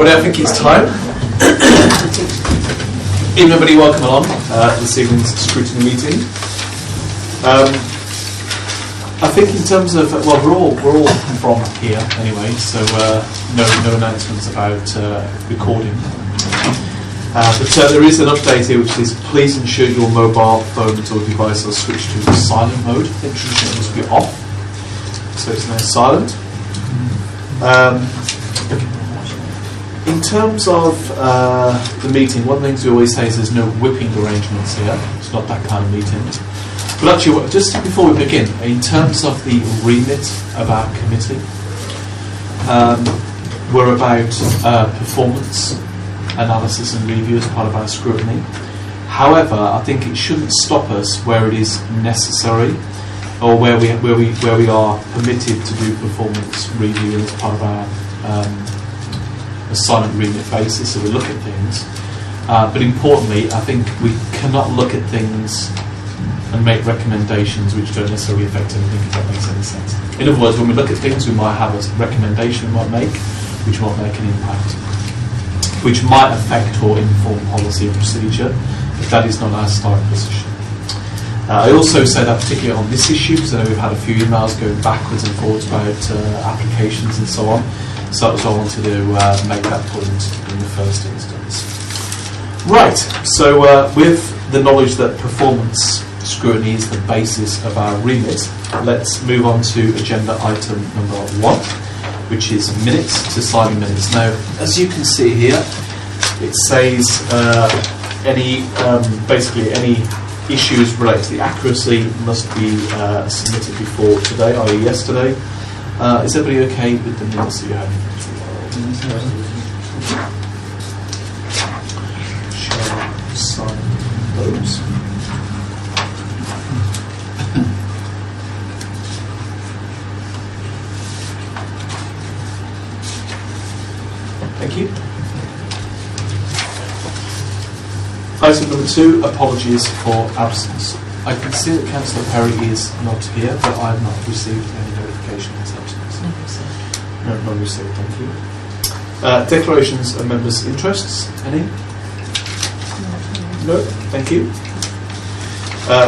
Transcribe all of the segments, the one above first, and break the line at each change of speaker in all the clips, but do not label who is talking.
everybody, I think it's time. Everybody, welcome along this evening's Scrutiny meeting. I think in terms of, well, we're all from here anyway, so no announcements about recording. But there is an update here which is please ensure your mobile phones or device are switched to silent mode. I think it must be off, so it's now silent. In terms of the meeting, one of the things we always say is there's no whipping arrangements here. It's not that kind of meeting. But actually, just before we begin, in terms of the remit of our committee, we're about performance analysis and review as part of our scrutiny. However, I think it shouldn't stop us where it is necessary, or where we are permitted to do performance review as part of our assignment remit basis. So we look at things, but importantly, I think we cannot look at things and make recommendations which don't necessarily affect anything, if that makes any sense. In other words, when we look at things, we might have a recommendation we might make, which might make an impact, which might affect or inform policy and procedure, but that is not our starting position. I also say that particularly on this issue, because I know we've had a few emails going backwards and forwards about applications and so on, so I wanted to make that point in the first instance. Right, so with the knowledge that performance scrutiny is the basis of our remit, let's move on to agenda item number 1, which is minutes to sign minutes. Now, as you can see here, it says basically any issues related to the accuracy must be submitted before today, i.e. yesterday. Is everybody okay with the minutes that you have? Shall I sign those? Thank you. Item number 2, apologies for absence. I can see that Councillor Perry is not here, but I have not received any notification of his absence. No, not received, thank you. Declarations of members' interests, any? No, thank you.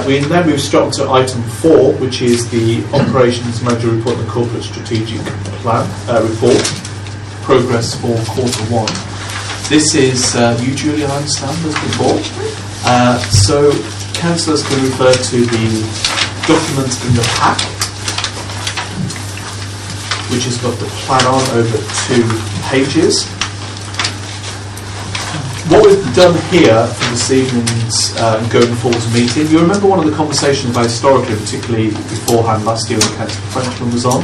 We now move straight on to item 4, which is the Operations Manager Report and the Corporate Strategic Plan report. Progress for Q1. This is you, Julie, I understand, as before. So, councillors can refer to the document in the pack, which has got the plan on over 2 pages. What we've done here for this evening's going forward meeting, you remember one of the conversations about historically, particularly beforehand last year when Councillor Frenchman was on,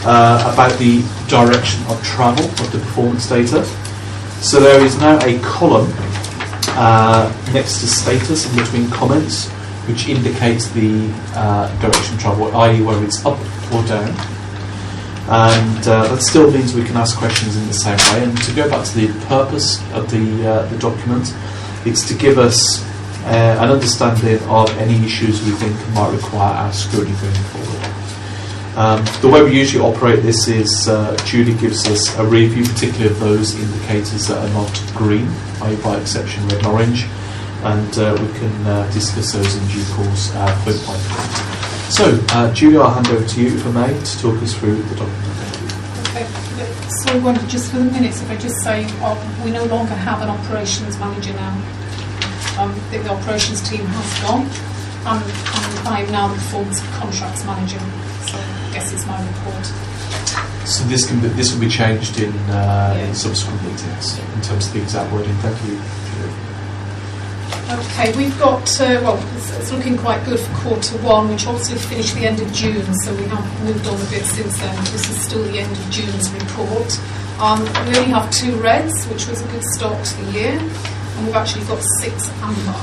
about the direction of travel of the performance data. So there is now a column next to status in between comments which indicates the direction of travel, i.e. whether it's up or down. And that still means we can ask questions in the same way. And to go back to the purpose of the document, it's to give us an understanding of any issues we think might require our scrutiny going forward. The way we usually operate this is Julie gives us a review, particularly of those indicators that are not green, i.e. by exception red and orange, and we can discuss those in due course point by point. So, Julie, I'll hand over to you, if I may, to talk us through the document.
Okay, so just for the minutes, if I just say we no longer have an operations manager now. The operations team has gone, and I'm now the performance contracts manager. So I guess it's my report.
So this will be changed in subsequent meetings in terms of the exact wording. Thank you.
Okay, we've got it's looking quite good for Q1, which obviously finished the end of June. So we have moved on a bit since then. This is still the end of June's report. We only have 2 reds, which was a good start to the year, and we've actually got 6 amber.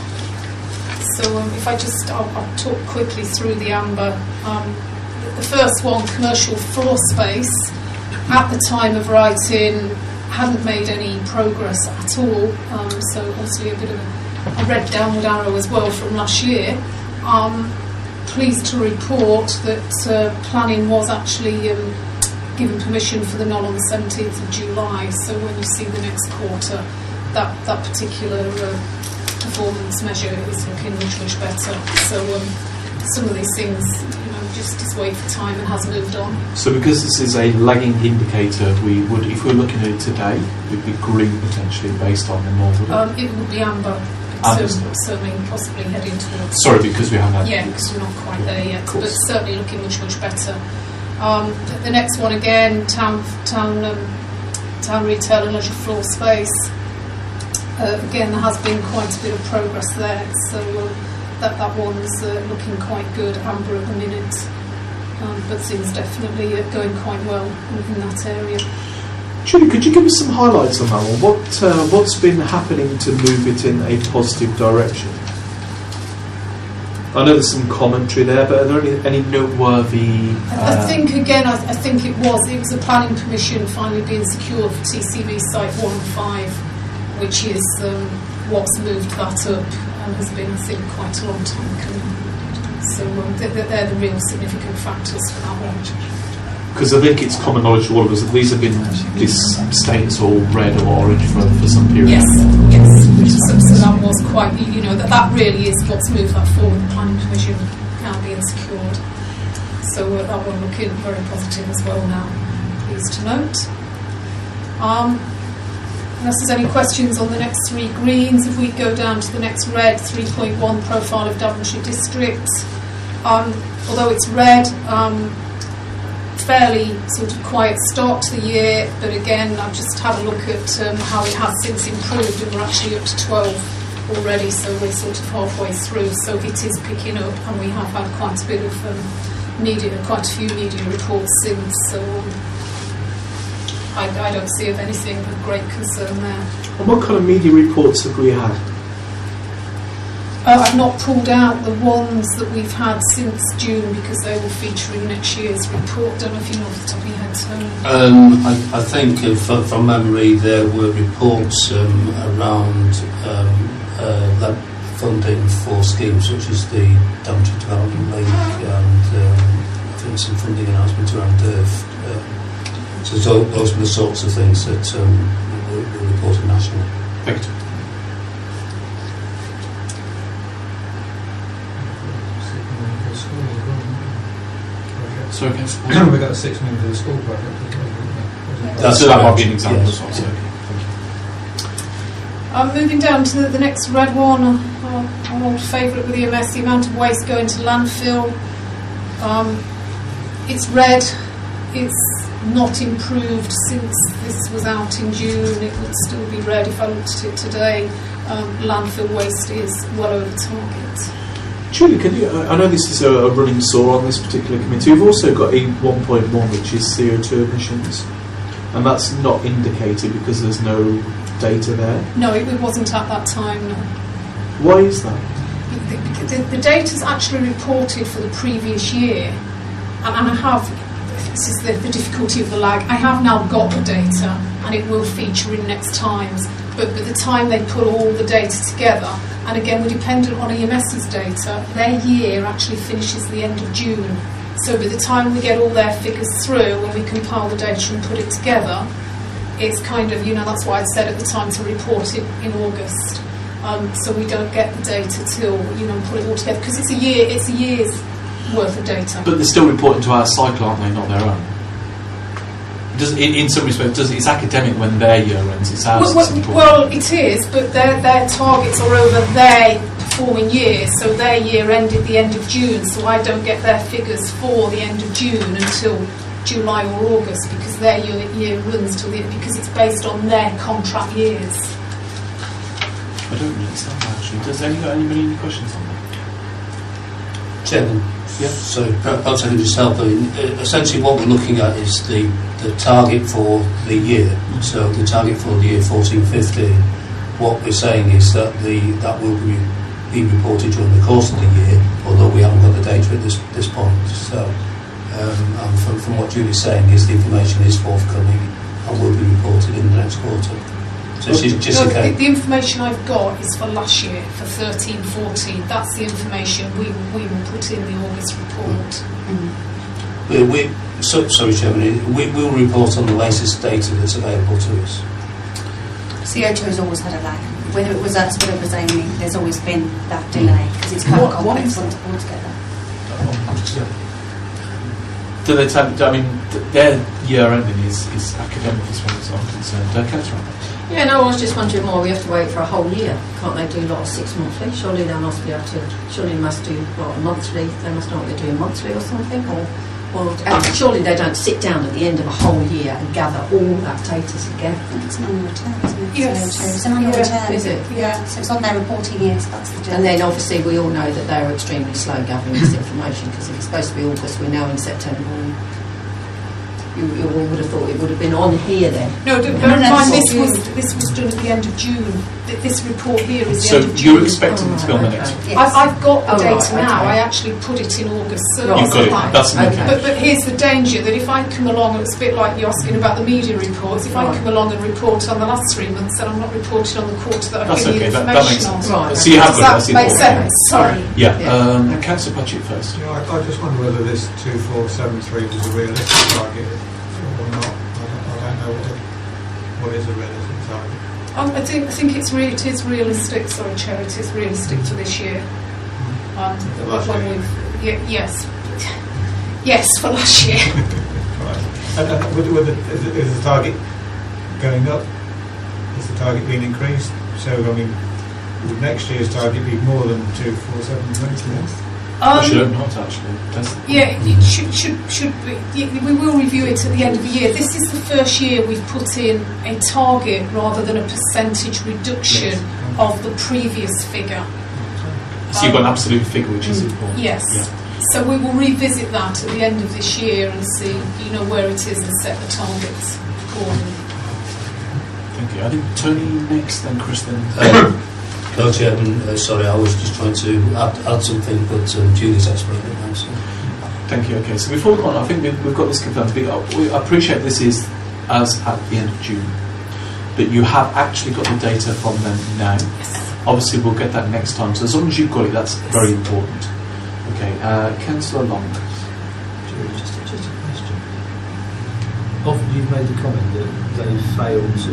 So if I just I'll talk quickly through the amber. The first one, commercial floor space, at the time of writing, hadn't made any progress at all. So obviously a bit of a red downward arrow as well from last year. Pleased to report that planning was actually given permission for the none on the 17th of July. So when you see the next quarter, that particular performance measure is looking much better. So some of these things, just wait for time and has moved on. So
because this is a lagging indicator, we would, if we were looking at it today, we'd be green potentially based on the normal.
It would be amber. Certainly, possibly heading towards.
Sorry, because we haven't had.
Yeah, because we're not quite there yet, but certainly looking much better. The next one again, town retail and leisure floor space. Again, there has been quite a bit of progress there, so that one's looking quite good, amber at the minute, but things definitely are going quite well in that area.
Julie, could you give us some highlights on that one? What's been happening to move it in a positive direction? I know there's some commentary there, but are there any noteworthy...
I think, again, I think it was a planning permission finally being secured for TCV Site 1 and 5, which is what's moved that up and has been, I think, quite a long time coming. So they're the real significant factors for that one.
Because I think it's common knowledge to all of us that these have been, this state's all red or orange for some period.
Yes. So that was quite, that really is what's moved that forward, the planning permission now being secured. So that one looking very positive as well now, pleased to note. Unless there's any questions on the next three greens, if we go down to the next red, 3.1 profile of Daventry District. Although it's red, fairly sort of quiet start to the year, but again I've just had a look at how it has since improved, and we're actually up to 12 already, so we're sort of halfway through, so it is picking up, and we have had quite a bit of quite a few media reports since, so I don't see of anything of great concern there.
And what kind of media reports have we had?
I've not pulled out the ones that we've had since June because they will feature in next year's report. Don't know if you know off the top of your head, Tony.
I think from memory there were reports around funding for schemes such as the Daventry Development League and I think some funding announcements around DERF. So those were the sorts of things that were reported nationally.
Thank you. Sorry,
we got 6 million for the school project.
That might be an example as well.
So, thank you. Moving down to the next red one, our old favourite with EMS, the amount of waste going to landfill. It's red. It's not improved since this was out in June. It would still be red if I looked at it today. Landfill waste is well over target.
Julie, I know this is a running sore on this particular committee. We've also got a 1.1, which is CO2 emissions, and that's not indicated because there's no data there.
No, it wasn't at that time. No.
Why is that?
The data's actually reported for the previous year, and I have. This is the difficulty of the lag. I have now got the data, and it will feature in next times. But by the time they put all the data together, and again we're dependent on EMS's data, their year actually finishes the end of June. So by the time we get all their figures through and we compile the data and put it together, it's kind of, that's why I said at the time to report it in August. So we don't get the data till, put it all together, because it's a year's worth of data.
But they're still reporting to our cycle, aren't they, not their own? In some respects, it's academic when their year ends. It's ours.
Well, it is, but their targets are over their performing year, so their year ended the end of June, so I don't get their figures for the end of June until July or August, because their year runs till because it's based on their contract years.
I don't really understand that, actually. Does anybody any questions on that?
Chairman.
Yeah.
So perhaps I can just help. Essentially what we're looking at is the target for the year. So the target for the year 1450, what we're saying is that that will be reported during the course of the year, although we haven't got the data at this point. So and from what Julie's saying is the information is forthcoming and will be reported in the next quarter. So
the information I've got is for last year, for 13-14. That's the information we will put in the August report.
Sorry, Chairman, we'll report on the latest data that's available to us.
CO2 has always had a lag. Whether it was us, whether it was Amy, there's always been that delay because it's quite complex altogether.
Do they tell? I mean, their year ending is academic as far as I'm concerned. Councillor?
Yeah, no, I was just wondering more. We have to wait for a whole year. Can't they do like 6 monthly? Surely they must be able to. Surely they must do what, a monthly. They must know what they're doing monthly or something. Or surely they don't sit down at the end of a whole year and gather all that data together.
I think it's an annual return, isn't it?
Yes.
So it's an annual return.
Is it?
Yeah.
So it's on their reporting year, so that's the job.
And then obviously we all know that they're extremely slow gathering this information because if it's supposed to be August, we're now in September. And you all would have thought it would have been on here then.
No, bear in mind this was done at the end of June. This report here is the
So
end of June.
you're expecting it to be on the next?
Yes.
I've got the
Oh,
data
right,
now.
okay.
I actually put it in August
You've
service.
got it. That's amazing.
Okay.
But here's the danger that if I come along, it's a bit like you're asking about the media reports. If I
Right.
come along and report on the last 3 months, then I'm not reporting on the quarter that I've
That's
given
okay.
the
That makes
information
sense.
on.
Right.
So you have
Does
got it.
that
That's the
make
important.
sense? Sorry.
Yeah.
Yeah.
Councillor Patchett first.
You know, I just wonder whether this 2473 was a realistic target or not. I don't know what is a realistic target.
I think it is realistic. Sorry, Chair, it is realistic for this year.
For last year.
Yes, for last year.
Right. And is the target going up? Is the target being increased? So, I mean, would next year's target be more than 2473?
I should hope not, actually. That's
Yeah, it should be. We will review it at the end of the year. This is the first year we've put in a target rather than a percentage reduction of the previous figure.
So you've got an absolute figure, which is important.
Yes.
Yeah.
So we will revisit that at the end of this year and see, where it is and set the targets accordingly.
Thank you. I think Tony next, then Chris, then.
No, Chairman, sorry, I was just trying to add something, but Julie's explained it now. So.
Thank you. Okay, so before we go on, I think we've got this confirmed. We appreciate this is as at the end of June, but you have actually got the data from them now.
Yes.
Obviously, we'll get that next time. So as long as you've got it, that's very important. Okay, Councillor Long.
Julie, just a question. Often you've made the comment that they failed to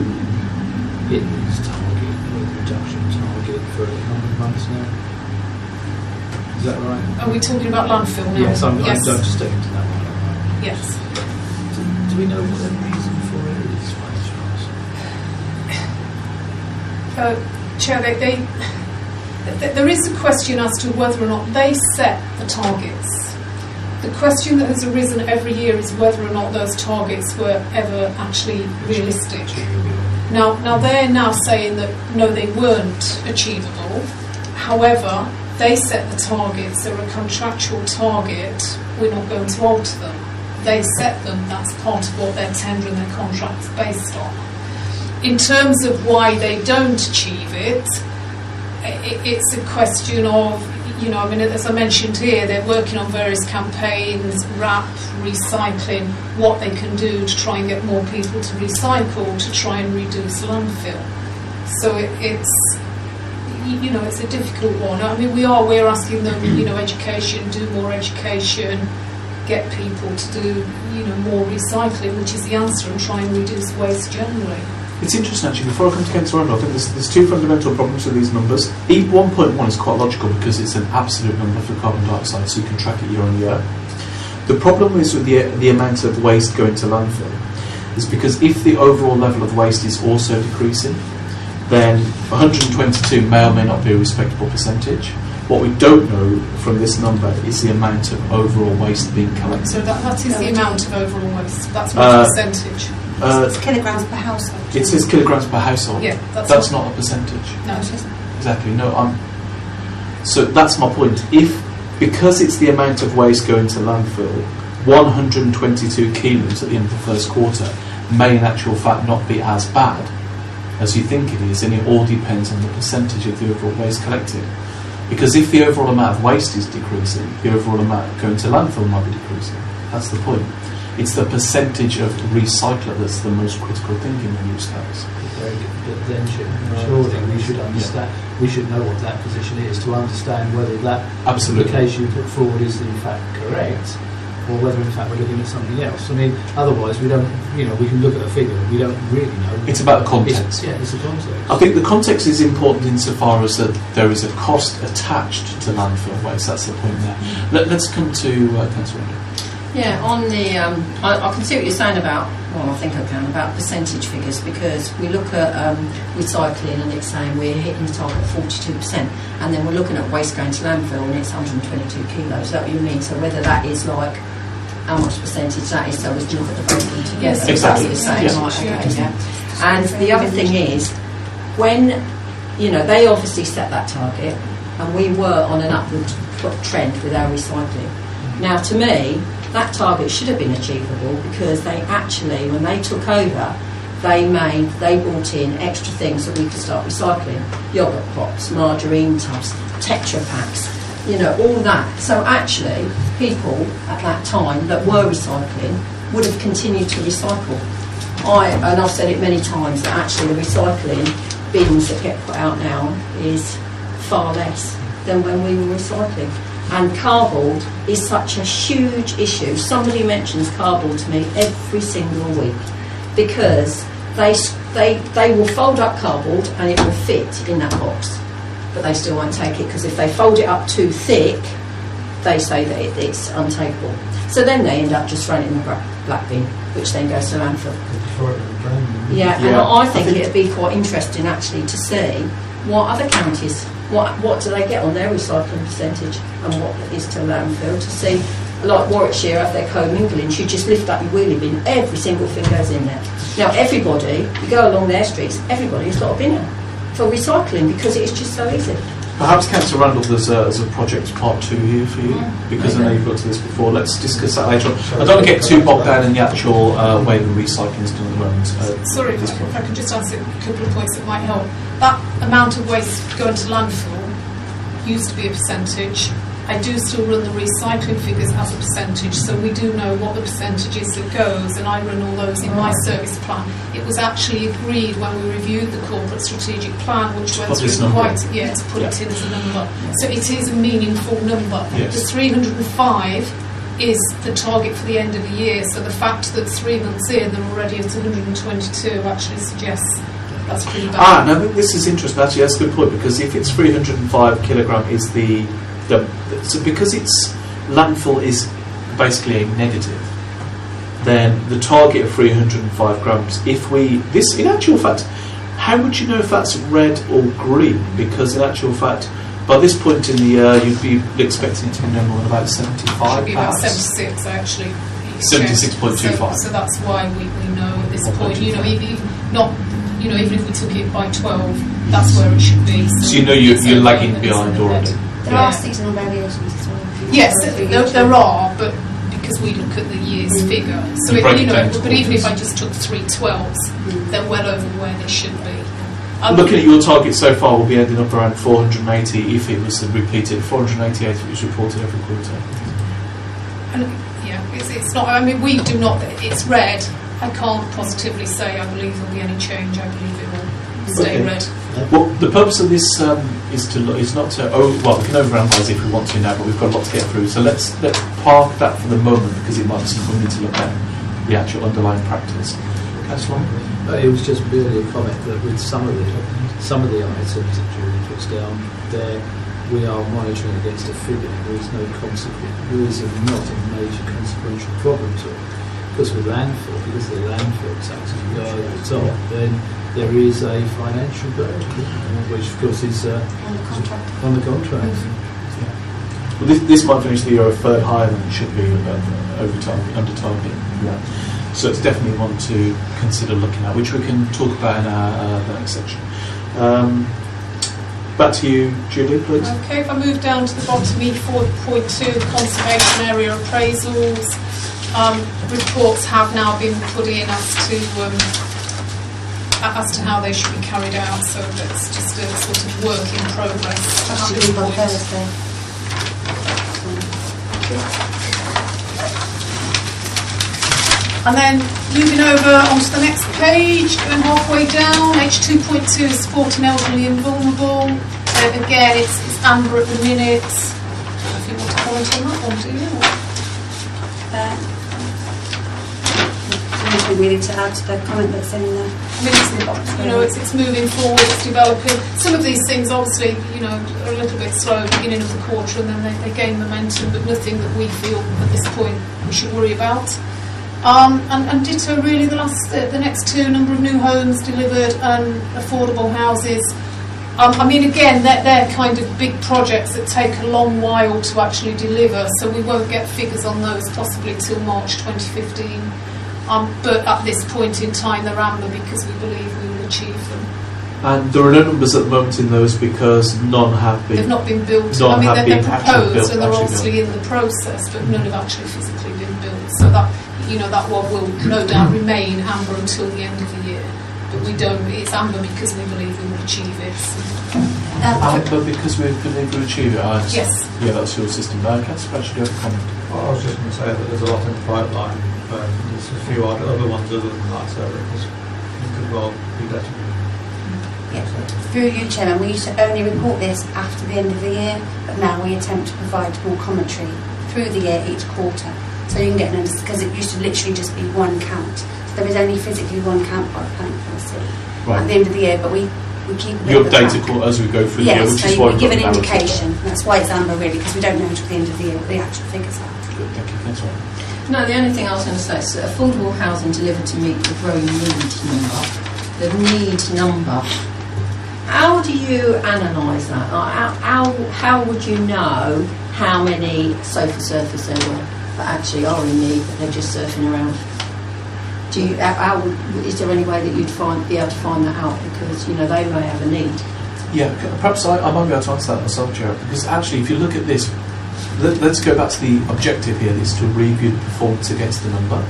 hit this target, the reduction target, for a number of months now. Is that right?
Are we talking about landfill now?
Yes, I'm just sticking to that one.
Yes.
Do we know what the reason for it is, Charles?
Chair, there is a question as to whether or not they set the targets. The question that has arisen every year is whether or not those targets were ever actually realistic. Now they're now saying that no, they weren't achievable. However, they set the targets. They're a contractual target. We're not going to alter them. They set them. That's part of what their tender and their contract is based on. In terms of why they don't achieve it, it's a question of, as I mentioned here, they're working on various campaigns, RAP, recycling, what they can do to try and get more people to recycle, to try and reduce landfill. So it's a difficult one. I mean, we're asking them, education, do more education, get people to do, more recycling, which is the answer, and try and reduce waste generally.
It's interesting actually, before I come to Councillor Randall, I think there's two fundamental problems with these numbers. E1.1 is quite logical because it's an absolute number for carbon dioxide, so you can track it year on year. The problem is with the amount of waste going to landfill is because if the overall level of waste is also decreasing, then 122 may or may not be a respectable percentage. What we don't know from this number is the amount of overall waste being collected.
So that is the amount of overall waste. That's not a percentage.
It's kilograms per household.
It says kilograms per household.
Yeah,
that's not a percentage.
No, it isn't.
Exactly. No, so that's my point. Because it's the amount of waste going to landfill, 122 kilos at the end of the first quarter may in actual fact not be as bad as you think it is, and it all depends on the percentage of the overall waste collected. Because if the overall amount of waste is decreasing, the overall amount going to landfill might be decreasing. That's the point. It's the percentage of recycler that's the most critical thing in the use tax.
Very good. But then surely we should understand, we should know what that position is to understand whether that
Absolutely.
the case you put forward is in fact correct, or whether in fact we're looking at something else. I mean, otherwise we don't, we can look at a figure and we don't really know.
It's about the context.
It's the context.
I think the context is important insofar as that there is a cost attached to landfill waste. That's the point there. Let's come to Councillor Randall.
Yeah, on the, I can see what you're saying about, well, I think I can, about percentage figures, because we look at recycling and it's saying we're hitting the target of 42%, and then we're looking at waste going to landfill and it's 122 kilos. Is that what you mean? So whether that is like, how much percentage that is, so we can look at the both of them together.
Exactly.
That's what you're saying,
Yeah.
right, okay, yeah. And the other thing is, when, they obviously set that target, and we were on an upward trend with our recycling. Now, to me, that target should have been achievable, because they actually, when they took over, they brought in extra things that we could start recycling: yoghurt pots, margarine tubs, Tetra packs, all that. So actually, people at that time that were recycling would have continued to recycle. And I've said it many times, that actually the recycling bins that get put out now is far less than when we were recycling. And cardboard is such a huge issue. Somebody mentions cardboard to me every single week, because they will fold up cardboard and it will fit in that box, but they still won't take it, because if they fold it up too thick, they say that it's untakeable. So then they end up just throwing it in the black bin, which then goes to landfill. Yeah, and I think it'd be quite interesting actually to see what other counties, what do they get on their recycling percentage and what it is to landfill, to see, like Warwickshire have their co-mingling. You just lift up your wheelie bin, every single thing goes in there. Now everybody, you go along their streets, everybody's got a bin out for recycling, because it's just so easy.
Perhaps, Councillor Randall, there's a project part 2 here for you, because I know you've got to this before. Let's discuss that later on. I don't want to get too bogged down in the actual way the recycling is done at the moment.
Sorry, if I could just answer a couple of points that might help. That amount of waste going to landfill used to be a percentage. I do still run the recycling figures as a percentage, so we do know what the percentage is that goes, and I run all those in my service plan. It was actually agreed when we reviewed the corporate strategic plan, which went through to put it in as a number. So it is a meaningful number.
Yes.
The 305 is the target for the end of the year, so the fact that 3 months in they're already at 122 actually suggests that's pretty bad.
No, this is interesting. Actually, that's a good point, because if it's 305 kilogram is so because it's landfill is basically a negative, then the target of 305 grams, in actual fact, how would you know if that's red or green? Because in actual fact, by this point in the year, you'd be expecting it to be no more than about 75
Should be about
pounds.
76 actually.
76.25.
So that's why we know at this point, even if we took it by 12, that's where it should be.
So you're lagging behind already.
There are seasonal variations as well.
Yes, there are, but because we look at the year's figure. So but even if I just took 312s, they're well over where they should be.
Looking at your target so far, we'll be ending up around 480 if it was repeated. 488 if it was reported every quarter.
And it's not. I mean, we do not. It's red. I can't positively say I believe there'll be any change. I believe it will stay red.
Well, the purpose of this is not to. We can overanalyze if we want to now, but we've got a lot to get through. So let's park that for the moment, because it might be something we need to look at the actual underlying practice. Councillor?
It was just merely a comment that with some of the items that Julie puts down there, we are monitoring against a figure. There is no consequence. There is not a major consequential problem to it. Because with landfill, because the landfill tax, if you go over the top, then there is a financial burden, which of course is on the contract.
Well, this might finish the year a third higher than it should be under target. Yeah. So it's definitely one to consider looking at, which we can talk about in our next section. Back to you, Julie, please.
Okay, if I move down to the bottom, E4.2, conservation area appraisals. Reports have now been put in as to how they should be carried out, so that's just a sort of work in progress.
That should be on Thursday.
And then moving over onto the next page, going halfway down, H2.2 is supporting elderly and vulnerable. Again, it's amber at the minute. I don't know if you want to comment on that one, do you?
Anything really to add to the comment that's in the
I mean, it's moving forward, it's developing. Some of these things, obviously, are a little bit slow at the beginning of the quarter, and then they gain momentum, but nothing that we feel at this point we should worry about. And ditto, really, the next two, number of new homes delivered and affordable houses. I mean, again, they're kind of big projects that take a long while to actually deliver, so we won't get figures on those possibly till March 2015. But at this point in time, they're amber because we believe we will achieve them.
And there are no numbers at the moment in those because none have been.
They've not been built.
None
I mean,
have
they're
been actually
proposed
built,
and they're
actually
obviously
built.
in the process, but none have actually physically been built. So that that one will no doubt remain amber until the end of the year. But we don't. It's amber because we believe we will achieve it.
Amber because we believe we'll achieve it.
Yes.
Yeah, that's your system. Councillor Patchett, do you have a comment?
Well, I was just going to say that there's a lot in the pipeline. There's a few other ones other than that, so it could well be better.
Through you, Chairman, we used to only report this after the end of the year, but now we attempt to provide more commentary through the year each quarter. So you can get an understanding, because it used to literally just be one count. So there is only physically one count by planning policy at the end of the year, but we keep a bit
You
of a
update
track.
it as we go through the year,
Yes,
which
so
is why
we give an
we've got the narrative.
indication. That's why it's amber, really, because we don't know until the end of the year what the actual figures are.
Good, thank you. Thanks, Ryan.
No, the only thing I was going to say is that affordable housing delivered to meet the growing need number. The need number. How do you analyse that? How would you know how many sofa surfers there were that actually are in need, but they're just surfing around? Is there any way that you'd be able to find that out? Because they may have a need.
Yeah, perhaps I might be able to answer that myself, Gerard, because actually if you look at this, let's go back to the objective here, is to review the performance against the number.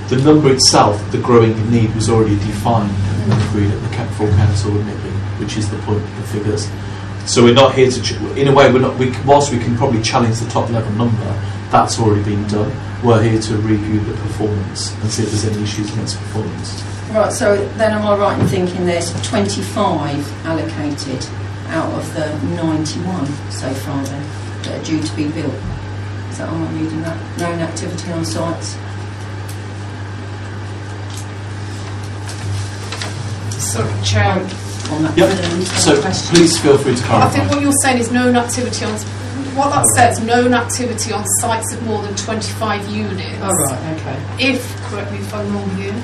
The number itself, the growing need, was already defined and agreed at the full council, wouldn't it be? Which is the point of the figures. So we're not here to, in a way, whilst we can probably challenge the top level number, that's already been done. We're here to review the performance and see if there's any issues against performance.
Right, so then am I right in thinking there's 25 allocated out of the 91 so far then that are due to be built? Is that, am I reading that? Known activity on sites?
Sorry, Chair.
On that
Yep. So
question.
please feel free to
I
clarify.
think what you're saying is known activity on. What that says, known activity on sites of more than 25 units.
Oh, right, okay.
If, correct me if I'm wrong here,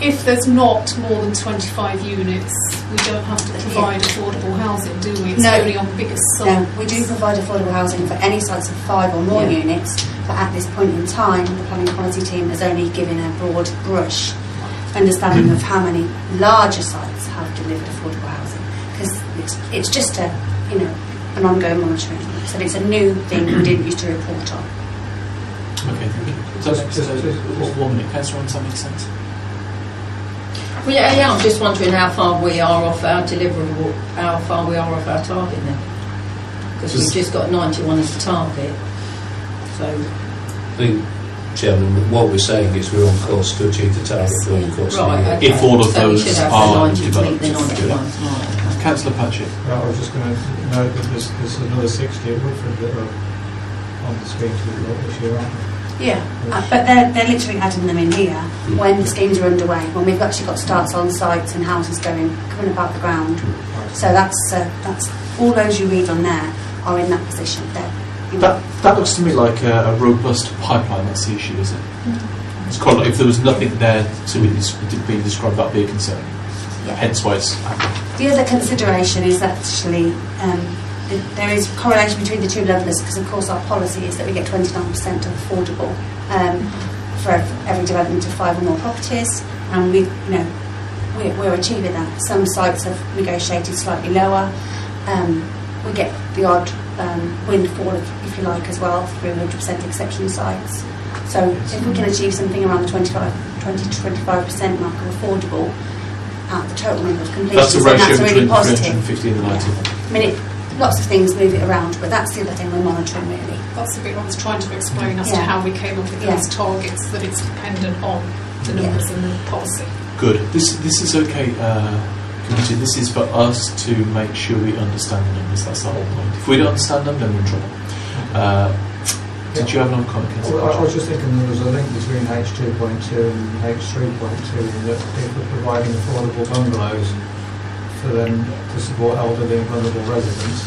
if there's not more than 25 units, we don't have to provide affordable housing, do we? It's
No.
only on bigger sites.
No, we do provide affordable housing for any sites of 5 or more
Yeah.
units, but at this point in time, the planning policy team has only given a broad brush understanding of how many larger sites have delivered affordable housing, because it's just an ongoing monitoring. So it's a new thing we didn't used to report on.
Okay, thank you. So, one minute, Councillor, does that make sense?
Well, yeah, I'm just wondering how far we are off our deliverable, how far we are off our target then. Because we've just got 91 as the target. So,
I think, Chairman, what we're saying is we're on course to achieve the target during the course of the
right,
year.
okay.
If all of
So we
those
should have the
are
90 to meet
developed.
the 91. Right, okay.
Councillor Patchett.
I was just going to note that there's another 60 at Woodford that are on the scheme to be built this year, aren't they?
Yeah, but they're literally adding them in here when the schemes are underway, when we've actually got starts on sites and houses coming about the ground. So that's all those you read on there are in that position.
That looks to me like a robust pipeline. That's the issue, is it? It's quite like if there was nothing there to be described, that'd be a concern.
Yeah.
Hence why it's happening.
The other consideration is actually there is correlation between the two levellers, because of course our policy is that we get 29% of affordable for every development of 5 or more properties, and we're achieving that. Some sites have negotiated slightly lower. We get the odd windfall, if you like, as well through 100% exception sites. So if we can achieve something around the 20 to 25% mark of affordable at the total number of completions,
That's a
then
ratio
that's really
between the
positive.
350 and the 90.
I mean, lots of things move it around, but that's the other thing we're monitoring, really.
That's the bit I was trying to explain as to
Yeah.
how we came up with
Yeah.
those targets, that it's dependent on the numbers and the policy.
Good. This is okay, committee. This is for us to make sure we understand the numbers. That's the whole point. If we don't understand them, then we're in trouble. Did you have another comment?
Well, I was just thinking there was a link between H2.2 and H3.2 in that if we're providing affordable bungalows for them to support elderly and vulnerable residents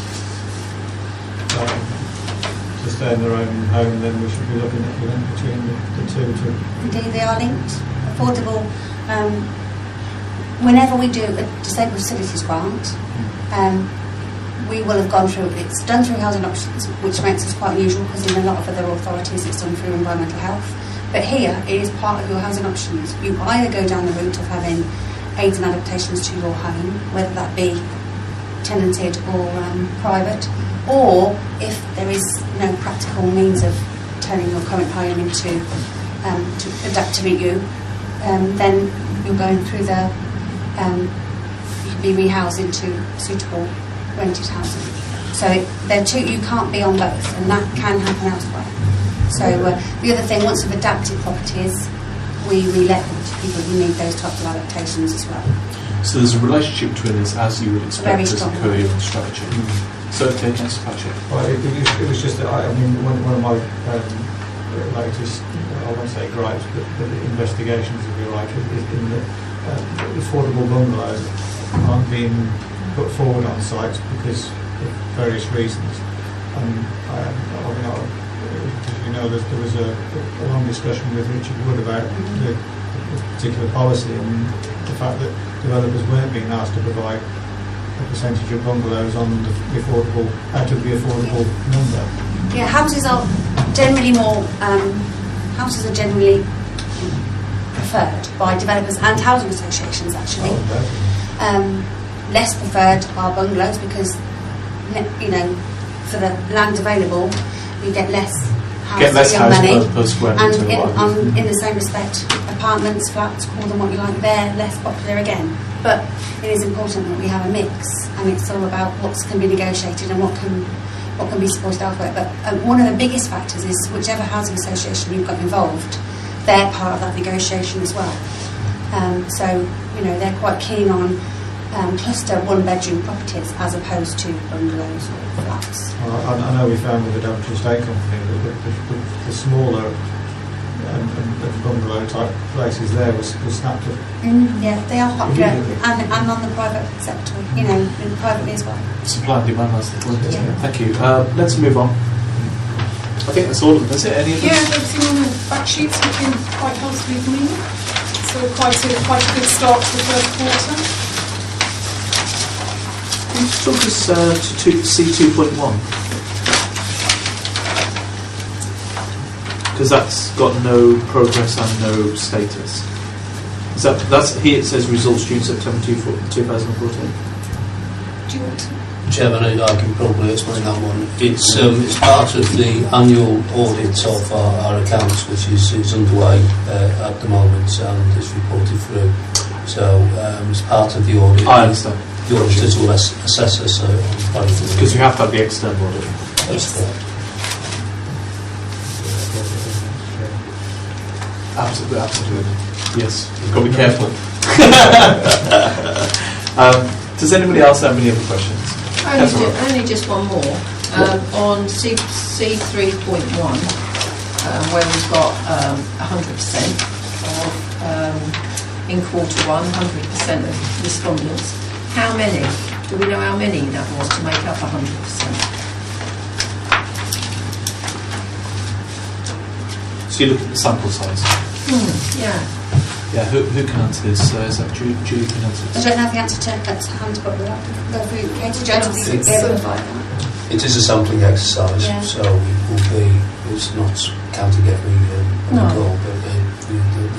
to stay in their own home, then we should be looking at the link between the two to...
Indeed, they are linked. Affordable. Whenever we do a disabled facilities grant, we will have gone through, it's done through housing options, which makes us quite unusual because in a lot of other authorities it's done through environmental health. But here it is part of your housing options. You either go down the route of having aids and adaptations to your home, whether that be tenanted or private, or if there is no practical means of turning your current home into to adapt to meet you, then you're going through the you can be rehoused into suitable rented housing. So they're two, you can't be on both, and that can happen elsewhere. So the other thing, once we've adapted properties, we let them to people who need those types of adaptations as well.
So there's a relationship between this, as you would expect, as a coherent strategy. So, okay, Mr. Patrick.
Well, it was just that, I mean, one of my latest, I won't say gripes, but investigations, if you like, is in that affordable bungalows aren't being put forward on sites because of various reasons. As you know, there was a long discussion with Richard Wood about the particular policy and the fact that developers weren't being asked to provide a percentage of bungalows on the affordable, out of the affordable number.
Yeah, houses are generally preferred by developers and housing associations actually. Less preferred are bungalows because, you know, for the land available, you get less house for your money. And in the same respect, apartments, flats, call them what you like, they're less popular again. But it is important that we have a mix, and it's all about what can be negotiated and what can be supported elsewhere. But one of the biggest factors is whichever housing association you've got involved, they're part of that negotiation as well. So, you know, they're quite keen on cluster one-bedroom properties as opposed to bungalows or flats.
Well, I know we found with the Daventry Estate Company that the smaller and bungalow type places there was snapped up.
Yeah, they are popular, and on the private sector, you know, privately as well.
Supply and demand, that's the point.
Yeah.
Thank you. Let's move on. I think that's all of them, is it? Any of them?
Yeah, everything on the fact sheets looking quite healthily for me. So quite a good start to the first quarter.
Can you talk us to C2.1? Because that's got no progress and no status. Is that's here it says results June September 2014.
Do you want to?
Chairman, I can probably explain that one. It's part of the annual audit of our accounts, which is underway at the moment and is reported through. So it's part of the audit.
I understand.
The auditors will assess us
because you have to have the external audit.
That's correct.
Absolutely. Yes, you've got to be careful. Does anybody else have any other questions?
Only just one more. On C3.1, where we've got 100% of, in quarter one, 100% of respondents. How many? Do we know how many that was to make up 100%?
So you look at the sample size.
Yeah.
Yeah, who can answer this? Is that Julie can answer
I
this?
don't have the answer to that hand, but we'll have to go through Katie Jones to be able to find that.
It is a sampling exercise,
Yeah.
so it will be, it's not counting every call, but the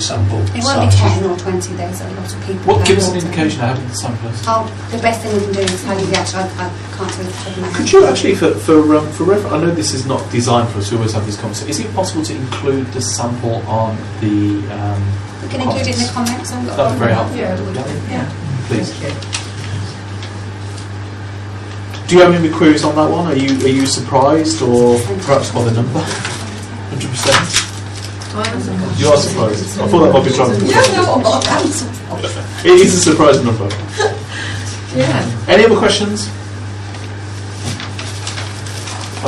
sample
It won't be
size.
10 or 20, there's a lot of people.
What
going
gives an
all the
indication how many the sample is?
time. The best thing we can do is tell you the actual, I can't tell you the top of my head.
Could you actually, for reference, I know this is not designed for us, we always have this conversation, is it possible to include the sample on the
We can include it in the comments. I've got
That would be very helpful.
Yeah.
Please. Do you have any queries on that one? Are you surprised or perhaps by the number? 100%? You are surprised. I thought that might be trouble.
I'm surprised.
It is a surprise number.
Yeah.
Any other questions?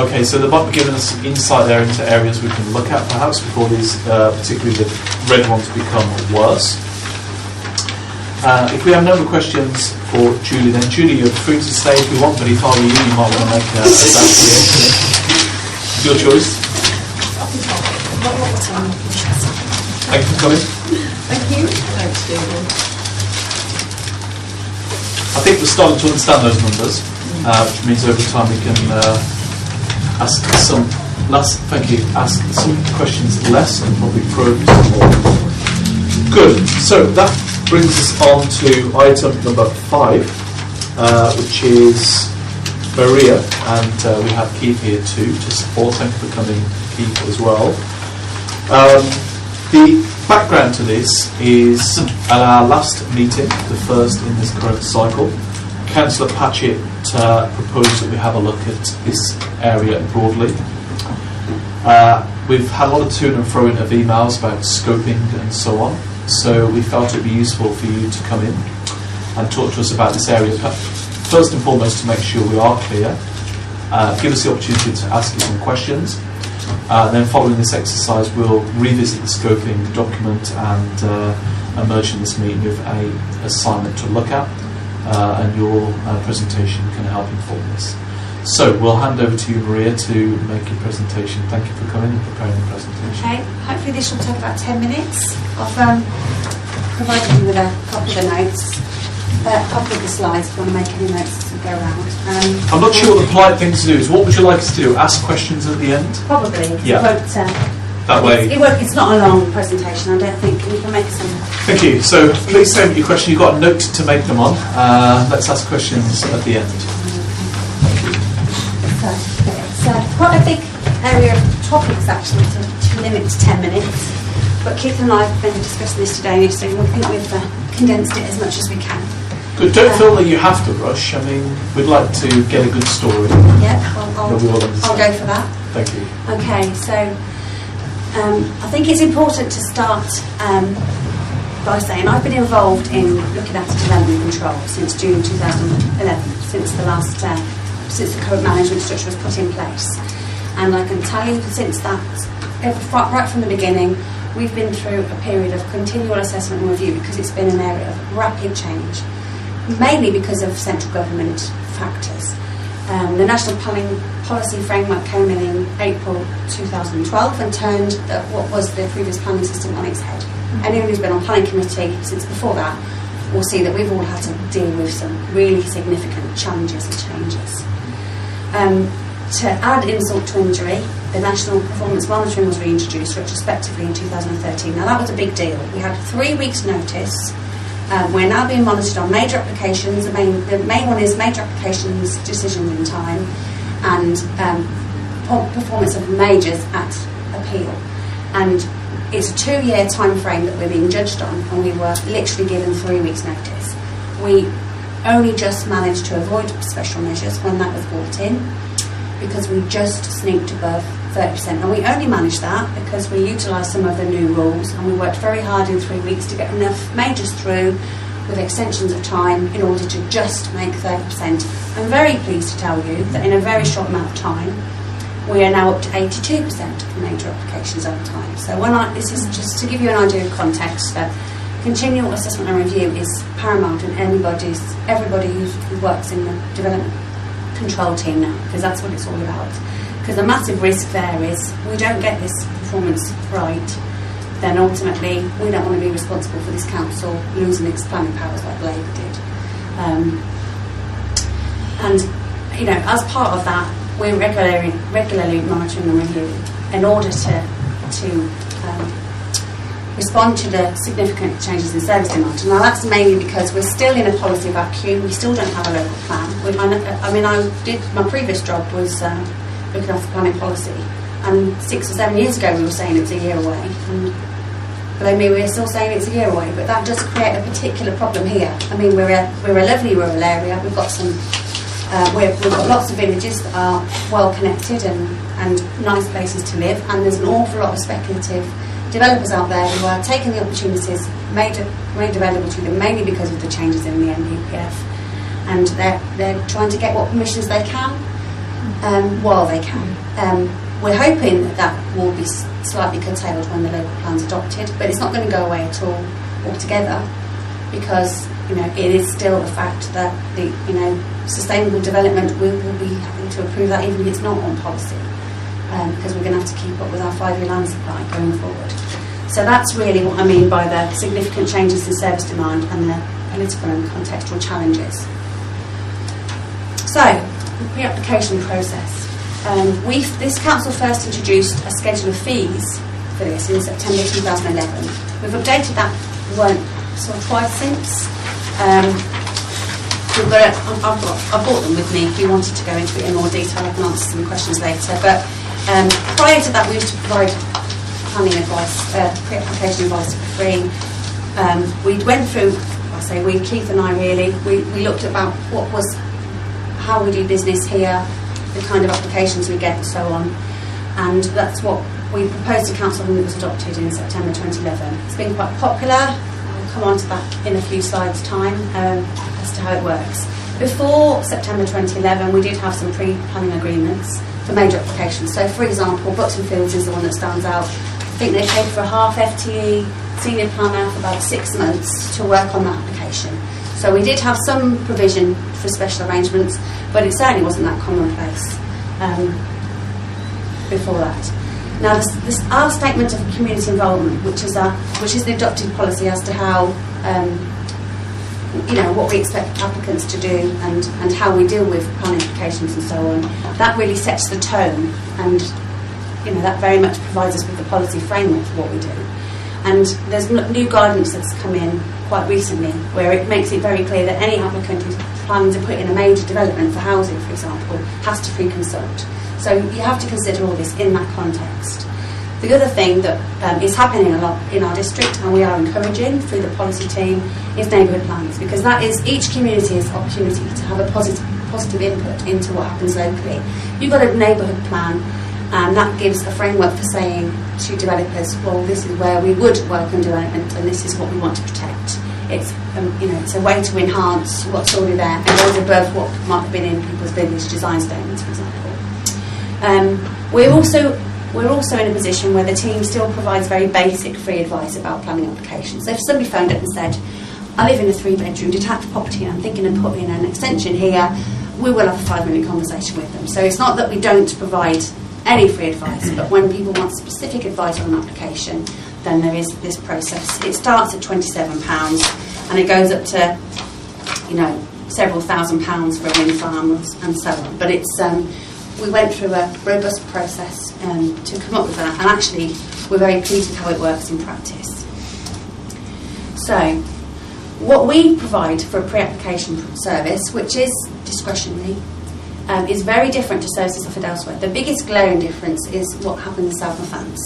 Okay, so they might be giving us insight there into areas we can look at perhaps before these, particularly the red ones, become worse. If we have no other questions for Julie, then Julie, you're free to stay if you want, but if I were you, you might want to make a evaluation. It's your choice. Thank you for coming.
Thank you. Thanks, Stephen.
I think we're starting to understand those numbers, which means over time we can ask some questions less and probably probe some more. Good. So that brings us on to item number 5, which is Maria, and we have Keith here too to support. Thank you for coming, Keith, as well. The background to this is at our last meeting, the first in this current cycle, Councillor Patchett proposed that we have a look at this area broadly. We've had a lot of to and fro of emails about scoping and so on, so we felt it would be useful for you to come in and talk to us about this area. First and foremost, to make sure we are clear, give us the opportunity to ask you some questions. Then following this exercise, we'll revisit the scoping document and emerge from this meeting with an assignment to look at, and your presentation can help inform this. So we'll hand over to you, Maria, to make your presentation. Thank you for coming and preparing the presentation.
Okay, hopefully this will take about 10 minutes. I've provided you with a copy of the notes, a copy of the slides if you want to make any notes as we go around.
I'm not sure what the polite thing to do is. What would you like us to do? Ask questions at the end?
Probably.
Yeah. That way.
It's not a long presentation, I don't think. We can make some.
Thank you. So please say your question. You've got a note to make them on. Let's ask questions at the end.
So quite a big area of topics actually to limit to 10 minutes. But Keith and I have been discussing this today, so we think we've condensed it as much as we can.
Good. Don't feel that you have to rush. I mean, we'd like to get a good story.
Yeah, I'll go for that.
Thank you.
Okay, so I think it's important to start by saying I've been involved in looking after development control since June 2011, since the current management structure was put in place. And I can tell you since that, right from the beginning, we've been through a period of continual assessment and review because it's been an area of rapid change, mainly because of central government factors. The National Planning Policy Framework came in April 2012 and turned what was the previous planning system on its head. Anyone who's been on planning committee since before that will see that we've all had to deal with some really significant challenges and changes. To add insult to injury, the National Performance Monitoring was reintroduced retrospectively in 2013. Now that was a big deal. We had 3 weeks' notice. We're now being monitored on major applications. The main one is major applications, decisions in time, and performance of majors at appeal. And it's a 2-year time frame that we're being judged on, and we were literally given 3 weeks' notice. We only just managed to avoid special measures when that was brought in, because we just sneaked above 30%. And we only managed that because we utilised some of the new rules, and we worked very hard in 3 weeks to get enough majors through with extensions of time in order to just make 30%. I'm very pleased to tell you that in a very short amount of time we are now up to 82% of major applications on time. So this is just to give you an idea of context, that continual assessment and review is paramount in everybody who works in the development control team now, because that's what it's all about. Because the massive risk there is we don't get this performance right, then ultimately we don't want to be responsible for this council losing its planning powers like Labour did. And as part of that, we're regularly monitoring and reviewing in order to respond to the significant changes in service demand. Now that's mainly because we're still in a policy vacuum. We still don't have a local plan. My previous job was looking after planning policy, and 6 or 7 years ago we were saying it's a year away, and believe me, we're still saying it's a year away, but that does create a particular problem here. I mean, we're a lovely rural area. We've got we've got lots of villages that are well connected and nice places to live, and there's an awful lot of speculative developers out there who are taking the opportunities made available to them mainly because of the changes in the NPPF, and they're trying to get what permissions they can. while they can. We're hoping that that will be slightly curtailed when the local plan's adopted, but it's not going to go away at all altogether, because it is still a fact that the sustainable development will be having to approve that even if it's not on policy, because we're going to have to keep up with our 5-year land supply going forward. So that's really what I mean by the significant changes in service demand and the political and contextual challenges. So, the pre-application process. This council first introduced a schedule of fees for this in September 2011. We've updated that twice since. I've brought them with me. If you wanted to go into it in more detail, I can answer some questions later. But prior to that, we used to provide planning advice, pre-application advice for free. We went through, Keith and I really, we looked about how we do business here, the kind of applications we get and so on. And that's what we proposed to council when it was adopted in September 2011. It's been quite popular. I'll come on to that in a few slides' time as to how it works. Before September 2011, we did have some pre-planning agreements for major applications. So, for example, Buxton Fields is the one that stands out. I think they paid for a half FTE senior planner for about 6 months to work on that application. So we did have some provision for special arrangements, but it certainly wasn't that commonplace before that. Now, our statement of community involvement, which is the adopted policy as to how, what we expect applicants to do and how we deal with planning applications and so on, that really sets the tone, and that very much provides us with the policy framework for what we do. And there's new guidance that's come in quite recently where it makes it very clear that any applicant who's planning to put in a major development for housing, for example, has to pre-consult. So you have to consider all this in that context. The other thing that is happening a lot in our district, and we are encouraging through the policy team, is neighbourhood plans, because that is each community's opportunity to have a positive input into what happens locally. You've got a neighbourhood plan, and that gives a framework for saying to developers, well, this is where we would welcome development, and this is what we want to protect. It's it's a way to enhance what's already there and goes above what might have been in people's village design statements, for example. We're also in a position where the team still provides very basic free advice about planning applications. So if somebody phoned up and said, I live in a 3-bedroom detached property and I'm thinking of putting in an extension here, we will have a 5-minute conversation with them. So it's not that we don't provide any free advice, but when people want specific advice on an application, then there is this process. It starts at £27 and it goes up to, several £1,000s for a wind farm and so on. But it's we went through a robust process to come up with that, and actually we're very pleased with how it works in practice. So, what we provide for a pre-application service, which is discretionary, is very different to services offered elsewhere. The biggest glaring difference is what happens in South Northants.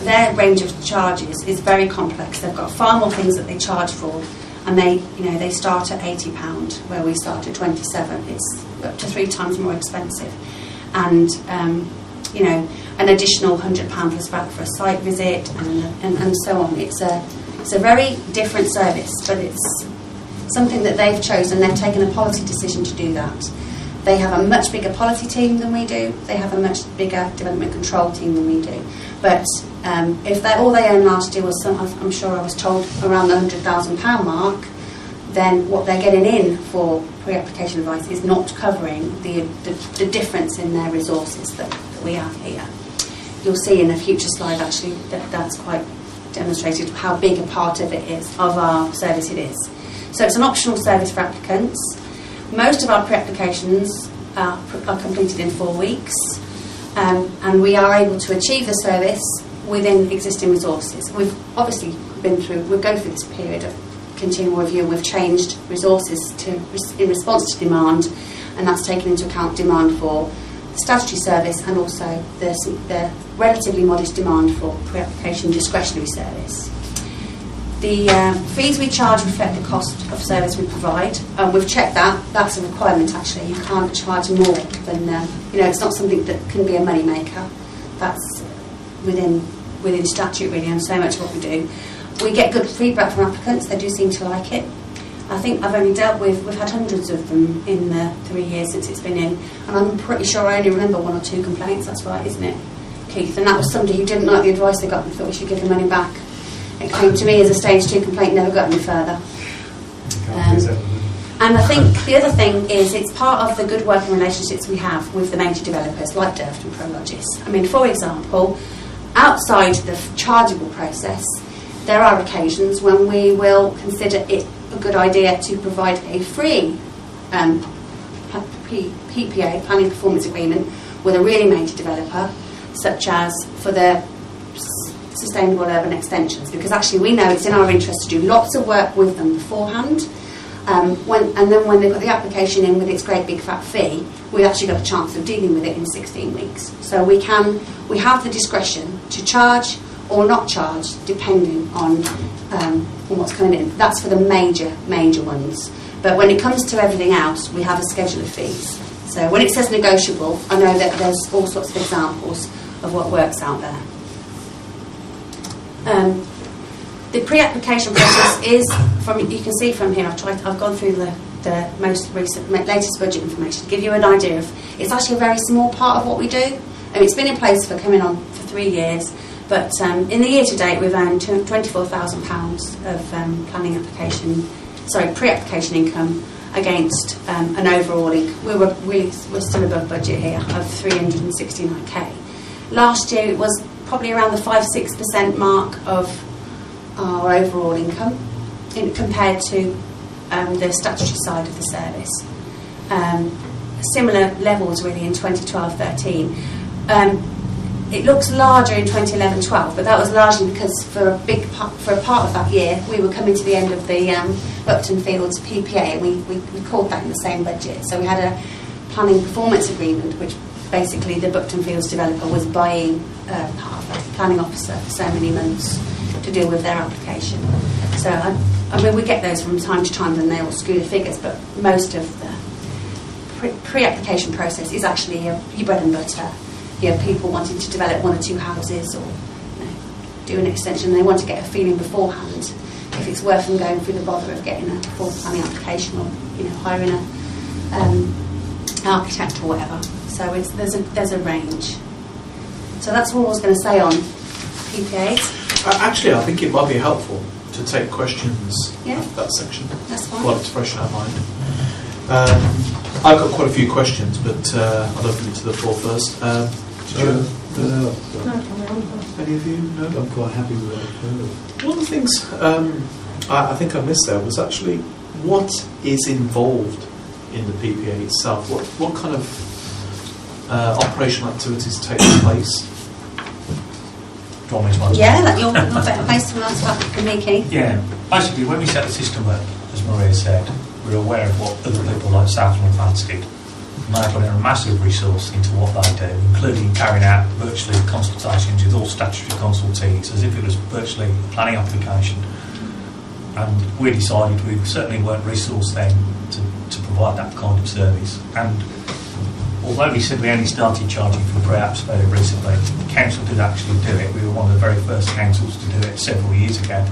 Their range of charges is very complex. They've got far more things that they charge for, and they start at £80, where we start at £27. It's up to 3 times more expensive, and an additional £100 plus back for a site visit, and so on. It's a very different service, but it's something that they've chosen. They've taken a policy decision to do that. They have a much bigger policy team than we do. They have a much bigger development control team than we do. But if all they owned last year was, I'm sure I was told, around the £100,000 mark, then what they're getting in for pre-application advice is not covering the difference in their resources that we have here. You'll see in a future slide actually that's quite demonstrated how big a part of it is, of our service it is. So it's an optional service for applicants. Most of our pre-applications are completed in 4 weeks, and we are able to achieve the service within existing resources. We've obviously we're going through this period of continual review, and we've changed resources in response to demand, and that's taken into account demand for the statutory service and also the relatively modest demand for pre-application discretionary service. The fees we charge reflect the cost of service we provide. We've checked that. That's a requirement, actually. You can't charge more than, it's not something that can be a money maker. That's within statute, really, and so much of what we do. We get good feedback from applicants. They do seem to like it. I think I've only dealt with, we've had hundreds of them in the 3 years since it's been in, and I'm pretty sure I only remember 1 or 2 complaints. That's right, isn't it, Keith? And that was somebody who didn't like the advice they got and thought we should give the money back. It came to me as a stage 2 complaint, never got any further. And I think the other thing is it's part of the good working relationships we have with the major developers like Daventry and Prologis. I mean, for example, outside the chargeable process, there are occasions when we will consider it a good idea to provide a free PPA, planning performance agreement, with a really major developer, such as for the sustainable urban extensions, because actually we know it's in our interest to do lots of work with them beforehand. And then when they put the application in with its great big fat fee, we've actually got a chance of dealing with it in 16 weeks. So we have the discretion to charge or not charge depending on what's coming in. That's for the major ones. But when it comes to everything else, we have a schedule of fees. So when it says negotiable, I know that there's all sorts of examples of what works out there. The pre-application process is, you can see from here, I've gone through the latest budget information to give you an idea of, it's actually a very small part of what we do. It's been in place for coming on for 3 years, but in the year to date we've earned £24,000 of pre-application income against an overall we're still above budget here of 369k. Last year it was probably around the 5-6% mark of our overall income compared to the statutory side of the service. Similar levels really in 2012-13. It looks larger in 2011-12, but that was largely because for a part of that year we were coming to the end of the Upton Fields PPA, and we called that in the same budget. So we had a planning performance agreement, which basically the Upton Fields developer was buying part of a planning officer for so many months to deal with their application. So I mean, we get those from time to time, and they all skew the figures, but most of the pre-application process is actually your bread and butter. You have people wanting to develop 1 or 2 houses, or do an extension. They want to get a feeling beforehand if it's worth them going through the bother of getting a full planning application, or hiring an architect or whatever. So there's a range. So that's all I was going to say on PPAs.
Actually, I think it might be helpful to take questions after that section.
That's fine.
While it's fresh in our mind. I've got quite a few questions, but I'll open it to the floor first. Did you?
No.
Any of you? No?
I'm quite happy with that.
One of the things I think I missed there was actually what is involved in the PPA itself. What kind of operational activities take place?
Do you want me to answer?
Yeah, you're better placed to answer that than me, Keith.
Yeah, basically when we set the system up, as Maria said, we're aware of what other people like Southern and Fancy did. And they put in a massive resource into what they do, including carrying out virtually consultations with all statutory consultees as if it was virtually a planning application. And we decided we certainly weren't resourced then to provide that kind of service. And although we said we only started charging for pre-apps very recently, the council did actually do it. We were one of the very first councils to do it several years ago.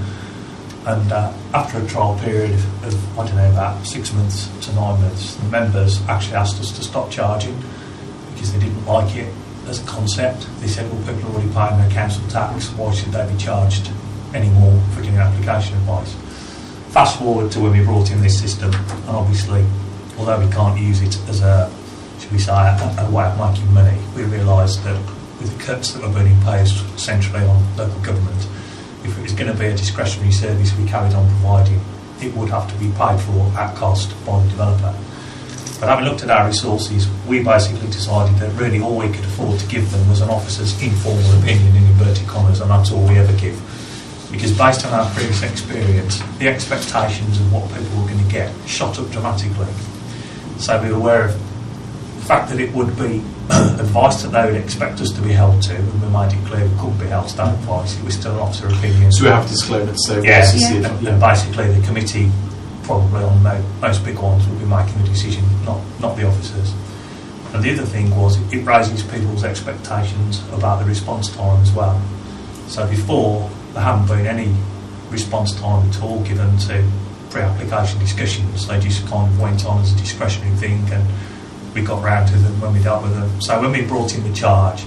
And after a trial period of, about 6 months to 9 months, the members actually asked us to stop charging because they didn't like it as a concept. They said, well, people are already paying their council tax, why should they be charged any more for giving application advice? Fast forward to when we brought in this system, and obviously, although we can't use it as a way of making money, we realised that with the cuts that were being imposed centrally on local government, if it was going to be a discretionary service we carried on providing, it would have to be paid for at cost by the developer. But having looked at our resources, we basically decided that really all we could afford to give them was an officer's informal opinion in inverted commas, and that's all we ever give. Because based on our previous experience, the expectations of what people were going to get shot up dramatically. So we were aware of the fact that it would be advice that they would expect us to be held to, and we made it clear we couldn't be held to that advice. It was still an officer opinion.
So we have disclaimer to say,
yes, and basically the committee, probably on most big ones, will be making the decision, not the officers. And the other thing was it raises people's expectations about the response time as well. So before, there hadn't been any response time at all given to pre-application discussions. They just kind of went on as a discretionary thing, and we got round to them when we dealt with them. So when we brought in the charge,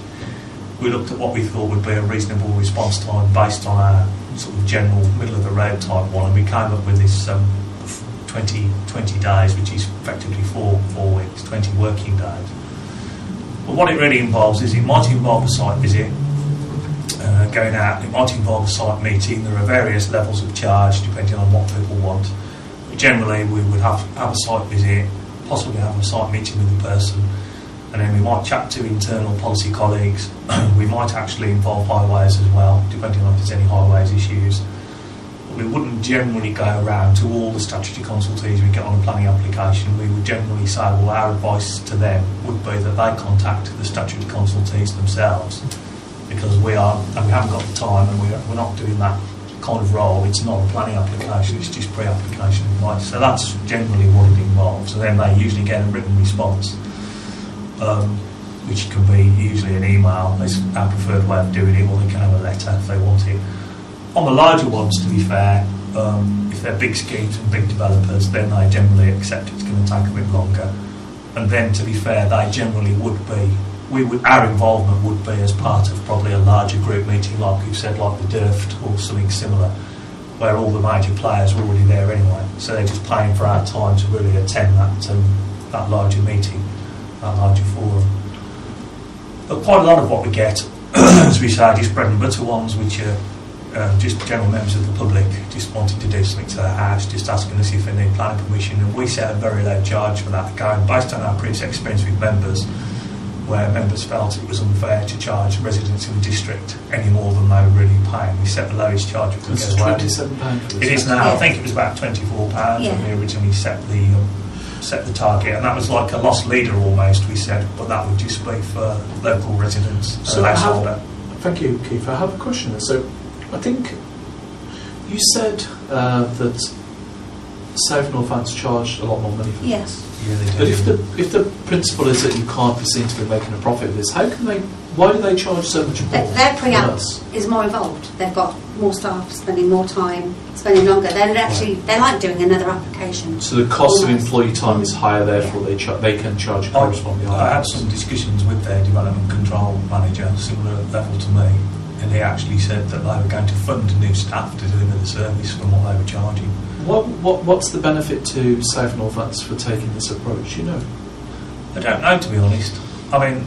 we looked at what we thought would be a reasonable response time based on our sort of general middle-of-the-road type one, and we came up with this 20 days, which is effectively four weeks, 20 working days. But what it really involves is it might involve a site visit, going out, it might involve a site meeting. There are various levels of charge depending on what people want. But generally we would have a site visit, possibly have a site meeting with the person, and then we might chat to internal policy colleagues. We might actually involve highways as well, depending on if there's any highways issues. But we wouldn't generally go around to all the statutory consultees we get on a planning application. We would generally say, well, our advice to them would be that they contact the statutory consultees themselves, because we haven't got the time, and we're not doing that kind of role. It's not a planning application, it's just pre-application advice. So that's generally what it involves. And then they usually get a written response, which can be usually an email. That's our preferred way of doing it, or they can have a letter if they want it. On the larger ones, to be fair, if they're big schemes and big developers, then they generally accept it's going to take a bit longer. And then, to be fair, they generally would be, our involvement would be as part of probably a larger group meeting, like you've said, like the DIRFT or something similar, where all the major players are already there anyway. So they're just paying for our time to really attend that larger meeting, that larger forum. But quite a lot of what we get, as we say, is bread and butter ones, which are just general members of the public just wanting to do something to their house, just asking us if they need planning permission, and we set a very low charge for that, going based on our previous experience with members, where members felt it was unfair to charge residents in the district any more than they were really paying. We set the lowest charge we could get away with.
£27.
It is now. Yeah. I think it was about £24 when we originally set the target, and that was like a lost leader almost, we said, but that would just be for local residents.
So thank you, Keith. I have a question there. So I think you said that South Northants charged a lot more money for this.
Yes.
Yeah, they do.
But if the principle is that you can't be seen to be making a profit of this, why do they charge so much more?
Their pre-app is more involved. They've got more staff, spending more time, spending longer. They like doing another application.
So the cost of employee time is higher, therefore they can charge correspondingly higher.
I had some discussions with their development control manager, similar level to me, and he actually said that they were going to fund new staff to deliver the service from what they were charging.
What's the benefit to South Northants for taking this approach? You know,
I don't know, to be honest. I mean,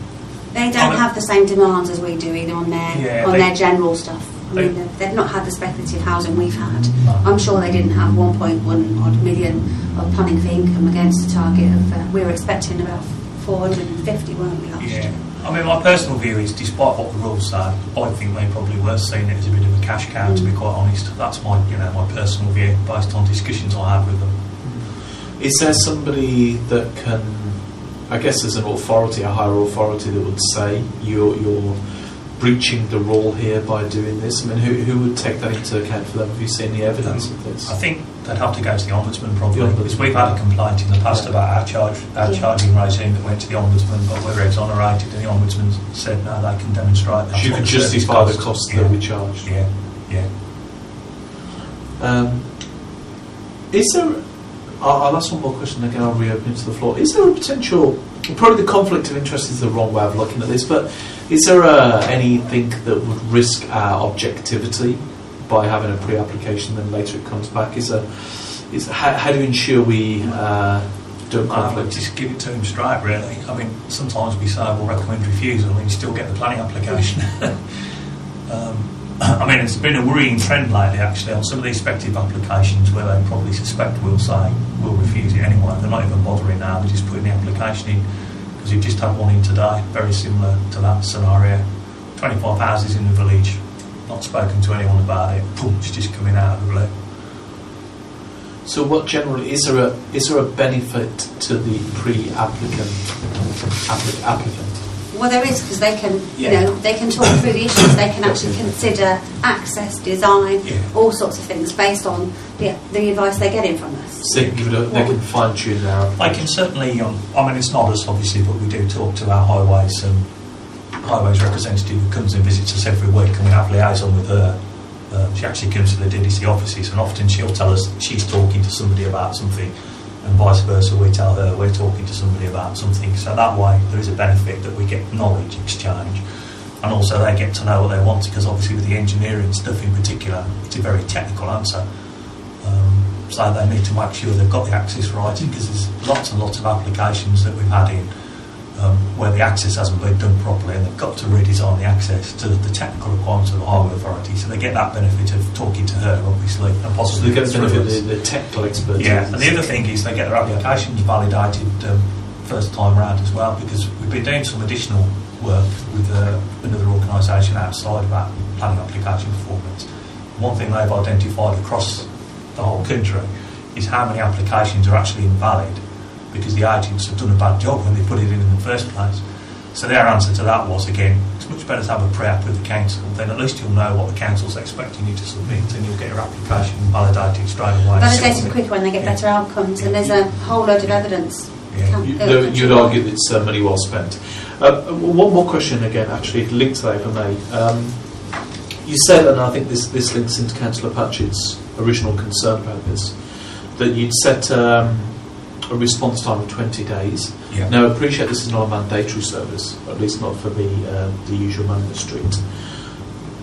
they don't have the same demands as we do either on their general stuff. They've not had the speculative housing we've had.
No.
I'm sure they didn't have 1.1 odd million of planning fee income against the target of we were expecting about 450, weren't we, last year?
I mean, my personal view is, despite what the rules say, I think they probably were seeing it as a bit of a cash cow, to be quite honest. That's my personal view, based on discussions I had with them.
Is there somebody that can, I guess there's an authority, a higher authority, that would say you're breaching the rule here by doing this? I mean, who would take that into account for them? Have you seen the evidence of this?
I think they'd have to go to the Ombudsman probably, because we've had a complaint in the past about our charging regime that went to the Ombudsman, but we were exonerated, and the Ombudsman said no, they can demonstrate that.
You can justify the costs that we charged.
Yeah.
Is there? I'll ask one more question, again I'll reopen it to the floor. Is there a potential, probably the conflict of interest is the wrong way of looking at this, but is there anything that would risk our objectivity by having a pre-application, then later it comes back? How do you ensure we don't conflict?
Just give it to him straight, really. I mean, sometimes we say we'll recommend refusal and you still get the planning application. I mean, it's been a worrying trend lately, actually, on some of these speculative applications where they probably suspect we'll say we'll refuse it anyway. They're not even bothering now, they're just putting the application in, because we've just had one in today, very similar to that scenario. 25 houses in the village, not spoken to anyone about it, boom, it's just coming out of the blue.
So what generally, is there a benefit to the pre-applicant applicant?
Well, there is, because they can, they can talk through the issues. They can actually consider access, design, all sorts of things based on the advice they're getting from us.
So they can fine tune their.
They can certainly. I mean, it's not us obviously, but we do talk to our highways representative who comes and visits us every week, and we have liaison with her. She actually comes to the DDC offices, and often she'll tell us she's talking to somebody about something, and vice versa, we tell her we're talking to somebody about something. So that way there is a benefit that we get knowledge exchange, and also they get to know what they want, because obviously with the engineering stuff in particular, it's a very technical answer. So they need to make sure they've got the access right, because there's lots and lots of applications that we've had in where the access hasn't been done properly, and they've got to redesign the access to the technical requirements of the Highway Authority. So they get that benefit of talking to her, obviously, and possibly
So they get the benefit
through us.
of the technical expertise.
Yeah, and the other thing is they get their applications validated first time round as well, because we've been doing some additional work with another organisation outside of our planning application performance. One thing they've identified across the whole country is how many applications are actually invalid because the agents have done a bad job when they put it in the first place. So their answer to that was, again, it's much better to have a pre-app with the council, then at least you'll know what the council's expecting you to submit, and you'll get your application validated straight away.
Validated quicker when they get better outcomes, and there's a whole load of evidence.
Yeah.
You'd argue that it's money well spent. One more question again, actually, linked to that, if I may. You said, and I think this links into Councillor Patchett's original concern about this, that you'd set a response time of 20 days.
Yeah.
Now, I appreciate this is not a mandatory service, at least not for the usual man in the street.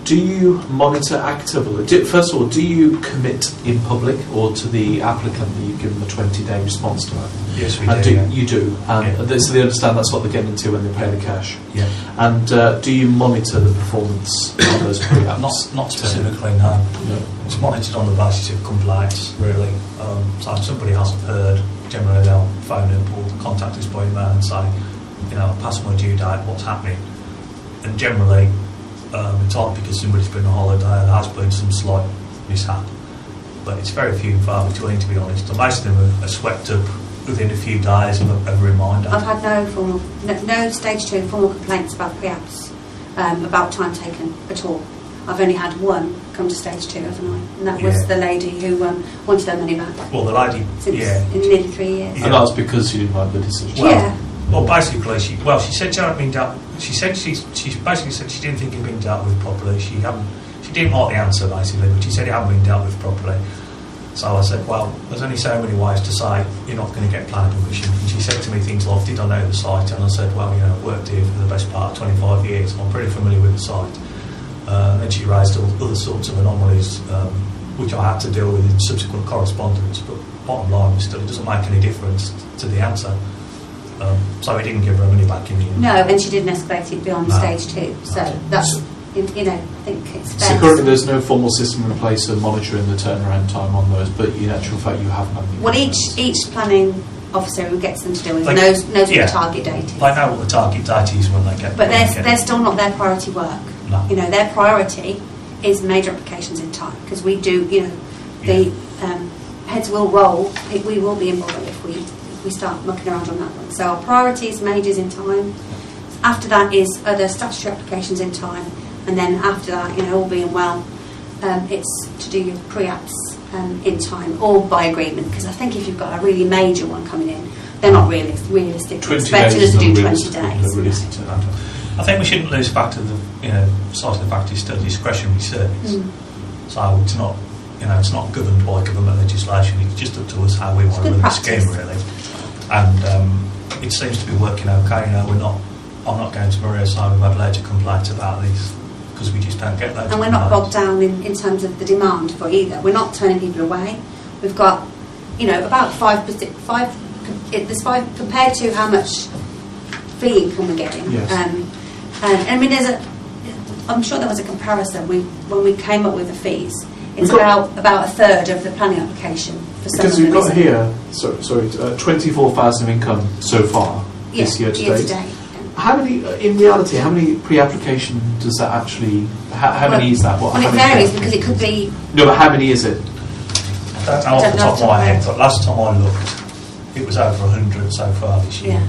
Do you monitor actively? First of all, do you commit in public or to the applicant that you give them a 20-day response time?
Yes, we
And
do.
You do, and so they understand that's what they're getting into when they pay the cash.
Yeah.
And do you monitor the performance of those pre-apps?
Not specifically, no.
No.
It's monitored on the basis of compliance, really. So if somebody hasn't heard, generally they'll phone up or contact us by email and say, past my due date, what's happening? And generally, it's odd because somebody's been on holiday, there has been some slight mishap. But it's very few and far between, to be honest. And most of them are swept up within a few days of a reminder.
I've had no stage 2 formal complaints about pre-apps, about time taken at all. I've only had one come to stage 2, haven't I? And that was the lady who wanted her money back.
Well, the lady,
In nearly 3 years.
And that was because she didn't like the decision.
Well, basically, she said she hadn't been dealt. She said she basically said she didn't think it had been dealt with properly. She didn't like the answer basically, but she said it hadn't been dealt with properly. So I said, well, there's only so many ways to say you're not going to get planning permission. And she said to me things like, did I know the site? And I said, well, I've worked here for the best part of 25 years. I'm pretty familiar with the site. And she raised other sorts of anomalies, which I had to deal with in subsequent correspondence. But bottom line was still, it doesn't make any difference to the answer. So we didn't give her money back in the end.
No, and she didn't escalate it beyond stage 2. So that's, I think it's fair.
So currently there's no formal system in place of monitoring the turnaround time on those, but in actual fact you have none.
Well, each planning officer who gets them to do it knows what the target date is.
They know what the target date is when they get.
But they're still not their priority work.
No.
Their priority is major applications in time, because we do. The heads will roll. We will be involved if we start mucking around on that one. So our priority is majors in time. After that is other statutory applications in time, and then after that, all being well, it's to do your pre-apps in time or by agreement. Because I think if you've got a really major one coming in, they're not realistic. Expecting us to do 20 days.
I think we shouldn't lose fact of the size of the fact it's still a discretionary service. So it's not it's not governed by government legislation. It's just up to us how we want to run the scheme, really. And it seems to be working okay. I'm not going to Maria saying we've had loads of complaints about these because we just don't get those.
And we're not bogged down in terms of the demand for either. We're not turning people away. We've got about 5%. There's 5 compared to how much fee income we're getting.
Yes.
And I mean, I'm sure there was a comparison when we came up with the fees. It's about a third of the planning application for some.
Because we've got here, 24,000 income so far this year to date. How many, in reality, how many pre-application does that actually? How many is that?
It varies because it could be.
No, but how many is it?
I don't know off the top of my head, but last time I looked, it was over 100 so far this year.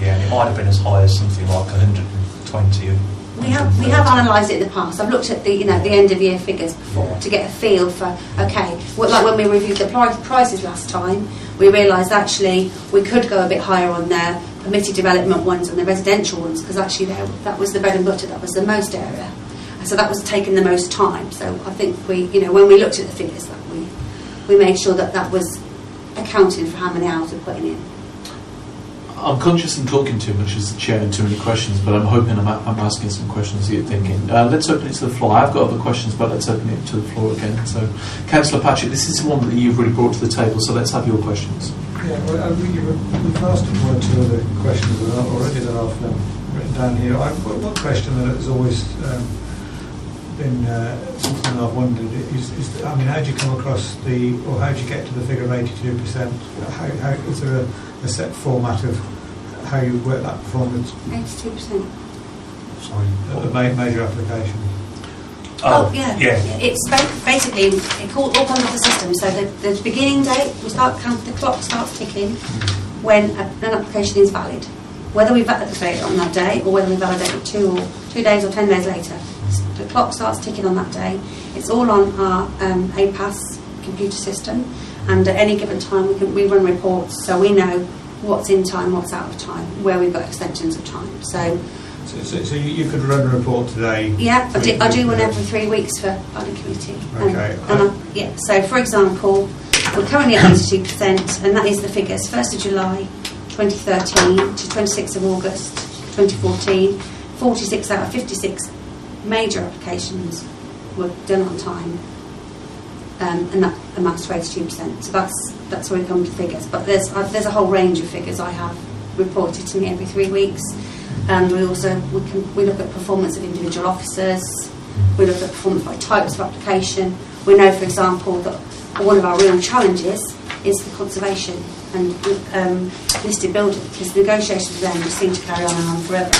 Yeah, and it might have been as high as something like 120.
We have analysed it in the past. I've looked at the the end of year figures before to get a feel for like when we reviewed the prices last time, we realised actually we could go a bit higher on their permitted development ones and the residential ones because actually that was the bread and butter, that was the most area. So that was taking the most time. So I think we, when we looked at the figures, that we made sure that was accounting for how many hours we're putting in.
I'm conscious I'm talking too much as the chair and too many questions, but I'm hoping I'm asking some questions that you're thinking. Let's open it to the floor. I've got other questions, but let's open it to the floor again. So, Councillor Patrick, this is one that you've really brought to the table, so let's have your questions.
Yeah, well, we've asked one or two other questions already that I've written down here. One question that has always been something I've wondered is how do you come across how do you get to the figure of 82%? How is there a set format of how you work that performance?
82%.
Sorry.
The major application.
Oh yeah. It's basically it all comes off the system. So the beginning date, the clock starts ticking when an application is valid. Whether we validate it on that day or whether we validate it 2 days or 10 days later, the clock starts ticking on that day. It's all on our APAS computer system, and at any given time we run reports, so we know what's in time, what's out of time, where we've got extensions of time. So
you could run a report today?
Yeah, I do one every 3 weeks for planning committee.
Okay.
So for example, we're currently at 82%, and that is the figures 1st of July 2013 to 26th of August 2014. 46 out of 56 major applications were done on time, and that amounts to 82%. So that's where we come to figures. But there's a whole range of figures I have reported to me every 3 weeks. And we also we look at performance of individual officers. We look at performance by types of application. We know, for example, that one of our real challenges is the conservation and listed building, because negotiations with them just seem to carry on and on forever.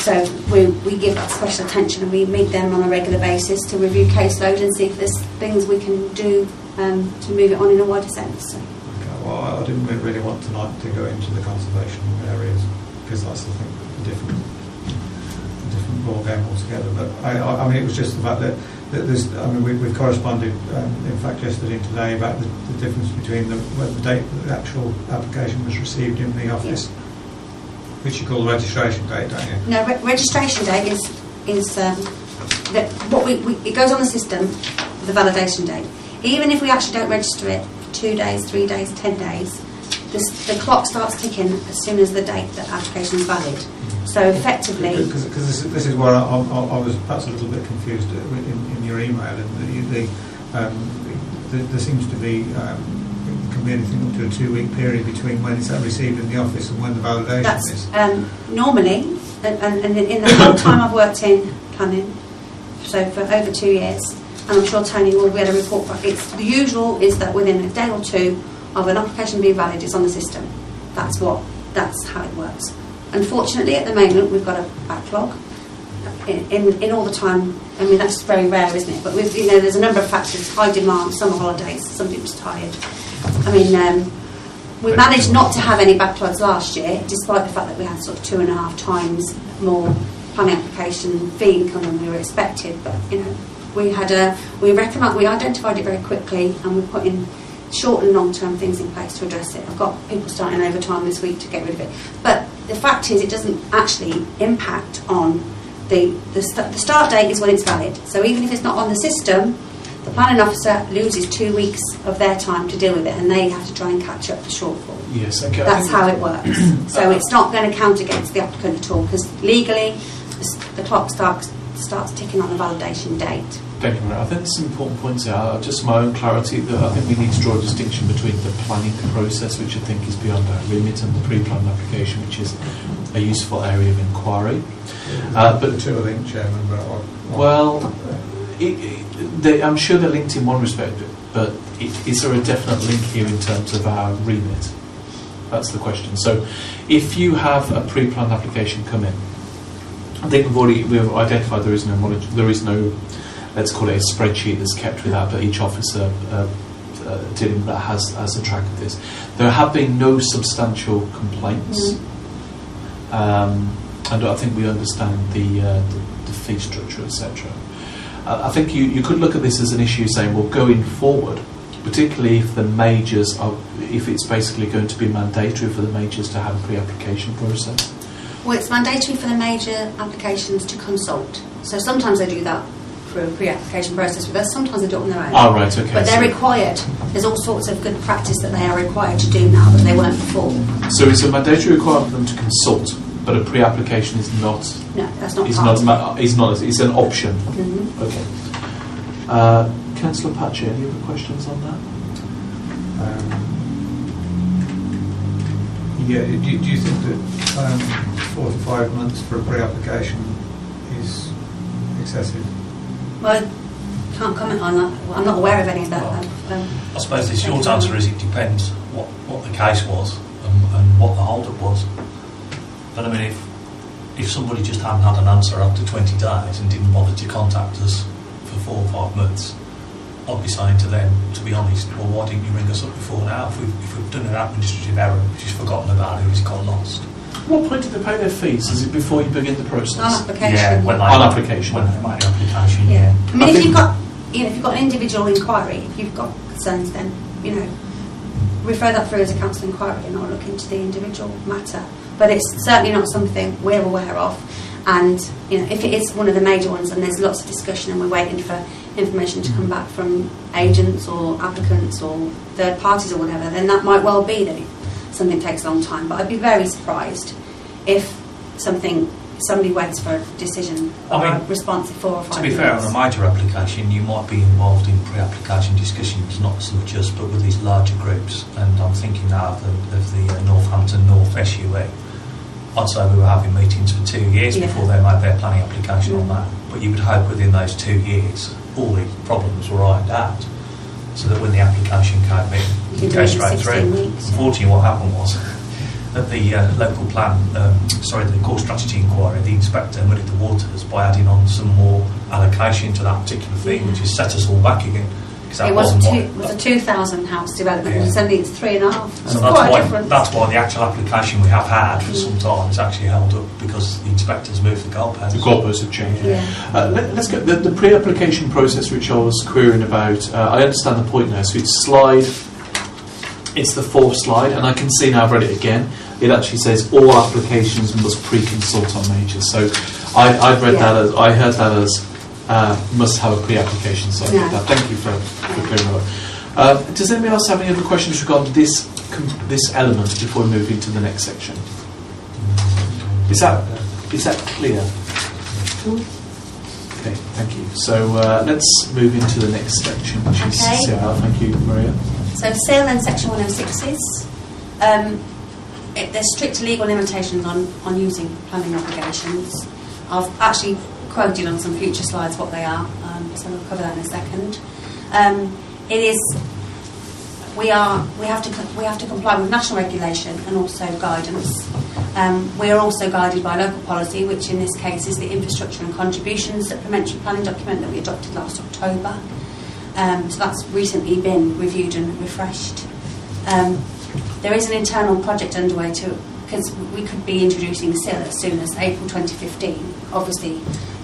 So we give that special attention, and we meet them on a regular basis to review caseload and see if there's things we can do to move it on in a wider sense. So.
Well, I didn't really want tonight to go into the conservation areas, because that's a different ball game altogether. But I mean, it was just the fact that there's. I mean, we've corresponded, in fact, yesterday and today about the difference between the date that the actual application was received in the office, which you call the registration date, don't you?
No, registration date is it goes on the system, the validation date. Even if we actually don't register it 2 days, 3 days, 10 days, the clock starts ticking as soon as the date that application is valid. So effectively,
because this is where I was perhaps a little bit confused in your email, and there seems to be can be anything up to a 2-week period between when it's received in the office and when the validation is. Normally, and in the whole time I've worked in planning, so for over 2 years. And I'm sure Tony will be able to report back. The usual is that within a day or two of an application being valid, it's on the system. That's how it works. Unfortunately, at the moment, we've got a backlog in all the time. I mean, that's very rare, isn't it? But there's a number of factors: high demand, summer holidays, somebody was tired. I mean, we managed not to have any backlogs last year, despite the fact that we had sort of 2.5 times more planning application fee income than we were expected. But we identified it very quickly, and we put in short and long-term things in place to address it. I've got people starting overtime this week to get rid of it. But the fact is, it doesn't actually impact on the start date is when it's valid. So even if it's not on the system, the planning officer loses 2 weeks of their time to deal with it, and they have to try and catch up the shortfall.
Yes, okay.
That's how it works. So it's not going to count against the applicant at all, because legally the clock starts ticking on the validation date.
Thank you, Maria. I think there's some important points there. Just my own clarity, that I think we need to draw a distinction between the planning process, which I think is beyond our remit, and the pre-planned application, which is a useful area of inquiry.
But the two are linked, Chairman.
I'm sure they're linked in one respect, but is there a definite link here in terms of our remit? That's the question. So, if you have a pre-planned application come in, I think we've identified there is no, let's call it a spreadsheet that's kept with that, but each officer dealing with that has a track of this. There have been no substantial complaints, and I think we understand the fee structure, etc. I think you could look at this as an issue saying, well, going forward, particularly if the majors if it's basically going to be mandatory for the majors to have a pre-application process,
Well, it's mandatory for the major applications to consult. So sometimes they do that through a pre-application process with us, sometimes they do it on their own.
Oh, right, okay.
But they're required. There's all sorts of good practice that they are required to do now that they weren't before.
So it's a mandatory requirement for them to consult, but a pre-application is not.
No, that's not
Is
part of it.
not. Is not. It's an option.
Mhm.
Okay. Councillor Patchett, any other questions on that?
Yeah, do you think that 4 to 5 months for a pre-application is excessive?
Well, I can't comment on that. Well, I'm not aware of any of that.
I suppose the short answer is it depends what the case was and what the hold-up was. But I mean, if somebody just hadn't had an answer after 20 days and didn't bother to contact us for 4 or 5 months, I'd be saying to them, to be honest, well, why didn't you ring us up before now? If we've done an administrative error, we've just forgotten about it, it's got lost.
What point did they pay their fees? Is it before you begin the process?
On application.
Yeah, when they
On application.
When they make the application,
Yeah. I mean,
I
if
think-
you've got, if you've got an individual inquiry, if you've got concerns, then refer that through as a council inquiry and I'll look into the individual matter. But it's certainly not something we're aware of. And if it is one of the major ones and there's lots of discussion and we're waiting for information to come back from agents or applicants or third parties or whatever, then that might well be that something takes a long time. But I'd be very surprised if somebody waits for a decision or a response in 4 or 5 months.
To be fair, on a major application, you might be involved in pre-application discussions, not so much us, but with these larger groups. And I'm thinking now of the Northampton North SUE. I'd say we were having meetings for 2 years before they made their planning application on that. But you would hope within those 2 years, all the problems were ironed out, so that when the application came in,
You
it
could do
goes
it in
straight
16
through.
weeks,
Unfortunately, what happened was at the local plan, the core strategy inquiry, the inspector muddied the waters by adding on some more allocation to that particular thing, which has set us all back again.
It was a 2,000 house development, and suddenly it's 3.5.
So
That's quite a difference.
that's why the actual application we have had for some time is actually held up, because the inspectors moved the goalposts.
The goalposts have changed.
Yeah.
Let's get the pre-application process, which I was querying about. I understand the point now. So it's the 4th slide, and I can see now I've read it again. It actually says all applications must pre-consult on majors. So I've read that as, I heard that as must have a pre-application. So thank you for clearing that up. Does anybody else have any other questions regarding this element before we move into the next section? Is that clear? Okay, thank you. So let's move into the next section, which is CIL. Thank you, Maria.
So CIL and Section 106s, there's strict legal limitations on using planning obligations. I've actually quoted on some future slides what they are, so we'll cover that in a second. We have to comply with national regulation and also guidance. We are also guided by local policy, which in this case is the Infrastructure and Contributions Supplementary Planning document that we adopted last October. So that's recently been reviewed and refreshed. There is an internal project underway because we could be introducing CIL as soon as April 2015, obviously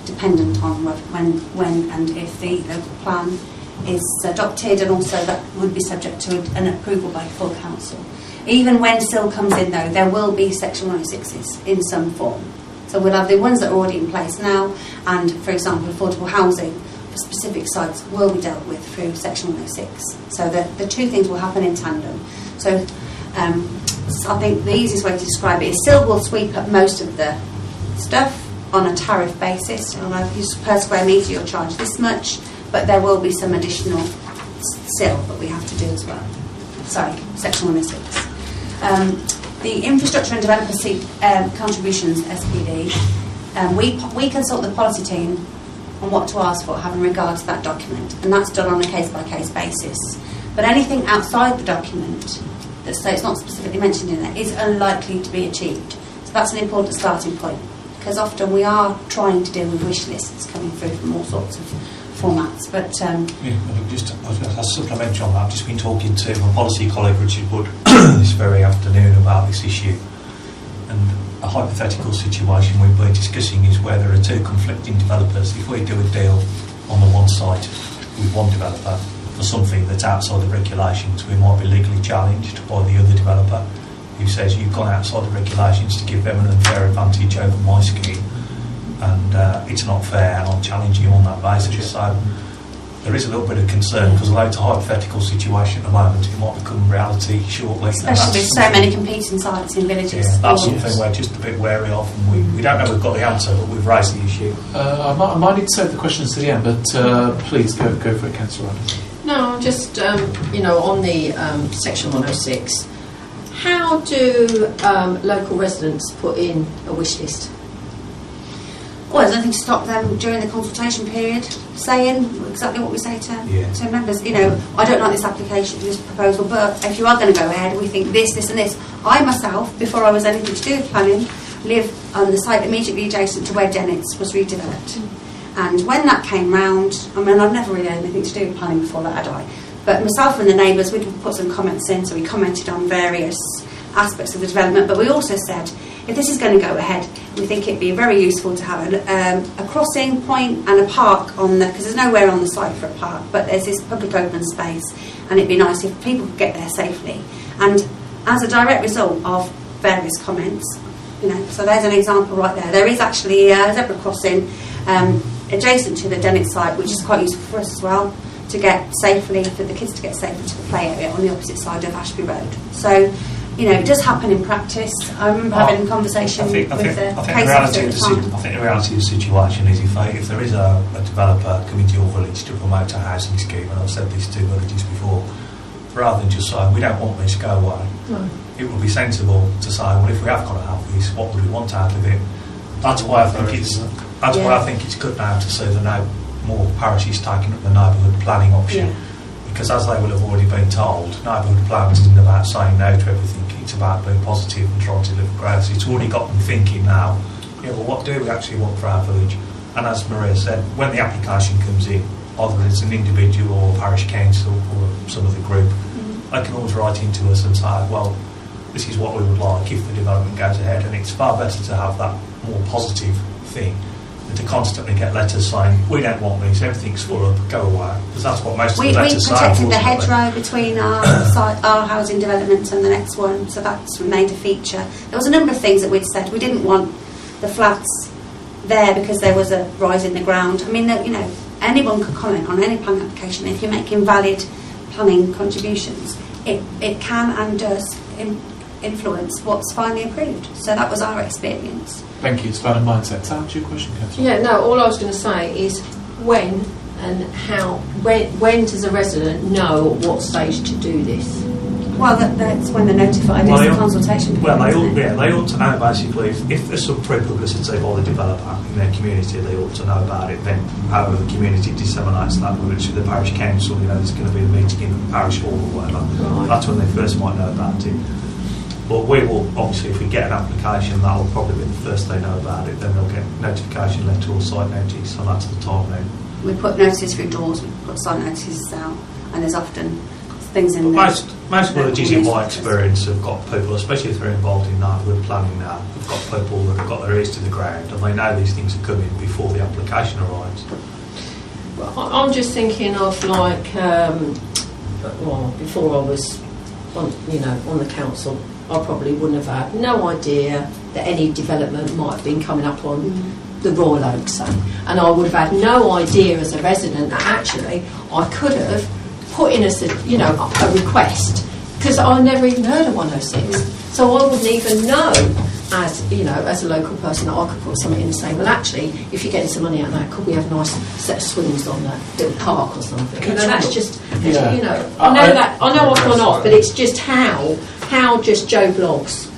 dependent on when and if the local plan is adopted, and also that would be subject to an approval by full council. Even when CIL comes in, though, there will be Section 106s in some form. So we'll have the ones that are already in place now, and, for example, affordable housing for specific sites will be dealt with through Section 106. So the two things will happen in tandem. So I think the easiest way to describe it is CIL will sweep up most of the stuff on a tariff basis. Per square metre you'll charge this much, but there will be some additional CIL that we have to do as well. Sorry, Section 106. The Infrastructure and Developer Contributions, SPD, we consult the policy team on what to ask for having regard to that document, and that's done on a case-by-case basis. But anything outside the document, so it's not specifically mentioned in there, is unlikely to be achieved. So that's an important starting point, because often we are trying to deal with wish lists coming through from all sorts of formats. But
just a supplementary on that. I've just been talking to my policy colleague Richard Wood this very afternoon about this issue, and a hypothetical situation we've been discussing is where there are two conflicting developers. If we do a deal on the one site with one developer for something that's outside the regulations, we might be legally challenged by the other developer, who says you've gone outside the regulations to give them an unfair advantage over my scheme, and it's not fair, and I'm challenging you on that basis. So there is a little bit of concern, because although it's a hypothetical situation at the moment, it might become reality shortly.
Especially with so many competing sites in villages.
Yeah, that's something we're just a bit wary of, and we don't know we've got the answer, but we've raised the issue.
I might need to save the questions to the end, but please go for it, Councillor Ryan.
No, just, on the Section 106, how do local residents put in a wish list?
Well, there's nothing to stop them during the consultation period saying exactly what we say to members. I don't like this application, this proposal, but if you are going to go ahead, we think this and this. I myself, before I was anything to do with planning, live on the site immediately adjacent to where Dennett's was redeveloped. And when that came round, I've never really had anything to do with planning before that, had I? But myself and the neighbours, we'd put some comments in, so we commented on various aspects of the development, but we also said, if this is going to go ahead, we think it'd be very useful to have a crossing point and a park on because there's nowhere on the site for a park, but there's this public open space, and it'd be nice if people could get there safely. And as a direct result of various comments, so there's an example right there. There is actually a zebra crossing adjacent to the Dennett site, which is quite useful for us as well, to get safely, for the kids to get safely to the play area on the opposite side of Ashby Road. So, it does happen in practice. I remember having a conversation with the case officer at the time.
I think the reality of the situation is if there is a developer coming to your village to promote a housing scheme, and I've said this to villages before, rather than just saying, we don't want this, go away, it would be sensible to say, well, if we have got to have this, what would we want out of it? That's why I think it's good now to see the more parishes taking up the neighbourhood planning option. Yeah. Because as they will have already been told, neighbourhood plans isn't about saying no to everything, it's about being positive and trying to live growth. It's already got them thinking now, what do we actually want for our village? And as Maria said, when the application comes in, either it's an individual or a parish council or some other group, they can always write into us and say, well, this is what we would like if the development goes ahead. And it's far better to have that more positive thing than to constantly get letters saying, we don't want this, everything's full up, go away. Because that's what most of the letters say.
We protected the hedgerow between our housing development and the next one, so that's made a feature. There was a number of things that we'd said. We didn't want the flats there because there was a rise in the ground. Anyone could comment on any planning application. If you're making valid planning contributions, it can and does influence what's finally approved. So that was our experience.
Thank you. It's about a mindset. To answer your question, Councillor.
Yeah, no, all I was going to say is when and how, when does a resident know at what stage to do this?
Well, that's when they're notified. It's the consultation period.
Well, they ought to know basically if there's some pre-publicity by the developer in their community, they ought to know about it. Then, however the community disseminates that, whether it's with the parish council, there's going to be a meeting in the parish hall or whatever. Right. That's when they first might know about it. But we will, obviously, if we get an application, that will probably be the first they know about it. Then they'll get notification letter or site notice, and that's the time now.
We put notices through doors, we put site notices out, and there's often things in there.
Most villages, in my experience, have got people, especially if they're involved in neighbourhood planning now, have got people that have got their ears to the ground, and they know these things are coming before the application arrives.
Well, I'm just thinking of before I was on the council, I probably wouldn't have had no idea that any development might have been coming up on the Royal Oak, say. And I would have had no idea as a resident that actually I could have put in a request, because I never even heard of 106. So I wouldn't even know as a local person that I could put something in and say, well, actually, if you're getting some money out of that, could we have a nice set of swings on that little park or something? That's just, I know I've gone off, but it's just how just Joe blogs.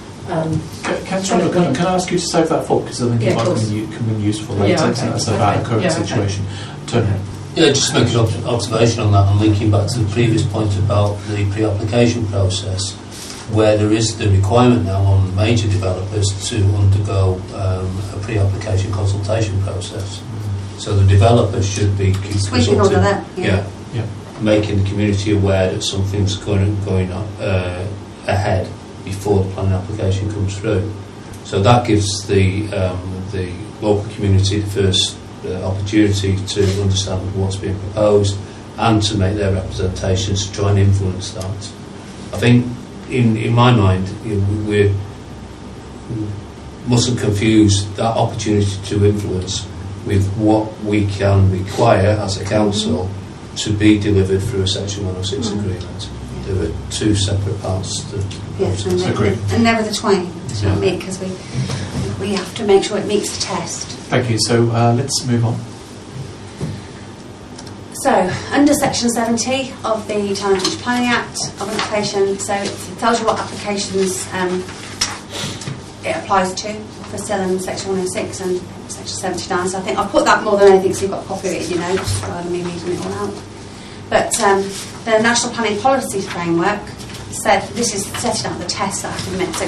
Councillor, can I ask you to save that thought, because I think it might come in useful later. It's about the current situation. Tony.
Yeah, just make an observation on that, and linking back to the previous point about the pre-application process, where there is the requirement now on major developers to undergo a pre-application consultation process. So the developers should be
sweeping all of that.
Making the community aware that something's going on ahead before the planning application comes through. So that gives the local community the first opportunity to understand what's being proposed and to make their representations to try and influence that. I think in my mind, we mustn't confuse that opportunity to influence with what we can require as a council to be delivered through a Section 106 agreement. There are two separate parts to the
Yes,
process.
and never the twain,
Yeah.
because we have to make sure it meets the test.
Thank you. So let's move on.
So, under Section 70 of the Town and Village Planning Act of application, so it tells you what applications it applies to for still in Section 106 and Section 79. So I think I've put that more than anything, so you've got a copy of it in your notes rather than me reading it all out. But the National Planning Policy Framework said, this is setting out the test that I have to admit, so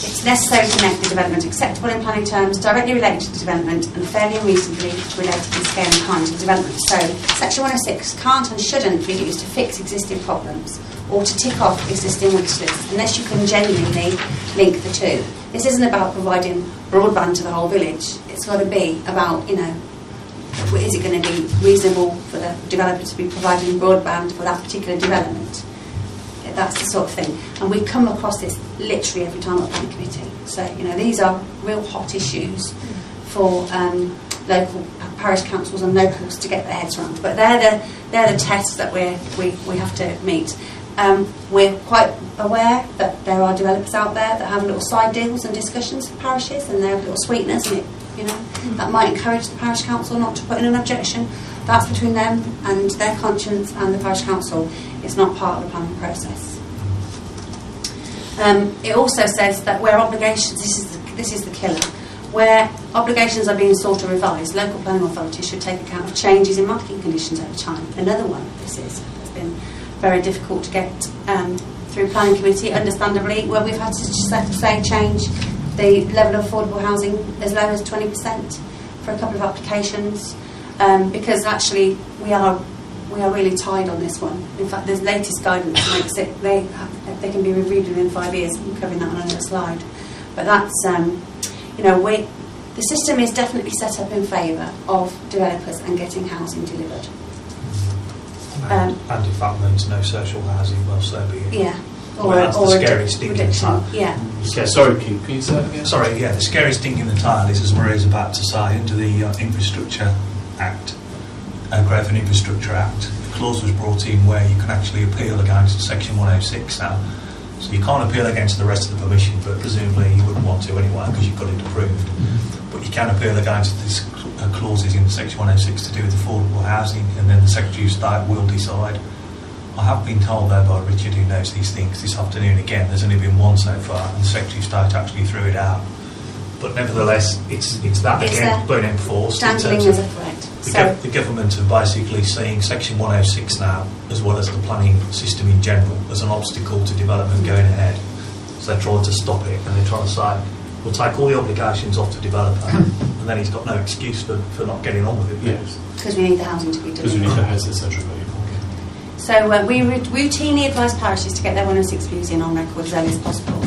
it's necessary to make the development acceptable in planning terms, directly related to the development and fairly and reasonably related in scale and kind to the development. So Section 106 can't and shouldn't be used to fix existing problems or to tick off existing wish lists unless you can genuinely link the two. This isn't about providing broadband to the whole village. It's got to be about, is it going to be reasonable for the developer to be providing broadband for that particular development? That's the sort of thing. And we come across this literally every time at planning committee. So, these are real hot issues for local parish councils and locals to get their heads around. But they're the tests that we have to meet. We're quite aware that there are developers out there that have little side deals and discussions with parishes, and they're little sweeteners, and that might encourage the parish council not to put in an objection. That's between them and their conscience and the parish council. It's not part of the planning process. It also says that where obligations, this is the killer, where obligations are being sought or revised, local planning authorities should take account of changes in marketing conditions over time. Another one this is. It's been very difficult to get through planning committee, understandably, where we've had to change the level of affordable housing as low as 20% for a couple of applications, because actually we are really tied on this one. In fact, the latest guidance makes it they can be reviewed within 5 years. I'm covering that on another slide. But that's the system is definitely set up in favour of developers and getting housing delivered.
And if that means no social housing, well, so be it.
Yeah.
That's the scariest thing in the tail.
Yeah.
Sorry, Keith, can you say that again?
Sorry, yeah, the scariest thing in the tail is, as Maria's about to say, under the Infrastructure Act, Growth and Infrastructure Act, the clause was brought in where you can actually appeal against Section 106 now. So you can't appeal against the rest of the permission, but presumably you wouldn't want to anyway because you've got it approved. But you can appeal against these clauses in Section 106 to do with affordable housing, and then the Secretary of State will decide. I have been told though by Richard, who knows these things, this afternoon again, there's only been one so far, and the Secretary of State actually threw it out. But nevertheless, it's that again being enforced.
Dangling as a threat.
The government are basically seeing Section 106 now, as well as the planning system in general, as an obstacle to development going ahead. So they're trying to stop it, and they're trying to say, we'll take all the obligations off the developer, and then he's got no excuse for not getting on with it.
Yes.
Because we need the housing to be delivered.
Because we need the house, etc.
So we routinely advise parishes to get their 106 views in on record as early as possible,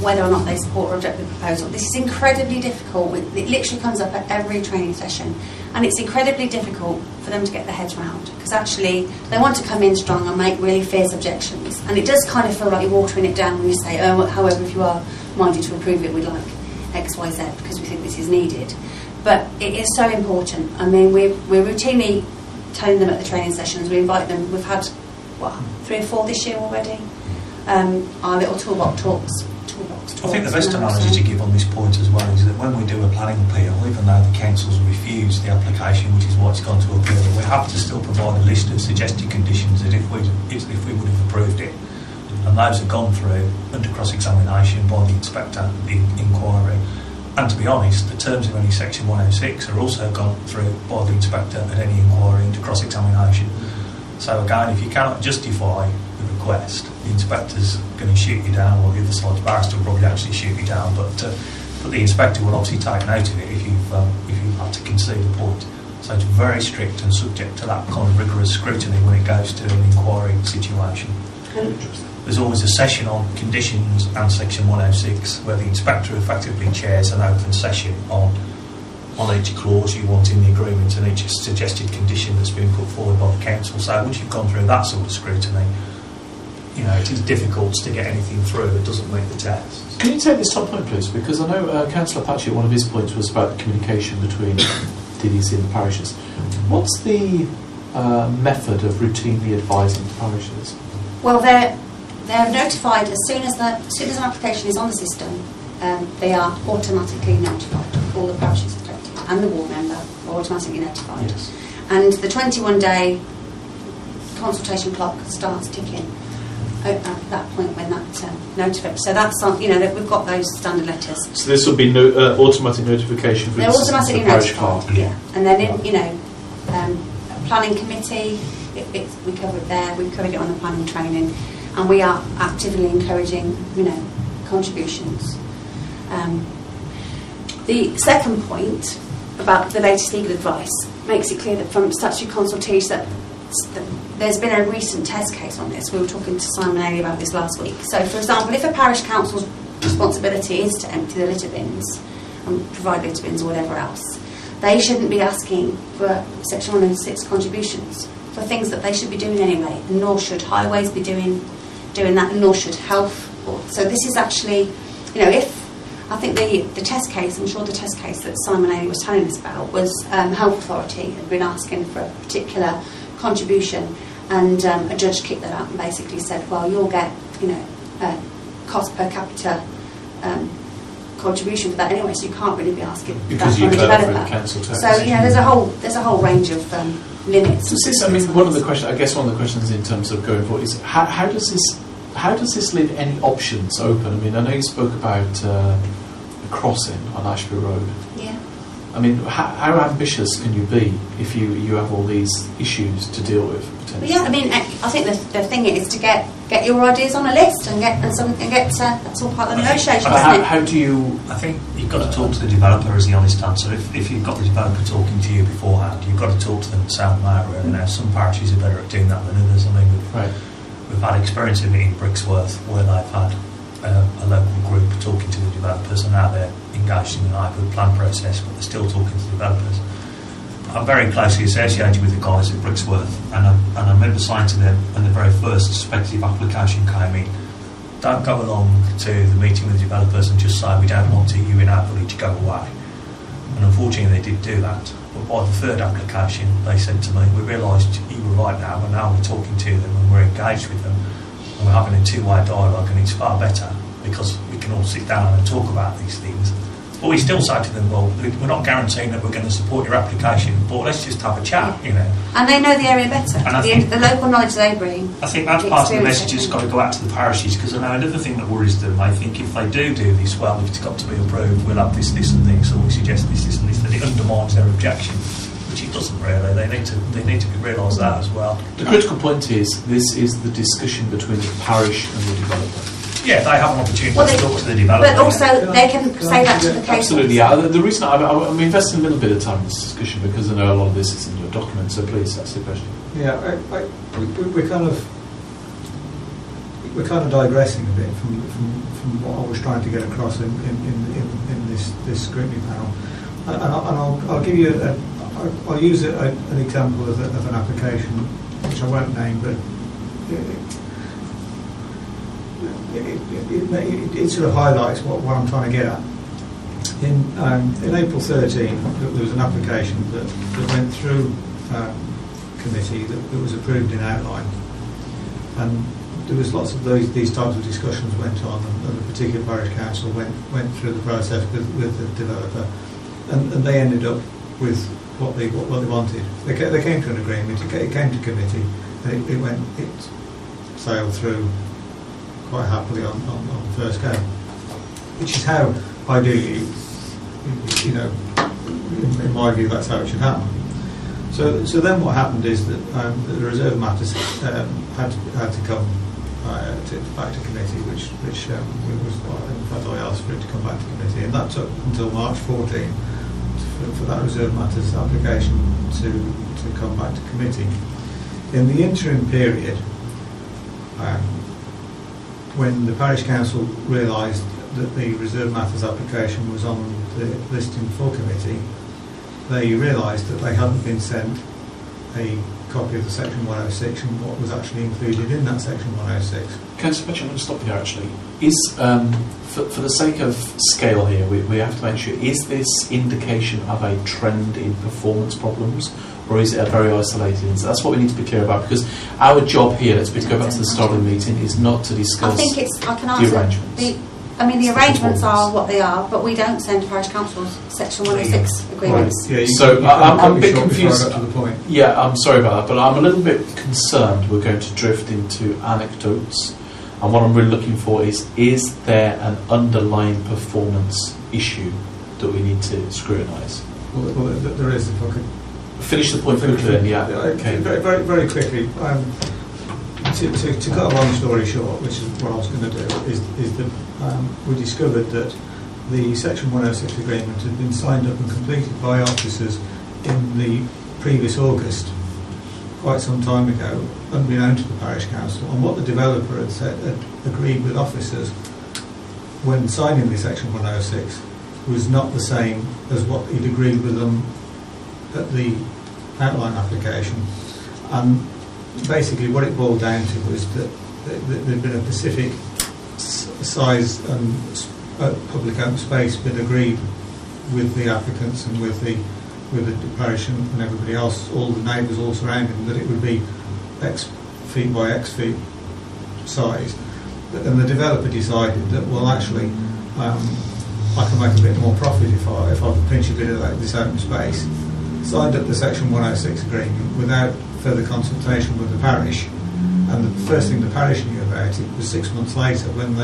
whether or not they support or reject the proposal. This is incredibly difficult. It literally comes up at every training session, and it's incredibly difficult for them to get their heads around, because actually they want to come in strong and make really fierce objections, and it does kind of feel like you're watering it down when you say, however, if you are minded to approve it, we'd like X, Y, Z, because we think this is needed. But it is so important. I mean, we're routinely telling them at the training sessions. We invite them. We've had 3 or 4 this year already. Our little toolbox talks.
I think the best analogy to give on this point as well is that when we do a planning appeal, even though the council's refused the application, which is why it's gone to appeal, we have to still provide a list of suggested conditions that if we would have approved it, and those have gone through under cross-examination by the inspector, the inquiry. And to be honest, the terms of any Section 106 are also gone through by the inspector at any inquiry into cross-examination. So again, if you cannot justify the request, the inspector's going to shoot you down, or the other side's barrister will probably actually shoot you down, but the inspector will obviously take note of it if you've had to concede a point. So it's very strict and subject to that kind of rigorous scrutiny when it goes to an inquiry situation. There's always a session on conditions and Section 106 where the inspector effectively chairs an open session on each clause you want in the agreement and each suggested condition that's been put forward by the council. So once you've gone through that sort of scrutiny, it is difficult to get anything through that doesn't meet the tests.
Can you take this top point, please? Because I know Councillor Patchett, one of his points was about the communication between DDC and the parishes. What's the method of routinely advising the parishes?
Well, they're notified as soon as an application is on the system. They are automatically notified. All the parishes affected and the ward member are automatically notified.
Yes.
And the 21-day consultation clock starts ticking at that point when that notification. So that's that we've got those standard letters.
So this will be automatic notification for
They're automatically
the parish
notified.
clerk.
Yeah, and then planning committee. We cover it there. We've covered it on the planning training, and we are actively encouraging contributions. The second point about the latest legal advice makes it clear that from statutory consultation that there's been a recent test case on this. We were talking to Simon Ailey about this last week. So, for example, if a parish council's responsibility is to empty the litter bins and provide litter bins or whatever else, they shouldn't be asking for Section 106 contributions for things that they should be doing anyway, and nor should highways be doing that, and nor should health. So this is actually, if I think the test case, I'm sure the test case that Simon Ailey was telling us about was Health Authority had been asking for a particular contribution, and a judge kicked that out and basically said, well, you'll get a cost per capita contribution for that anyway, so you can't really be asking
because
that
you
from a
cover
developer.
the council tax.
So there's a whole range of limits.
One of the questions in terms of going forward is how does this leave any options open? I mean, I know you spoke about a crossing on Ashby Road.
Yeah.
I mean, how ambitious can you be if you have all these issues to deal with potentially?
Yeah, I mean, I think the thing is to get your ideas on a list and get that's all part of the negotiations, isn't it?
How do you?
I think you've got to talk to the developer as the honest answer. If you've got the developer talking to you beforehand, you've got to talk to them and sound them out really. Now, some parishes are better at doing that than others. I mean, we've had experience of it in Brixworth where they've had a local group talking to the developers, and now they're engaged in an hybrid plan process, but they're still talking to the developers. I'm very closely associated with the guys at Brixworth, and I remember saying to them when the very first speculative application came in, don't go along to the meeting with the developers and just say we don't want you in our village, go away. And unfortunately they did do that. But by the third application they said to me, we realised you were right now, and now we're talking to them and we're engaged with them and we're having a two-way dialogue, and it's far better because we can all sit down and talk about these things. But we still say to them, well, we're not guaranteeing that we're going to support your application, but let's just have a chat,
And they know the area better.
And
the local knowledge they bring.
I think that's part of the message that's got to go out to the parishes, because I know another thing that worries them, they think if they do this, well, if it's got to be approved, we'll have this and this, or we suggest this and this, that it undermines their objection, which it doesn't really. They need to be realised that as well.
The critical point is this is the discussion between the parish and the developer.
Yeah, they have an opportunity to talk to the developer.
But also, they can say that to the case.
Absolutely, yeah. The reason I'm investing a little bit of time in this discussion because I know a lot of this is in your document, so please, that's the question.
Yeah, we're kind of digressing a bit from what I was trying to get across in this scrutiny panel, and I'll give you I'll use an example of an application which I won't name, but it sort of highlights what I'm trying to get at. In April 13, there was an application that went through committee that was approved in outline, and there was lots of these types of discussions went on, and the particular parish council went through the process with the developer, and they ended up with what they wanted. They came to an agreement. It came to committee, and it sailed through quite happily on the first go, which is how ideally, in my view, that's how it should happen. So then what happened is that the reserve matters had to come back to committee, which was, in fact, I asked for it to come back to committee, and that took until March 14 for that reserve matters application to come back to committee. In the interim period, when the parish council realised that the reserve matters application was on the listing for committee, they realised that they hadn't been sent a copy of the section 106 and what was actually included in that section 106.
Councillor Fletcher, I'm going to stop you there actually. Is, for the sake of scale here, we have to make sure, is this indication of a trend in performance problems, or is it a very isolated incident? That's what we need to be clear about, because our job here, let's go back to the start of the meeting, is not to discuss
I think I can
the
answer.
arrangements.
The arrangements are what they are, but we don't send parish councils section 106 agreements.
Right. Yeah,
So I'm a bit
short before I
confused.
got to the point.
Yeah, I'm sorry about that, but I'm a little bit concerned we're going to drift into anecdotes, and what I'm really looking for is there an underlying performance issue that we need to scrutinise?
Well, there is, if I could
Finish the point quickly then, yeah. Okay.
Very, very quickly. To cut a long story short, which is what I was going to do, is that we discovered that the Section 106 agreement had been signed up and completed by officers in the previous August, quite some time ago, unbeknown to the parish council. And what the developer had agreed with officers when signing the Section 106 was not the same as what he'd agreed with them at the outline application. And basically what it boiled down to was that there'd been a specific size and public open space been agreed with the applicants and with the parish and everybody else, all the neighbours all surrounding, that it would be X feet by X feet size. And the developer decided that, well, actually, I can make a bit more profit if I pinch a bit of this open space. Signed up the Section 106 agreement without further consultation with the parish, and the first thing the parish knew about it was 6 months later when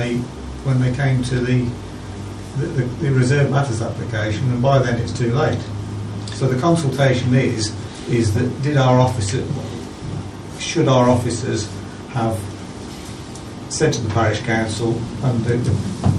they came to the reserve matters application, and by then it's too late. So the consultation is that should our officers have said to the parish council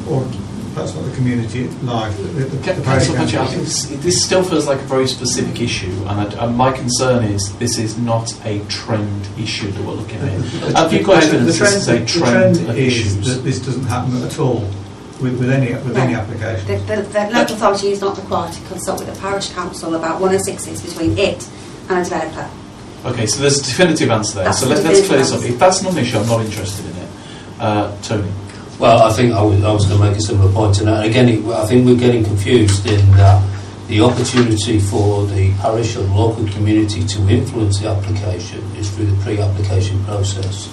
or perhaps not the community at large, the parish council.
I think this still feels like a very specific issue, and my concern is this is not a trend issue that we're looking at. Have you got evidence this is a trend of issues?
That this doesn't happen at all with any application.
The local authority is not required to consult with the parish council about 106s between it and a developer.
Okay, so there's a definitive answer there.
That's
so let's clear this up. If that's not an issue, I'm not interested in it. Tony?
Well, I think I was going to make a similar point to that. Again, I think we're getting confused in that the opportunity for the parish or local community to influence the application is through the pre-application process.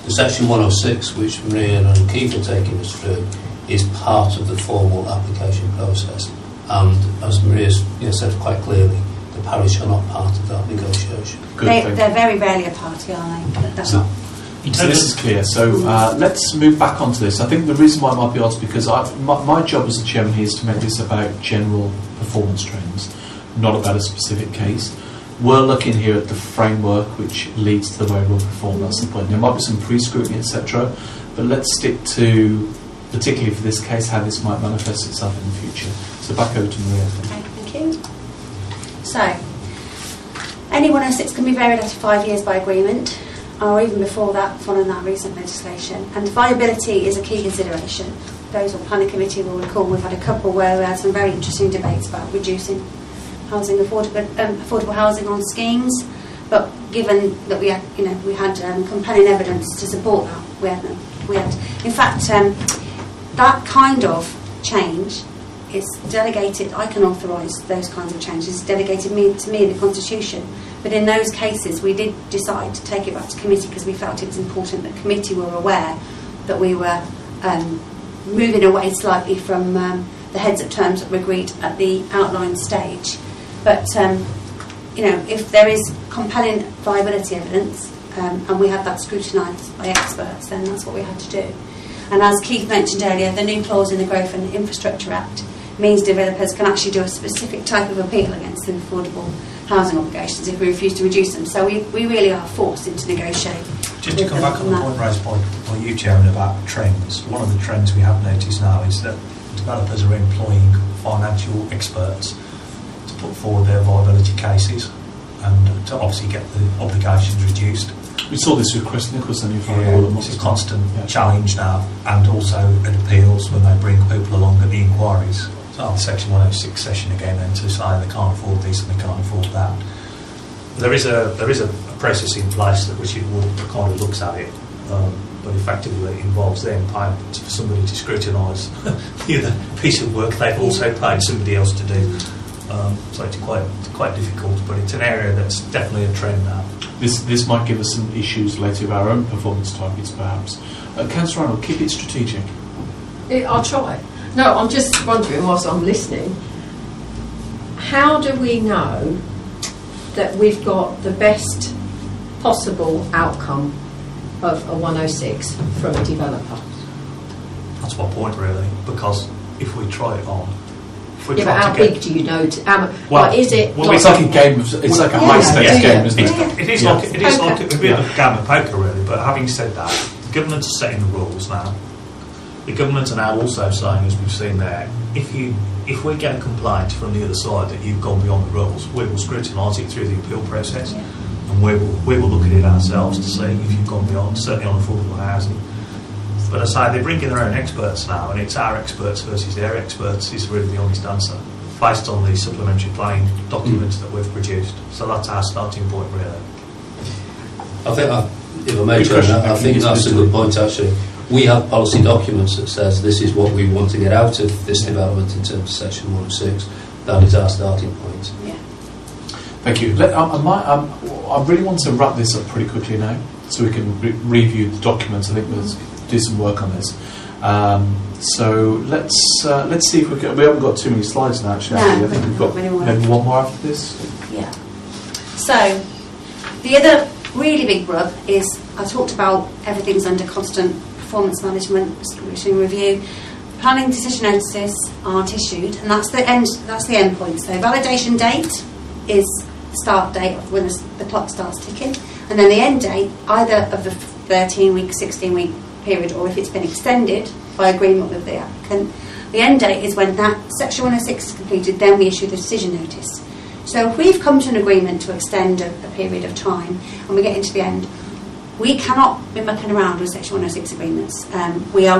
The Section 106, which Maria and Keith are taking us through, is part of the formal application process. And as Maria said quite clearly, the parish are not part of that negotiation.
They're very rarely a party, aren't they? That's not.
So this is clear. So let's move back onto this. I think the reason why it might be odd is because my job as a chairman here is to make this about general performance trends, not about a specific case. We're looking here at the framework which leads to the way we'll perform. That's the point. There might be some pre-scrutiny, etc., but let's stick to, particularly for this case, how this might manifest itself in the future. So back over to Maria.
Okay, thank you. So, any 106 can be varied after 5 years by agreement, or even before that, following that recent legislation. And viability is a key consideration. Those on planning committee will recall we've had a couple where we had some very interesting debates about reducing housing affordable housing on schemes. But given that we had compelling evidence to support that, we had. In fact, that kind of change is delegated. I can authorise those kinds of changes. It's delegated to me in the Constitution. But in those cases, we did decide to take it back to committee because we felt it was important that committee were aware that we were moving away slightly from the heads of terms that were agreed at the outline stage. But if there is compelling viability evidence, and we had that scrutinised by experts, then that's what we had to do. And as Keith mentioned earlier, the new clause in the Growth and Infrastructure Act means developers can actually do a specific type of appeal against the affordable housing obligations if we refuse to reduce them. So we really are forced into negotiate.
Just to come back on the point raised by you, Chairman, about trends. One of the trends we have noticed now is that developers are employing financial experts to put forward their viability cases and to obviously get the obligations reduced.
We saw this with Chris Nicholson.
It's a constant challenge now, and also at appeals when they bring people along at the inquiries. So the Section 106 session again, and to say they can't afford this and they can't afford that. There is a process in place which it would kind of looks at it, but effectively it involves then paying for somebody to scrutinise the other piece of work they've also paid somebody else to do. So it's quite difficult, but it's an area that's definitely a trend now.
This might give us some issues later with our own performance targets, perhaps. Councillor Arnold, keep it strategic.
I'll try. No, I'm just wondering whilst I'm listening, how do we know that we've got the best possible outcome of a 106 from a developer?
That's my point, really, because if we try it on,
but how big do you know? Is it?
Well, it's like a game. It's like a high-stakes game, isn't it?
It is like a bit of a game of poker, really. But having said that, the government are setting the rules now. The government are now also saying, as we've seen there, if we get a complaint from the other side that you've gone beyond the rules, we will scrutinise it through the appeal process, and we will look at it ourselves to see if you've gone beyond, certainly on affordable housing. But as I say, they bring in their own experts now, and it's our experts versus their experts is really the honest answer, based on the supplementary planning documents that we've produced. So that's our starting point, really.
I think, if I may, I think that's a good point, actually. We have policy documents that says this is what we want to get out of this development in terms of Section 106. That is our starting point.
Yeah.
Thank you. I really want to wrap this up pretty quickly now, so we can review the documents. I think we'll do some work on this. So let's see if we can. We haven't got too many slides now, actually.
No,
I think we've got maybe one more after this.
Yeah. So the other really big rub is I talked about everything's under constant performance management, scrutiny review. Planning decision notices aren't issued, and that's the end. That's the end point. So validation date is the start date of when the clock starts ticking, and then the end date either of the 13-week, 16-week period, or if it's been extended by agreement with the applicant, the end date is when that Section 106 is completed. Then we issue the decision notice. So if we've come to an agreement to extend a period of time, and we get into the end, we cannot be mucking around with Section 106 agreements. We are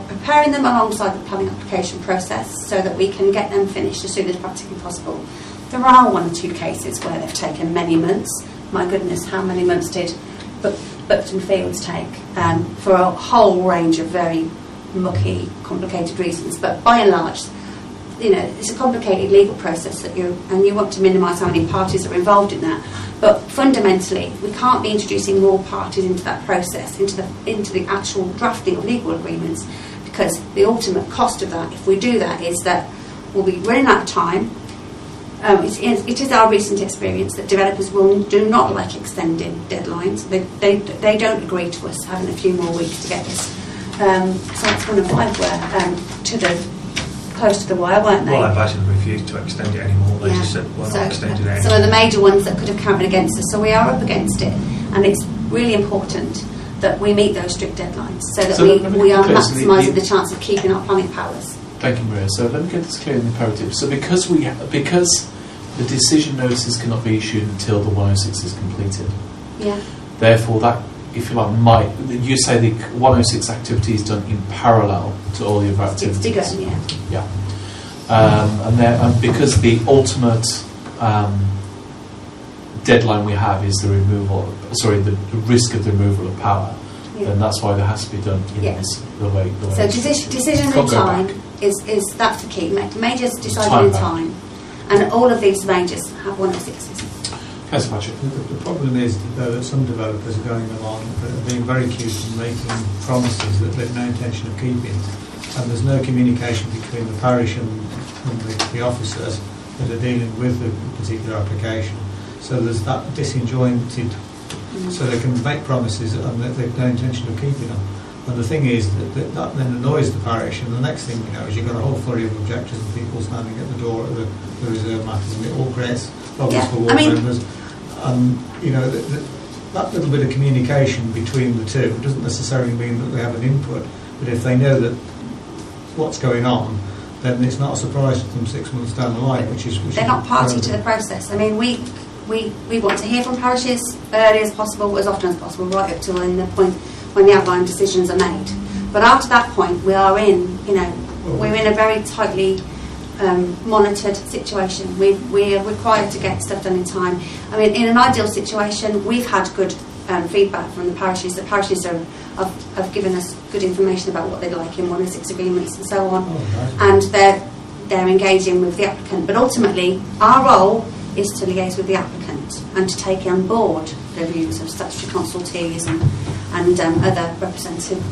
preparing them alongside the planning application process so that we can get them finished as soon as practically possible. There are one or two cases where they've taken many months. My goodness, how many months did Buckton Fields take? For a whole range of very mucky, complicated reasons. But by and large, it's a complicated legal process and you want to minimise how many parties are involved in that. But fundamentally, we can't be introducing more parties into that process, into the actual drafting of legal agreements, because the ultimate cost of that, if we do that, is that we'll be running out of time. It is our recent experience that developers do not like extending deadlines. They don't agree to us having a few more weeks to get this. Sites 1 and 5 were to the close to the wire, weren't they?
Well, they basically refused to extend it anymore. They just said, well, not extended it anymore.
Some of the major ones that could have counted against us. So we are up against it, and it's really important that we meet those strict deadlines so that we are maximising the chance of keeping our planning powers.
Thank you, Maria. So let me get this clear in the imperative. So because the decision notices cannot be issued until the 106 is completed.
Yeah.
Therefore, that, if you like, you say the 106 activity is done in parallel to all the other activities.
It's begun,
yeah. And because the ultimate deadline we have is the risk of the removal of power, then that's why there has to be done in this the way.
So decision in time is that's the key. Majors decided in time, and all of these majors have 106s.
Yes, Patrick.
The problem is that some developers are going along being very cute and making promises that they've no intention of keeping, and there's no communication between the parish and the officers that are dealing with the particular application. So there's that disjointed, so they can make promises and they've no intention of keeping them. And the thing is that then annoys the parish, and the next thing you know is you've got a whole flurry of objectors and people standing at the door at the reserve matters, and it all creates problems for ward members. And that little bit of communication between the two doesn't necessarily mean that they have an input, but if they know that what's going on, then it's not a surprise to them 6 months down the line,
they're not party to the process. I mean, we want to hear from parishes early as possible, as often as possible, right up to the point when the outline decisions are made. But after that point, we're in a very tightly monitored situation. We're required to get stuff done in time. I mean, in an ideal situation, we've had good feedback from the parishes. The parishes have given us good information about what they'd like in 106 agreements and so on, and they're engaging with the applicant. But ultimately, our role is to liaise with the applicant and to take on board the views of statutory consultees and other representative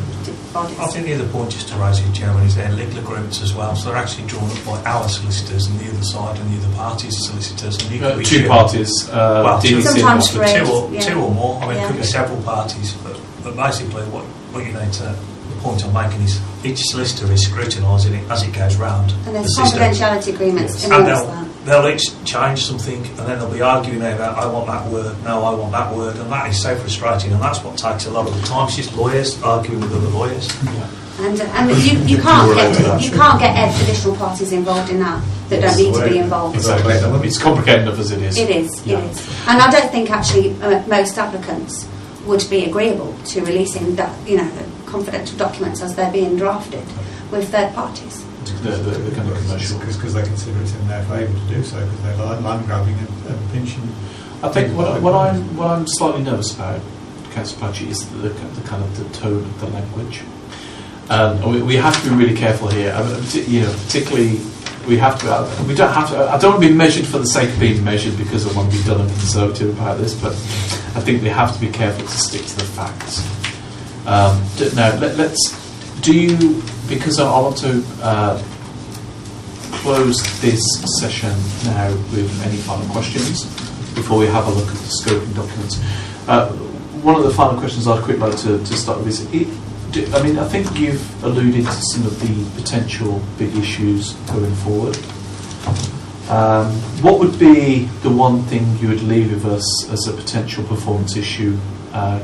bodies.
I think the other point just to raise here, Chairman, is they're legal agreements as well, so they're actually drawn up by our solicitors and the other side and the other parties' solicitors. And you could be
two parties,
well,
sometimes three,
two or more. I mean, it could
Yeah.
be several parties, but basically what you need to, the point I'm making is each solicitor is scrutinising it as it goes round
And
the
there's
system.
confidentiality agreements
Yes.
in
And
amongst that.
they'll each change something, and then they'll be arguing about, I want that word, no, I want that word, and that is so frustrating, and that's what takes a lot of the time. It's just lawyers arguing with other lawyers.
And you can't get additional parties involved in that don't need to be involved.
Exactly. It's complicated enough as it is.
It is. And I don't think actually most applicants would be agreeable to releasing that, confidential documents as they're being drafted with third parties.
The kind of commercial.
Because they consider it in their favour to do so, because they like land grabbing and pinching.
I think what I'm slightly nervous about, Councillor Patchy, is the kind of the tone of the language. We have to be really careful here. I mean, particularly we have to. We don't have to. I don't want to be measured for the sake of being measured because I want to be done and conservative about this. But I think we have to be careful to stick to the facts. Now, let's. Do you? Because I want to close this session now with any final questions before we have a look at the scoping documents. One of the final questions I'd quickly like to start with is. I think you've alluded to some of the potential big issues going forward. What would be the one thing you would leave with us as a potential performance issue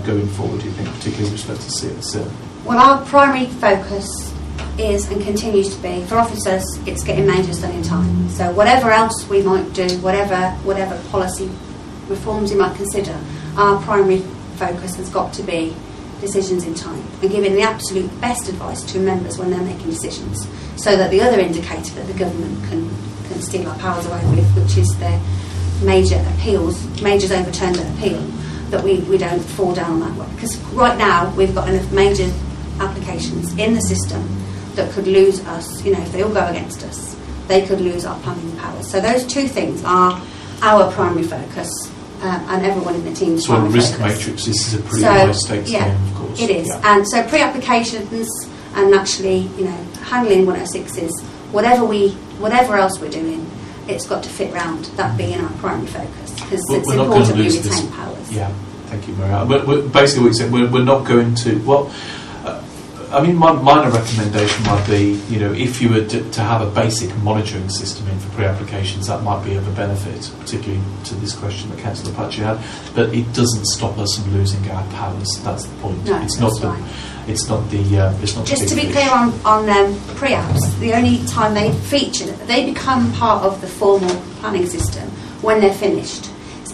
going forward, do you think, particularly with respect to CIL?
Well, our primary focus is and continues to be, for officers, it's getting majors done in time. So whatever else we might do, whatever policy reforms you might consider, our primary focus has got to be decisions in time and giving the absolute best advice to members when they're making decisions, so that the other indicator that the government can steal our powers away with, which is their majors overturned at appeal, that we don't fall down that way. Because right now we've got enough major applications in the system that could lose us, if they all go against us, they could lose our planning powers. So those two things are our primary focus. And everyone in the team.
So on risk matrix, this is a pretty high stakes game, of course.
It is. Yeah. And so pre-applications and actually, handling 106s, whatever else we're doing, it's got to fit round that being our primary focus, because it's important we retain powers.
Yeah, thank you, Maria. But basically, what you're saying, we're not going to. My minor recommendation might be, if you were to have a basic monitoring system in for pre-applications, that might be of a benefit, particularly to this question that Councillor Patchy had. But it doesn't stop us from losing our powers. That's the point.
No,
it's
that's
not
right.
It's not the.
Just to be clear on pre-apps, the only time they feature, they become part of the formal planning system when they're finished.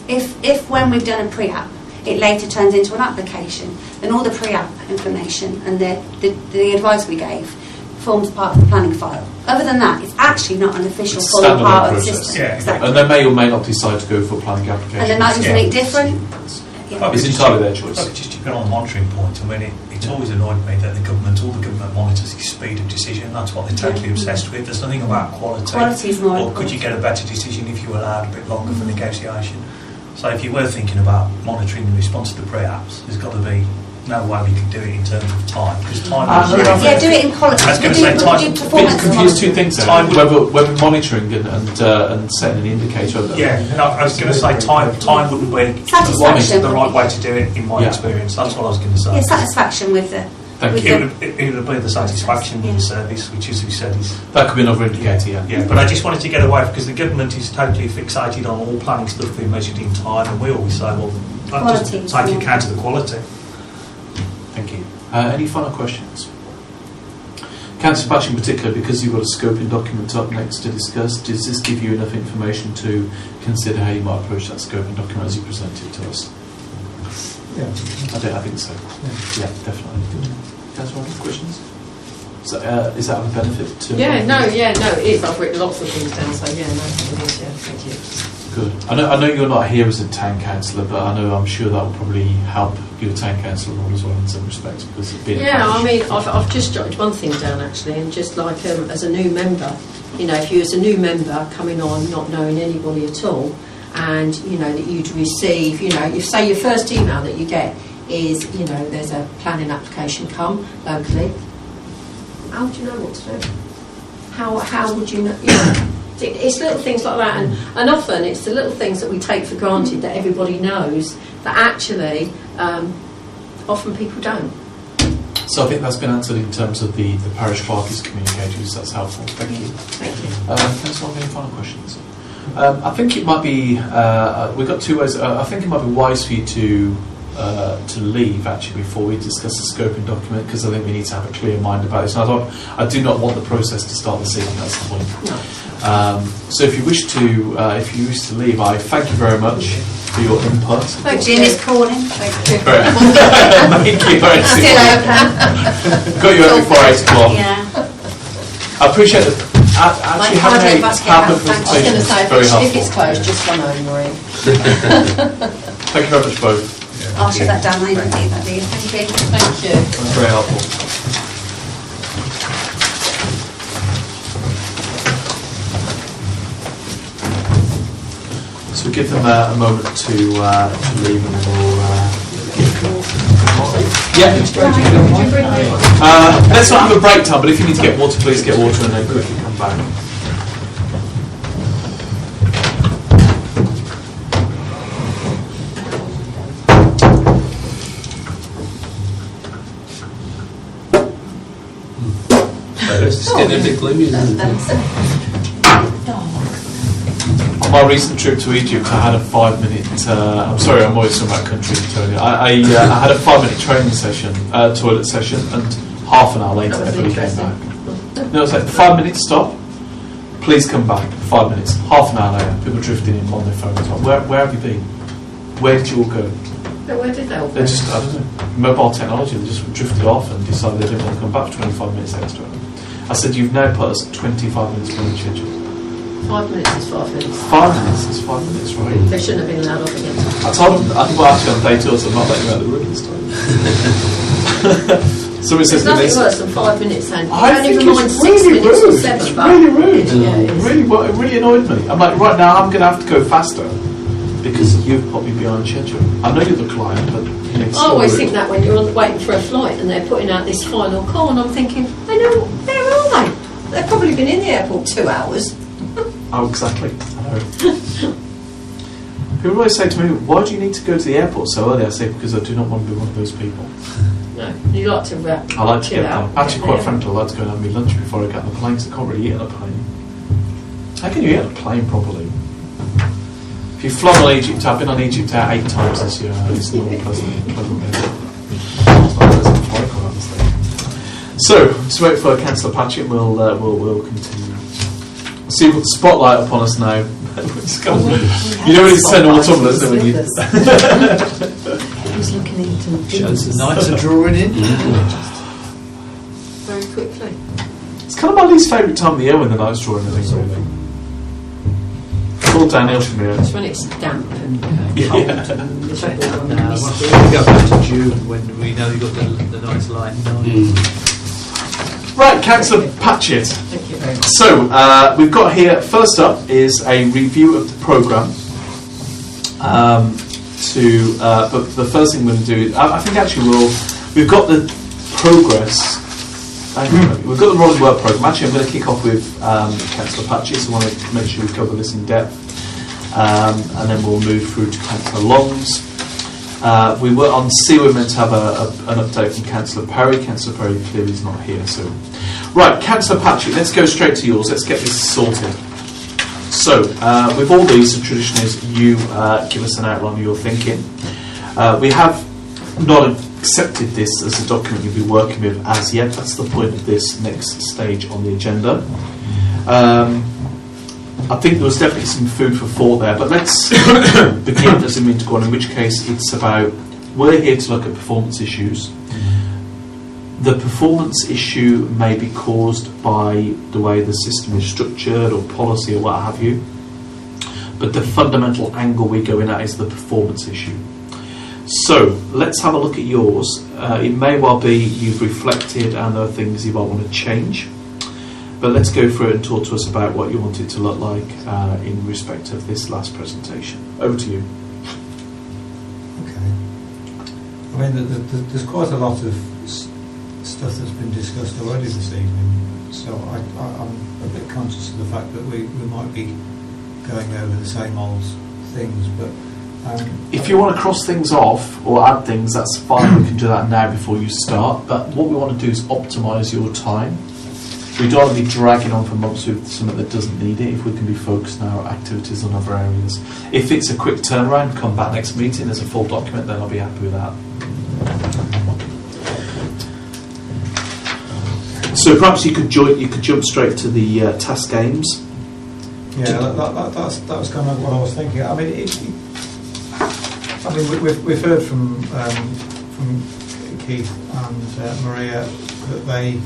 If when we've done a pre-app, it later turns into an application, then all the pre-app information and the advice we gave forms part of the planning file. Other than that, it's actually not an official full part of the system.
Yeah,
exactly.
And they may or may not decide to go for planning application.
And they might do something different. Yeah.
It's entirely their choice.
Just to get on the monitoring point, it's always annoyed me that all the government monitors is speed of decision. That's what they're totally obsessed with. There's nothing about quality.
Quality is more
Or could you get a better decision if you allowed a bit longer for negotiation? So if you were thinking about monitoring in response to the pre-apps, there's got to be no way we can do it in terms of time, because time is
do it in quality.
I was going to say time.
Confuse two things there. Whether monitoring and setting an indicator.
Yeah, and I was going to say time wouldn't be the right way to do it in my experience. That's what I was going to say.
Yeah, satisfaction with the.
It would be the satisfaction with the service, which, as we said, is
that could be another indicator. Yeah.
But I just wanted to get away because the government is totally fixated on all planning stuff being measured in time, and we always say, well, that doesn't take account of the quality.
Thank you. Any final questions? Councillor Patch in particular, because you've got a scoping document up next to discuss, does this give you enough information to consider how you might approach that scoping document as you present it to us?
Yeah.
I think so. Yeah, definitely. Councillor, any questions? Is that of a benefit to?
No, it is. I've written lots of things down, so it is. Yeah, thank you.
Good. I know you're not here as a town councillor, but I'm sure that will probably help your town councillor role as well in some respects, because it being
I've just jotted one thing down actually, and just like as a new member, if you as a new member coming on, not knowing anybody at all, and that you'd receive, if say your first email that you get is, there's a planning application come locally. How would you know what to do? How would you know? It's little things like that, and often it's the little things that we take for granted that everybody knows that actually often people don't.
So I think that's been answered in terms of the parish clerk is communicating, so that's helpful. Thank you.
Thank you.
Councillor, any final questions? I think it might be, we've got two ways, I think it might be wise for you to leave actually before we discuss the scoping document, because I think we need to have a clear mind about this. And I do not want the process to start this evening, that's the point.
No.
So if you wish to leave, I thank you very much for your input.
Thank Jim is calling. Thank you.
Thank you.
Still open.
Got you out before 8 o'clock.
Yeah.
I appreciate it. Actually, having a presentation is very helpful.
If it's closed, just run home, Marie.
Thank you very much, both.
I'll shut that down later. Thank you.
Thank you.
That's very helpful. So we give them a moment to leave, and we'll. Let's not have a break time, but if you need to get water, please get water and then quickly come back.
It's getting a bit gloomy, isn't it?
On my recent trip to Egypt, I had a 5-minute. I'm sorry, I'm always talking about country, Tony. I had a 5-minute training session, toilet session, and half an hour later, everybody came back. No, it's like 5 minutes stop. Please come back. 5 minutes. Half an hour later, people drifting in on their phones. Where have you been? Where did you all go?
Where did they all go?
They just, I don't know, mobile technology. They just drifted off and decided they didn't want to come back for 25 minutes extra. I said, you've now put us 25 minutes behind schedule.
5 minutes is 5 minutes.
5 minutes is 5 minutes, right?
They shouldn't have been allowed off again.
I told them, actually on day 2, so I'm not letting you out of the room this time. Somebody says
There's nothing worse than 5 minutes, and
I think
even mind
it's
6
really
minutes or
rude.
7.
It's really rude.
Yeah,
It really annoyed me. I'm like, right now I'm going to have to go faster because you've put me behind schedule. I know you're the client, but it's
I always think that when you're waiting for a flight and they're putting out this final call, and I'm thinking, where are they? They've probably been in the airport 2 hours.
Oh, exactly. I know. People always say to me, why do you need to go to the airport so early? I say, because I do not want to be one of those people.
No, you like to
I like to
chill
get
out.
there. Actually, quite frankly, I like to go and have my lunch before I get on the plane, because I can't really eat on a plane. How can you eat on a plane properly? If you've flown on Egypt, I've been on Egypt 8 times this year, and it's not pleasant. It's not pleasant flight, quite honestly. So, just wait for Councillor Patchett, and we'll continue. See, we've got the spotlight upon us now. You know when it's 10 autumnal, isn't it? When you
Who's looking into
Shows the nights are drawing in.
Very quickly.
It's kind of my least favourite time of the year when the night's drawing, I think, really. It's all downhill from here.
It's when it's damp and cold and miserable and misty.
We go back to June when we know you've got the nice light night.
Right, Councillor Patchett.
Thank you.
So, we've got here, first up is a review of the programme. But the first thing we're going to do, I think actually we've got the progress, we've got the rolling work programme. Actually, I'm going to kick off with Councillor Patchett, so I want to make sure we cover this in depth. And then we'll move through to Councillor Long's. We were on C, we're meant to have an update from Councillor Perry. Councillor Perry clearly is not here. So, right, Councillor Patchett, let's go straight to yours. Let's get this sorted. So, with all these, the tradition is you give us an outline of your thinking. We have not accepted this as a document you'll be working with as yet. That's the point of this next stage on the agenda. I think there was definitely some food for thought there, but let's begin as a mean to go on, in which case it's about, we're here to look at performance issues. The performance issue may be caused by the way the system is structured or policy or what have you, but the fundamental angle we go in at is the performance issue. So let's have a look at yours. It may well be you've reflected and there are things you might want to change, but let's go through it and talk to us about what you want it to look like in respect of this last presentation. Over to you.
Okay. I mean, there's quite a lot of stuff that's been discussed already this evening, so I'm a bit conscious of the fact that we might be going over the same old things, but
if you want to cross things off or add things, that's fine. We can do that now before you start, but what we want to do is optimise your time. We don't want to be dragging on for months with something that doesn't need it if we can be focused on our activities on other areas. If it's a quick turnaround, come back next meeting, there's a full document, then I'll be happy with that. So perhaps you could jump straight to the task aims.
Yeah, that was kind of what I was thinking. I mean, we've heard from Keith and Maria that they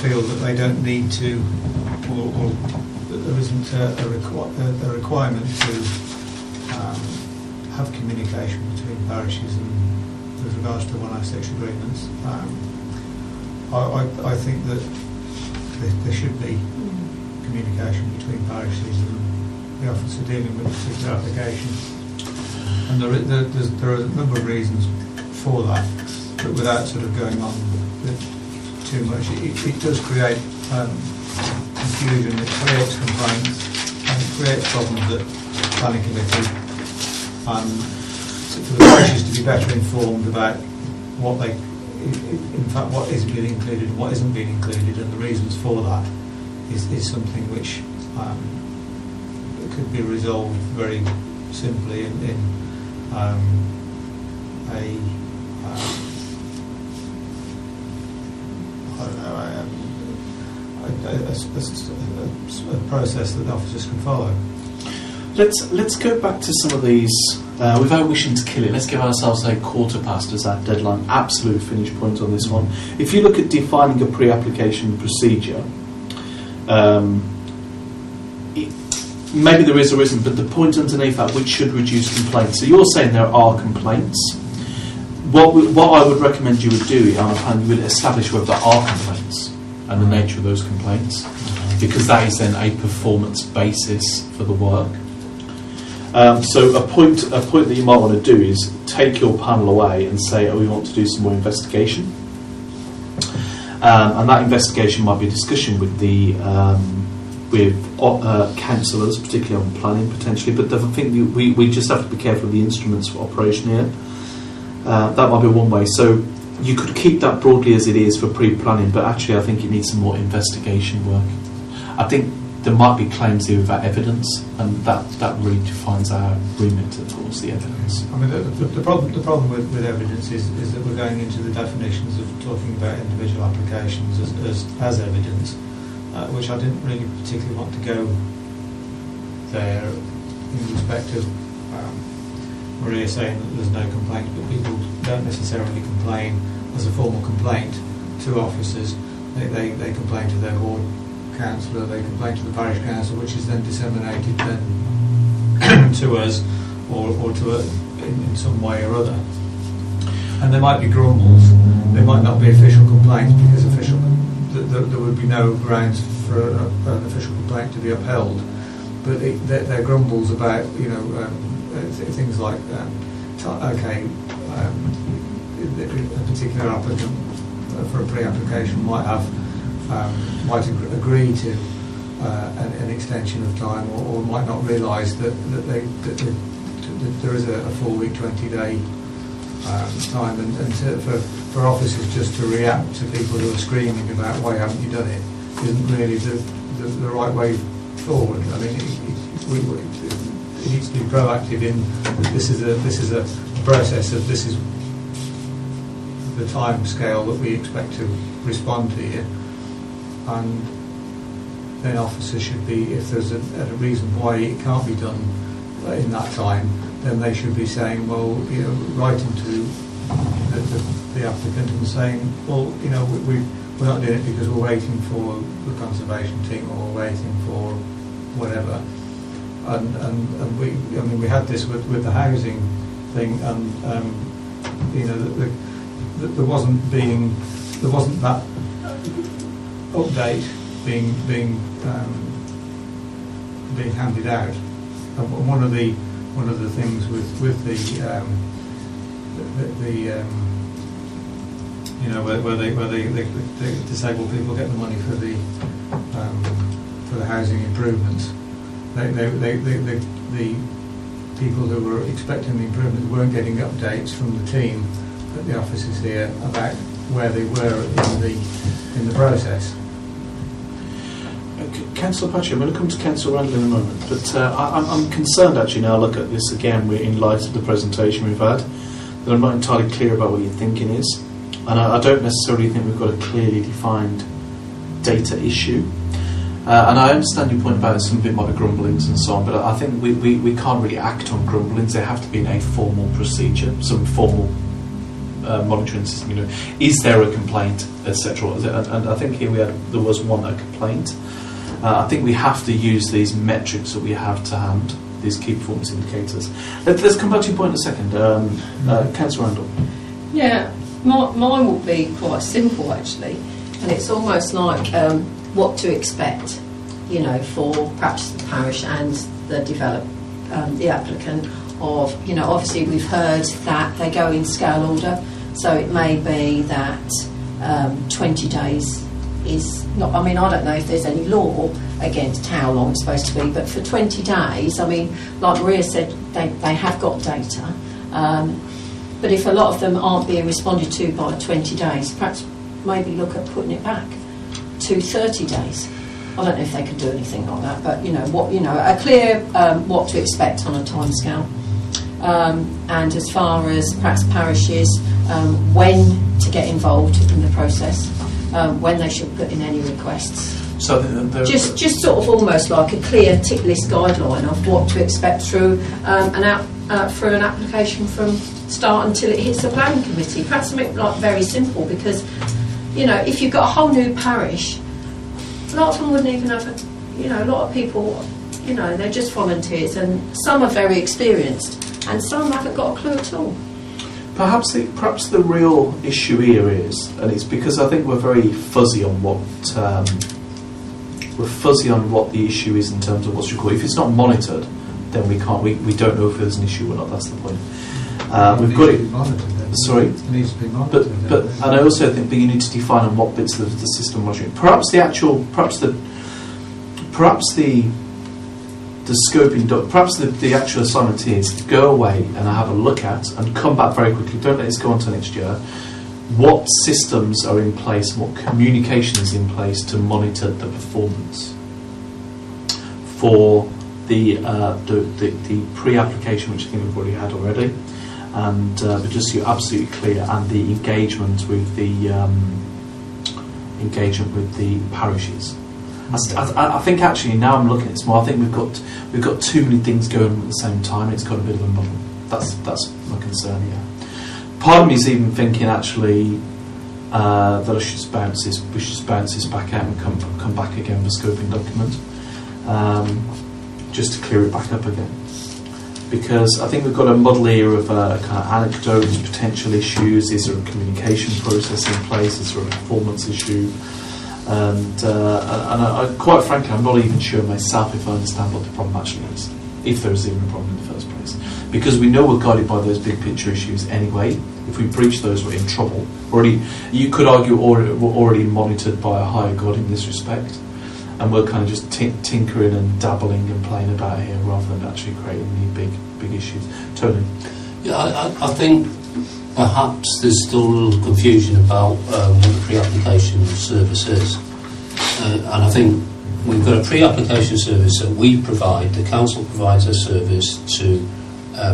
feel that they don't need to, or that there isn't a requirement to have communication between parishes and with regards to 106 agreements. I think that there should be communication between parishes and the officer dealing with a particular application. And there are a number of reasons for that, but without sort of going on too much, it does create confusion, it creates complaints, and it creates problems at planning committee. And for the parishes to be better informed about what they, in fact, what is being included and what isn't being included, and the reasons for that, is something which could be resolved very simply in a process that officers can follow.
Let's go back to some of these. Without wishing to kill it, let's give ourselves a quarter past as our deadline, absolute finish point on this one. If you look at defining a pre-application procedure, maybe there is or isn't, but the point underneath that, which should reduce complaints. So you're saying there are complaints. What I would recommend you would do, you would establish whether there are complaints and the nature of those complaints, because that is then a performance basis for the work. So a point that you might want to do is take your panel away and say, we want to do some more investigation. And that investigation might be a discussion with the councillors, particularly on planning potentially, but I think we just have to be careful of the instruments for operation here. That might be one way. So you could keep that broadly as it is for pre-planning, but actually I think it needs some more investigation work. I think there might be claims here without evidence, and that really defines our remit towards the evidence.
I mean, the problem with evidence is that we're going into the definitions of talking about individual applications as evidence, which I didn't really particularly want to go there in respect of Maria saying that there's no complaint, but people don't necessarily complain as a formal complaint to officers. They complain to their ward councillor, they complain to the parish council, which is then disseminated then to us or to in some way or other. And there might be grumbles. They might not be official complaints because there would be no grounds for an official complaint to be upheld. But they're grumbles about things like a particular applicant for a pre-application might agree to an extension of time, or might not realise that there is a full week, 20-day time, and for officers just to react to people who are screaming about why haven't you done it isn't really the right way forward. I mean, it needs to be proactive in that this is a process of this is the time scale that we expect to respond to here, and then officers should be, if there's a reason why it can't be done in that time, then they should be saying, well, right into the applicant and saying, well, we're not doing it because we're waiting for the conservation team or we're waiting for whatever. And we had this with the housing thing, and there wasn't that update being handed out. And one of the things with where the disabled people get the money for the housing improvements, the people who were expecting the improvements weren't getting updates from the team at the offices here about where they were in the process.
Councillor Patchett, I'm going to come to Councillor Randall in a moment, but I'm concerned actually now I look at this again in light of the presentation we've had, that I'm not entirely clear about what your thinking is, and I don't necessarily think we've got a clearly defined data issue. And I understand your point about some bit more grumblings and so on, but I think we can't really act on grumblings. There have to be in a formal procedure, some formal monitoring system. Is there a complaint, etc. And I think here there was a complaint. I think we have to use these metrics that we have to hand, these key performance indicators. Let's come back to your point in a second. Councillor Randall.
Yeah, mine would be quite simple actually, and it's almost like what to expect, for perhaps the parish and the applicant of, obviously we've heard that they go in scale order, so it may be that 20 days is not, I don't know if there's any law against how long it's supposed to be, but for 20 days, like Maria said, they have got data, but if a lot of them aren't being responded to by 20 days, perhaps maybe look at putting it back to 30 days. I don't know if they can do anything like that, but a clear what to expect on a timescale, and as far as perhaps parishes, when to get involved in the process, when they should put in any requests.
So
just sort of almost like a clear tick list guideline of what to expect through an application from start until it hits the planning committee. Perhaps something like very simple, because if you've got a whole new parish, a lot of them wouldn't even have a lot of people, they're just volunteers, and some are very experienced and some haven't got a clue at all.
Perhaps the real issue here is, and it's because I think we're very fuzzy on what the issue is in terms of what's required. If it's not monitored, then we don't know if there's an issue or not. That's the point. We've got it. Sorry,
it needs to be monitored.
But and I also think that you need to define on what bits of the system monitoring. Perhaps the scoping, perhaps the actual assignment is to go away and have a look at and come back very quickly. Don't let this go on to next year. What systems are in place and what communication is in place to monitor the performance for the pre-application, which I think we've already had already, and but just so you're absolutely clear, and the engagement with the parishes. I think actually now I'm looking at this more. I think we've got too many things going on at the same time. It's got a bit of a muddle. That's my concern here. Part of me is even thinking actually that we should bounce this back out and come back again with a scoping document, just to clear it back up again. Because I think we've got a muddle here of kind of anecdotes, potential issues. Is there a communication process in place? Is there a performance issue? And I, quite frankly, I'm not even sure myself if I understand what the problem actually is, if there is even a problem in the first place. Because we know we're guided by those big picture issues anyway. If we breach those, we're in trouble. You could argue we're already monitored by a higher God in this respect, and we're kind of just tinkering and dabbling and playing about here rather than actually creating any big issues. Tony?
Yeah, I think perhaps there's still a little confusion about what the pre-application service is. And I think we've got a pre-application service that we provide, the council provides a service to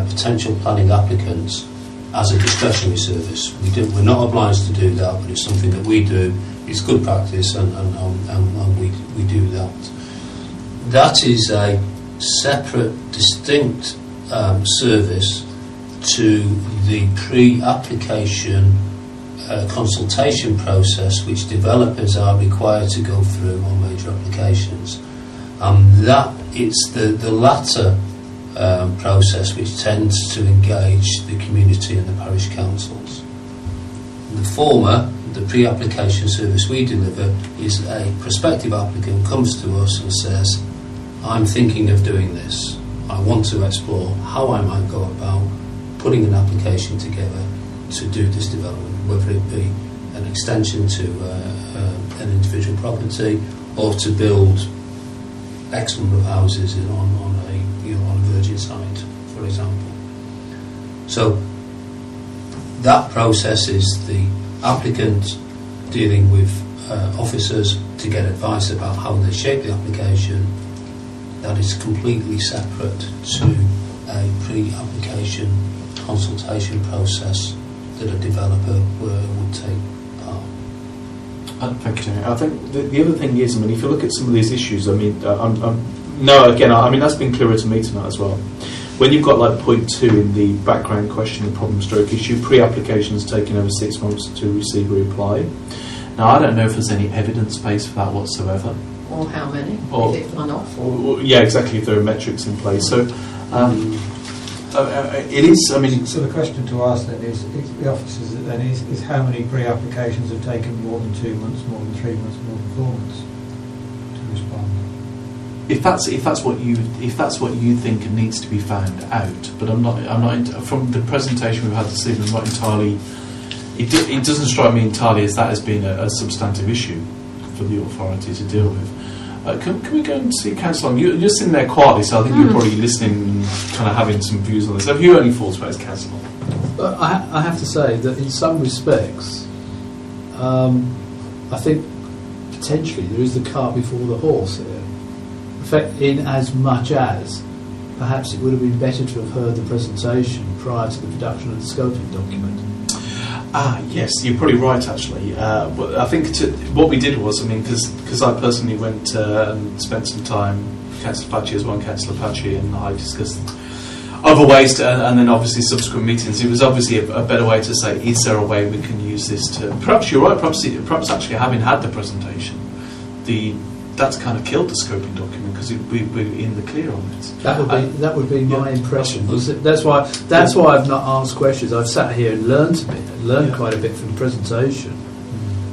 potential planning applicants as a discretionary service. We're not obliged to do that, but it's something that we do. It's good practice, and we do that. That is a separate, distinct service to the pre-application consultation process which developers are required to go through on major applications. That it's the latter process which tends to engage the community and the parish councils. The former, the pre-application service we deliver, is a prospective applicant comes to us and says, I'm thinking of doing this. I want to explore how I might go about putting an application together to do this development, whether it be an extension to an individual property or to build X number of houses on a virgin site, for example. So that process is the applicant dealing with officers to get advice about how they shape the application. That is completely separate to a pre-application consultation process that a developer would take part.
Thank you. I think the other thing is, I mean, if you look at some of these issues, I mean, I mean that's been clearer to me tonight as well. When you've got like point 2 in the background question, the problem stroke issue, pre-applications taking over 6 months to receive a reply. Now, I don't know if there's any evidence base for that whatsoever.
Or how many?
Or,
if it's one-off?
Yeah, exactly, if there are metrics in place. So, it is, I mean...
So the question to ask then is the officers then is how many pre-applications have taken more than 2 months, more than 3 months, more than 4 months to respond?
If that's what you think needs to be found out, but I'm not from the presentation we've had this evening, I'm not entirely. It doesn't strike me entirely as that has been a substantive issue for the authority to deal with. Can we go and see Councillor Long? You're sitting there quietly, so I think you're probably listening, kind of having some views on this. Have you any thoughts about this, Councillor Long?
But I have to say that in some respects, I think potentially there is the cart before the horse here. In as much as perhaps it would have been better to have heard the presentation prior to the production of the scoping document.
Yes, you're probably right actually. But I think what we did was, I mean, because I personally went and spent some time, Councillor Patchy as well, Councillor Patchy and I discussed other ways to, and then obviously subsequent meetings. It was obviously a better way to say, is there a way we can use this to? Perhaps you're right. Perhaps actually having had the presentation, that's kind of killed the scoping document because we're in the clear on it.
That would be my impression. That's why I've not asked questions. I've sat here and learned quite a bit from the presentation.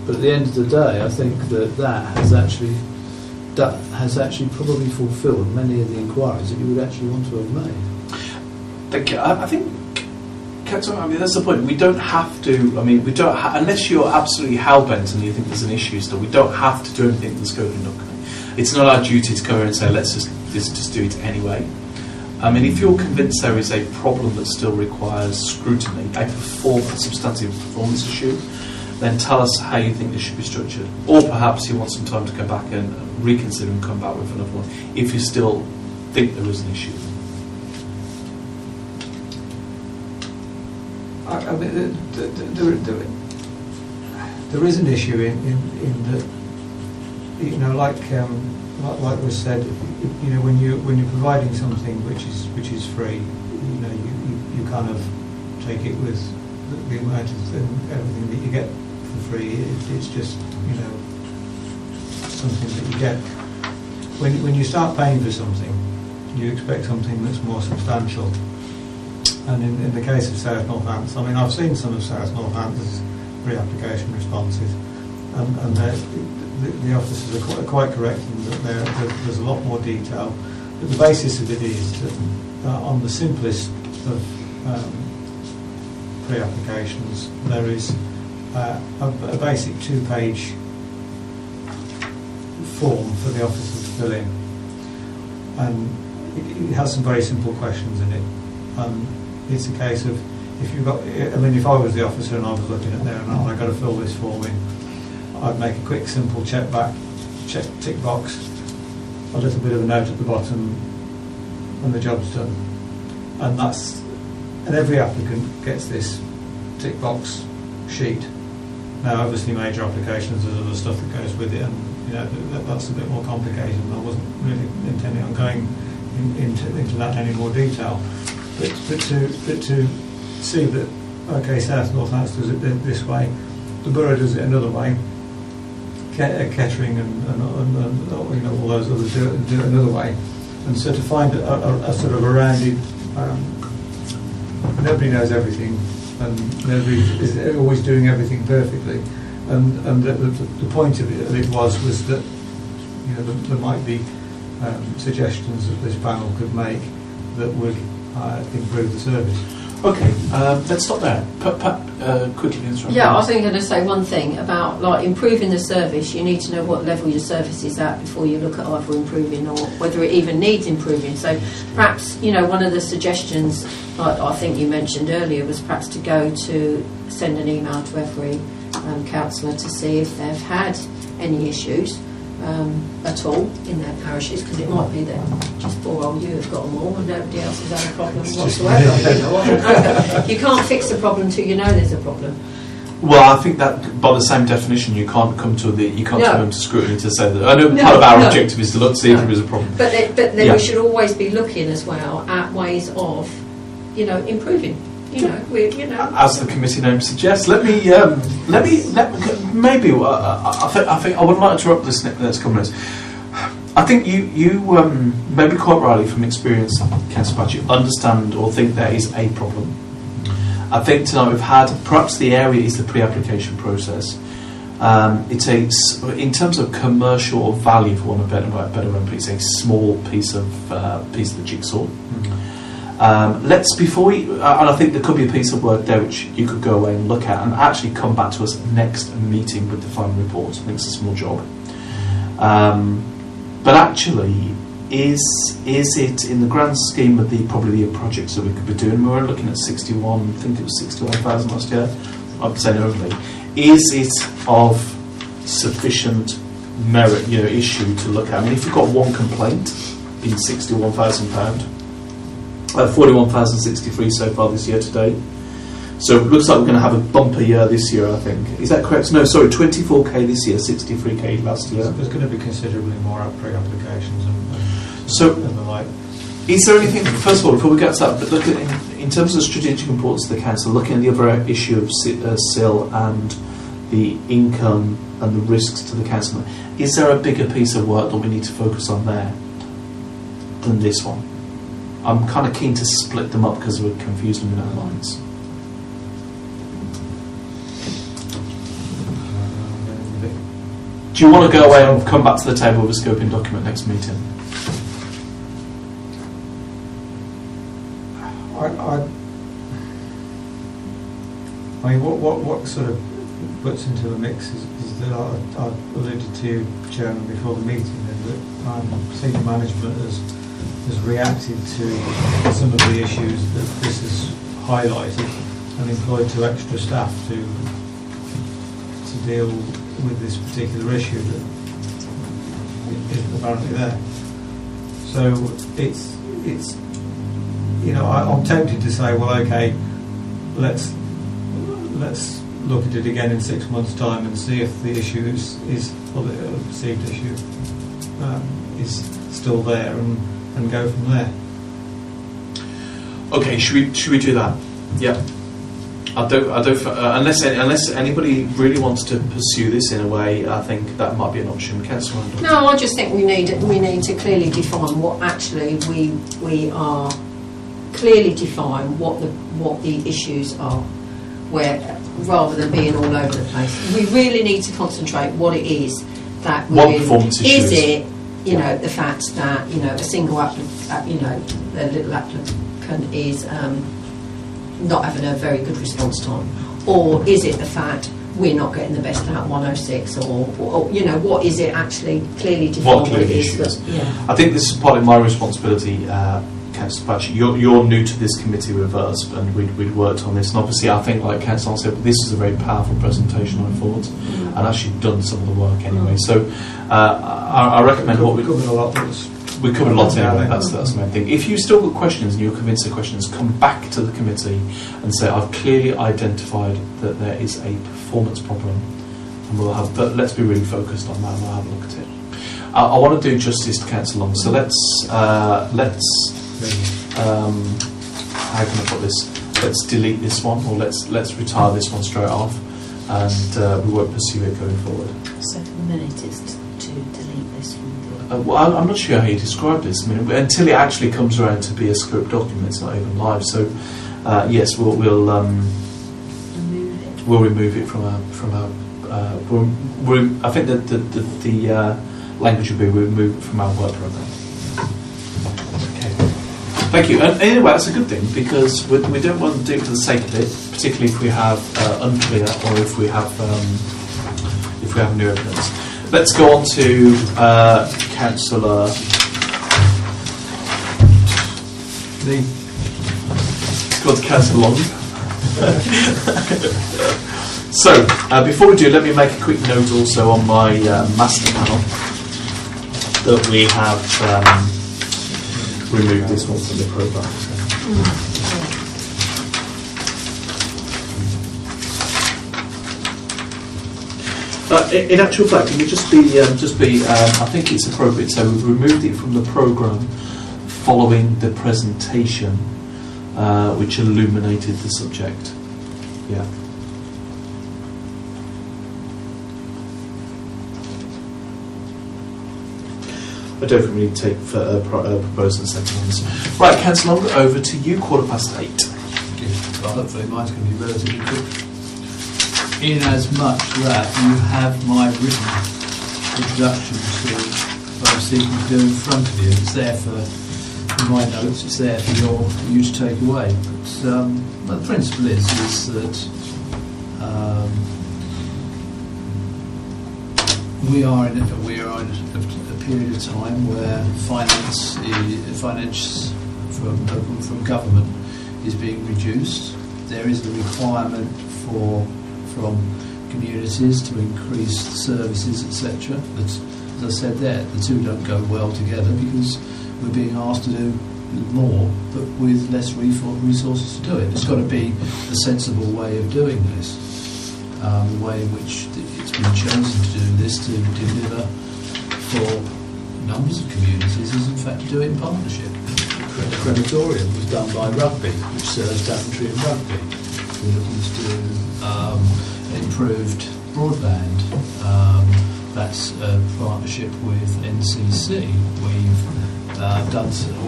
But at the end of the day, I think that has actually probably fulfilled many of the inquiries that you would actually want to have made.
I think. I mean, that's the point. We don't have to. I mean, we don't unless you're absolutely hell-bent and you think there's an issue still. We don't have to do anything in the scoping document. It's not our duty to go and say let's just do it anyway. I mean, if you're convinced there is a problem that still requires scrutiny, a substantive performance issue, then tell us how you think this should be structured. Or perhaps you want some time to go back and reconsider and come back with another one if you still think there is an issue.
I mean, there is an issue in that, you know, like was said, you know, when you're providing something which is free, you know, you kind of take it with the amount of everything that you get for free. It's just, you know, something that you get. When you start paying for something, you expect something that's more substantial. And in the case of South Northampton, I mean, I've seen some of South Northampton's pre-application responses, and the officers are quite correct in that there's a lot more detail. But the basis of it is that on the simplest of pre-applications, there is a basic 2-page form for the officer to fill in, and it has some very simple questions in it. It's a case of, if you've got, I mean, if I was the officer and I was looking at there and I've got to fill this form in, I'd make a quick, simple tick box, a little bit of a note at the bottom, and the job's done. And every applicant gets this tick box sheet. Now, obviously, major applications, there's other stuff that goes with it, and you know that's a bit more complicated. And I wasn't really intending on going into that in any more detail. But to see that, okay, South Northampton does it this way, the borough does it another way. Kettering and all those others do it another way. And so to find a sort of a rounded, nobody knows everything, and nobody is always doing everything perfectly. And the point of it was that there might be suggestions that this panel could make that would improve the service.
Okay, let's stop there. Pat, quickly interrupt.
Yeah, I was only going to say one thing about improving the service. You need to know what level your service is at before you look at either improving or whether it even needs improving. So perhaps one of the suggestions I think you mentioned earlier was perhaps to send an email to every councillor to see if they've had any issues at all in their parishes, because it might be that just poor old you have got them all and nobody else has had a problem whatsoever. You can't fix a problem till you know there's a problem.
Well, I think that by the same definition, you can't come to scrutiny to say that. I know part of our objective is to look to see if there is a problem.
But then we should always be looking as well at ways of, improving.
As the committee name suggests, I think I would like to interrupt this next comment. I think you maybe quite rightly from experience, Councillor Patch, you understand or think there is a problem. I think tonight we've had, perhaps the area is the pre-application process. It takes, in terms of commercial value, for want of a better word, it's a small piece of the jigsaw. And I think there could be a piece of work there which you could go away and look at and actually come back to us next meeting with the final report. I think it's a small job. But actually, is it in the grand scheme of probably the projects that we could be doing? We were looking at 61, I think it was 61,000 last year. I'd say only. Is it of sufficient merit, issue to look at? I mean, if you've got one complaint in £61,000. 41,063 so far this year to date. So it looks like we're going to have a bumper year this year, I think. Is that correct? No, sorry, 24k this year, 63k last year.
There's going to be considerably more pre-applications and the like.
Is there anything, first of all, before we get to that, but look at in terms of strategic importance to the council, looking at the other issue of SIL and the income and the risks to the council, is there a bigger piece of work that we need to focus on there than this one? I'm kind of keen to split them up because we're confused them in our minds. Do you want to go away and come back to the table with a scoping document next meeting?
I mean, what sort of puts into the mix is that I alluded to, Chairman, before the meeting, that senior management has reacted to some of the issues that this has highlighted and employed 2 extra staff to deal with this particular issue that isn't apparently there. So it's I'm tempted to say, well, okay, let's look at it again in 6 months' time and see if the issue or the perceived issue is still there and go from there.
Okay, should we do that? Yeah. I don't. Unless anybody really wants to pursue this in a way, I think that might be an option. Councillor Randall.
No, I just think we need to clearly define what actually we are. Clearly define what the issues are, where rather than being all over the place, we really need to concentrate what it is that we're in.
Performance
is
issues.
it the fact that a single applicant, a little applicant is not having a very good response time, or is it the fact we're not getting the best out of 106, or what is it actually clearly define what it is?
I think this is partly my responsibility, Councillor Patch. You're new to this committee with us, and we'd worked on this, and obviously I think, like Councillor said, this is a very powerful presentation, I thought, and actually done some of the work anyway. So I recommend what we covered a lot. We covered a lot anyway. That's the main thing. If you still got questions and you're convinced of questions, come back to the committee and say, I've clearly identified that there is a performance problem, and we'll have. But let's be really focused on that, and we'll have a look at it. I want to do justice to Councillor Long, so let's how can I put this? Let's delete this one, or let's retire this one straight off. and we won't pursue it going forward.
So for the minute it's to delete this from the...
Well, I'm not sure how you describe this. I mean, until it actually comes around to be a script document, it's not even live. So, yes, we'll remove it from our. I think that the language will be removed from our work program. Okay. Thank you. And anyway, that's a good thing because we don't want to do it for the sake of it, particularly if we have unclear or if we have new evidence. Let's go on to Councillor
Me.
Let's go on to Councillor Long. So, before we do, let me make a quick note also on my master panel that we have removed this one from the programme. In actual fact, it would just be. I think it's appropriate. So we've removed it from the programme following the presentation, which illuminated the subject. Yeah. I don't think we need to take proposals and second on this. Right, Councillor Long, over to you, 8:15.
Well, hopefully mine's going to be relatively quick. In as much that you have my written introduction to what I'm seeking to do in front of you. It's there for my notes, it's there for you to take away. But the principle is that we are in a period of time where finance from government is being reduced. There is a requirement from communities to increase services, etc. But as I said there, the two don't go well together because we're being asked to do more, but with less resources to do it. It's got to be a sensible way of doing this. The way in which it's been chosen to do this, to deliver for numbers of communities, is in fact to do it in partnership. The crematorium was done by Rugby, which serves Daventry and Rugby. We're looking to do improved broadband. That's a partnership with NCC. We've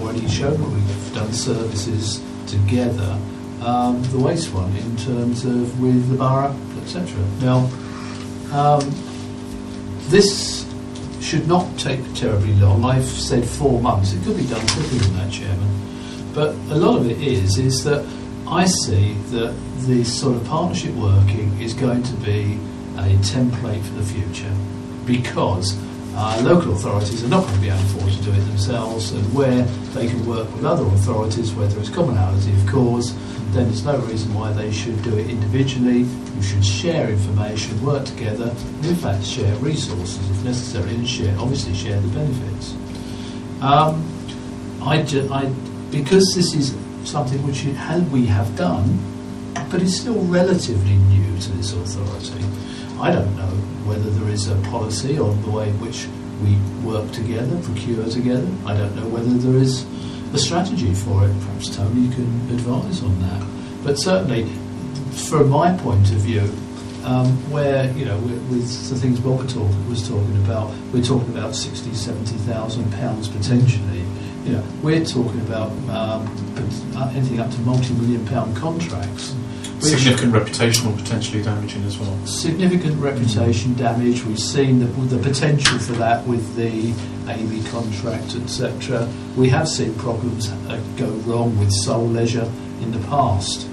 already shown that we've done services together. The waste one in terms of with the borough, etc. Now, this should not take terribly long. I've said 4 months. It could be done quicker than that, Chairman. But a lot of it is that I see that the sort of partnership working is going to be a template for the future because local authorities are not going to be able to afford to do it themselves, and where they can work with other authorities where there is commonality of cause, then there's no reason why they should do it individually. You should share information, work together, and in fact share resources if necessary, and obviously share the benefits. Because this is something which we have done, but it's still relatively new to this authority. I don't know whether there is a policy on the way in which we work together, procure together. I don't know whether there is a strategy for it. Perhaps Tony, you can advise on that. But certainly, from my point of view, where with the things Bob was talking about, we're talking about £60,000-70,000 potentially. We're talking about anything up to multi-million-pound contracts.
Significant reputational potentially damaging as well.
Significant reputation damage. We've seen the potential for that with the AV contract, etc. We have seen problems go wrong with Soul Leisure in the past.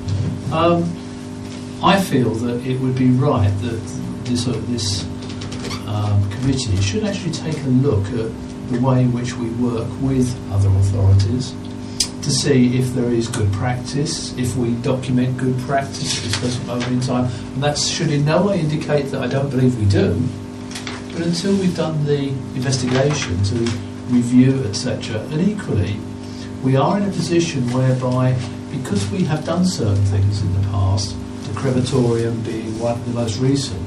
I feel that it would be right that this committee should actually take a look at the way in which we work with other authorities to see if there is good practice, if we document good practice at this present moment in time. And that should in no way indicate that I don't believe we do, but until we've done the investigation to review, etc. And equally, we are in a position whereby, because we have done certain things in the past, the crematorium being one of the most recent,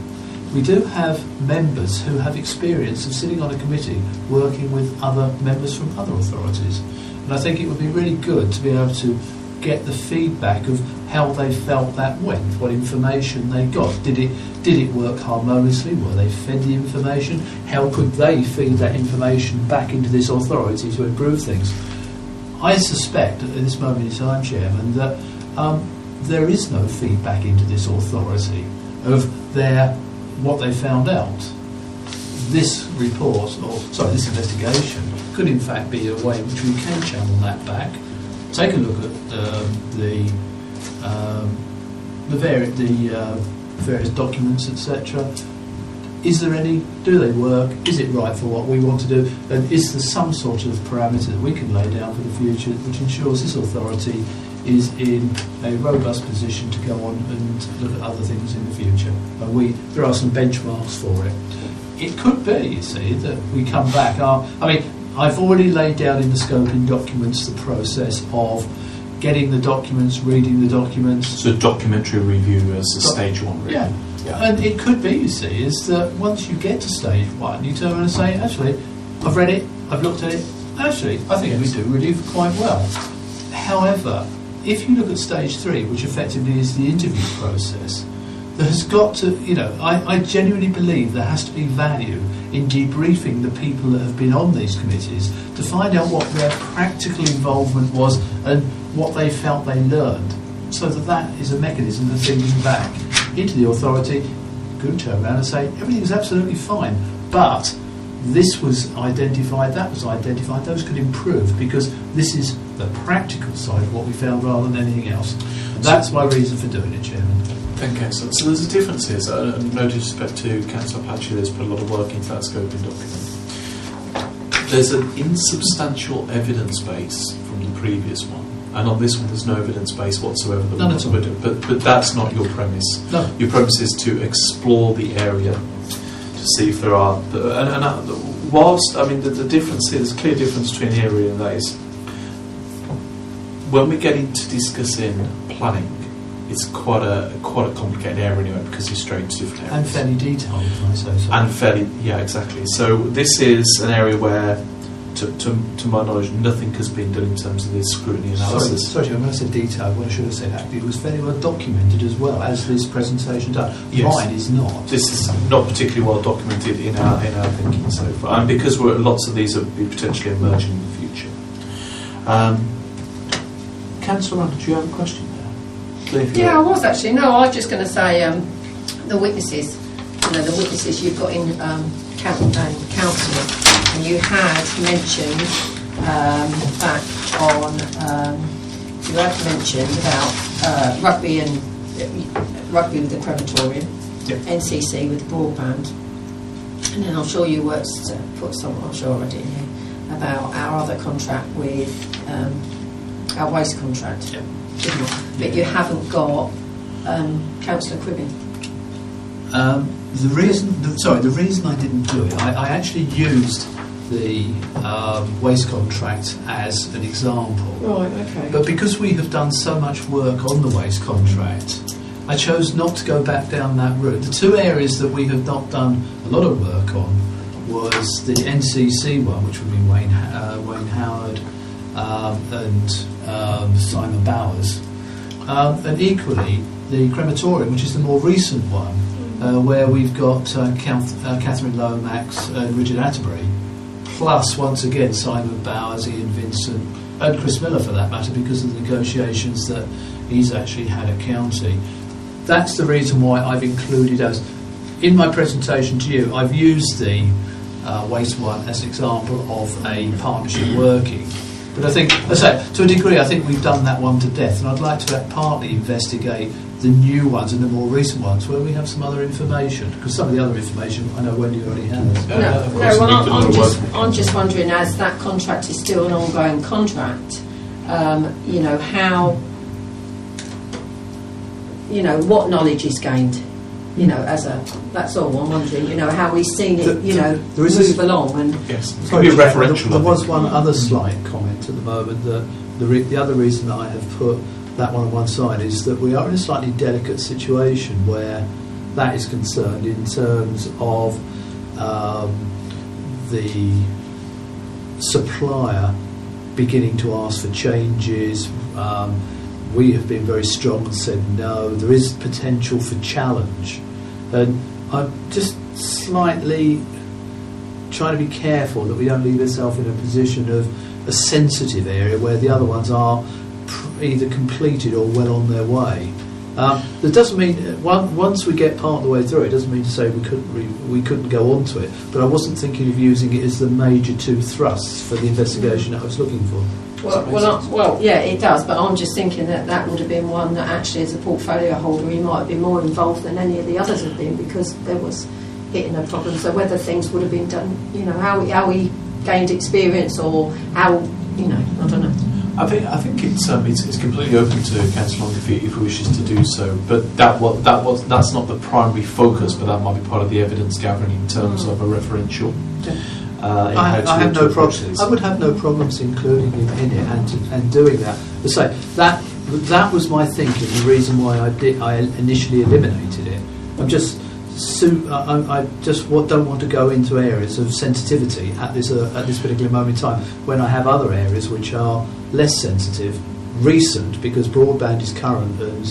we do have members who have experience of sitting on a committee working with other members from other authorities. And I think it would be really good to be able to get the feedback of how they felt that went, what information they got. Did it work harmoniously? Were they fed the information? How could they feed that information back into this authority to improve things? I suspect at this moment in time, Chairman, that there is no feedback into this authority of what they found out. This report, this investigation, could in fact be a way in which we can channel that back. Take a look at the various documents, etc. Is there any? Do they work? Is it right for what we want to do? And is there some sort of parameter that we can lay down for the future which ensures this authority is in a robust position to go on and look at other things in the future? And there are some benchmarks for it. It could be, you see, that we come back. I've already laid down in the scoping documents the process of getting the documents, reading the documents.
So documentary review as a stage one, really.
Yeah. And it could be, you see, is that once you get to stage one, you turn around and say, actually, I've read it, I've looked at it, actually, I think we do really quite well. However, if you look at stage 3, which effectively is the interview process, there has got to, I genuinely believe there has to be value in debriefing the people that have been on these committees to find out what their practical involvement was and what they felt they learned, so that is a mechanism of thinking back into the authority. Good, turn around and say everything's absolutely fine, but this was identified, that was identified, those could improve, because this is the practical side of what we found rather than anything else. And that's my reason for doing it, Chairman.
Thank you, Councillor. So there's a difference here. So, no disrespect to Councillor Apache, there's put a lot of work into that scoping document. There's an insubstantial evidence base from the previous one, and on this one there's no evidence base whatsoever.
None at all.
But that's not your premise.
No.
Your premise is to explore the area to see if there are. Whilst the difference here, there's a clear difference between here and that is when we get into discussing planning. It's quite a complicated area anyway, because it's straight to different areas.
And fairly detailed, if I say so.
And fairly, yeah, exactly. So this is an area where, to my knowledge, nothing has been done in terms of this scrutiny analysis.
Sorry, when I said detailed, what I should have said actually, it was fairly well documented as well as this presentation done.
Yes.
Mine is not.
This is not particularly well documented in our thinking so far, and because lots of these will be potentially emerging in the future. Councillor Randall, do you have a question?
Yeah, I was actually. No, I was just going to say the witnesses. The witnesses you've got in council, and you had mentioned back on. You had mentioned about rugby with the crematorium, NCC with the broadband, and then I'm sure you put some. I'm sure I did here about our other contract with our waste contract.
Yeah.
But you haven't got Councillor Cribbin.
The reason I didn't do it, I actually used the waste contract as an example.
Right, okay.
But because we have done so much work on the waste contract, I chose not to go back down that route. The two areas that we have not done a lot of work on was the NCC one, which would be Wayne Howard and Simon Bowers, and equally the crematorium, which is the more recent one, where we've got Catherine Lomax and Richard Atterbury, plus once again Simon Bowers, Ian Vincent, and Chris Miller for that matter, because of the negotiations that he's actually had at county. That's the reason why I've included as in my presentation to you. I've used the waste one as an example of a partnership working. But I think, as I say, to a degree, I think we've done that one to death, and I'd like to partly investigate the new ones and the more recent ones where we have some other information, because some of the other information I know Wendy already has.
I'm just wondering, as that contract is still an ongoing contract, how, what knowledge is gained. That's all I'm wondering, how we've seen it, move along. And
yes, it's going to be referential.
There was one other slight comment at the moment, that the other reason that I have put that one on one side is that we are in a slightly delicate situation where that is concerned in terms of the supplier beginning to ask for changes, we have been very strong and said no, there is potential for challenge. And I'm just slightly trying to be careful that we don't leave ourselves in a position of a sensitive area where the other ones are either completed or well on their way. That doesn't mean once we get part of the way through it doesn't mean to say we couldn't go on to it, but I wasn't thinking of using it as the major two thrusts for the investigation that I was looking for.
Well, yeah, it does, but I'm just thinking that would have been one that actually, as a portfolio holder, he might have been more involved than any of the others have been, because there was hitting a problem. So whether things would have been done, how he gained experience, or how, I don't know.
I think it's completely open to Councillor Long if he wishes to do so. But that's not the primary focus, but that might be part of the evidence gathering in terms of a referential.
I have no problems. I would have no problems including him in it and doing that. But say that was my thinking. The reason why I initially eliminated it. I just don't want to go into areas of sensitivity at this particular moment in time when I have other areas which are less sensitive, recent, because broadband is current and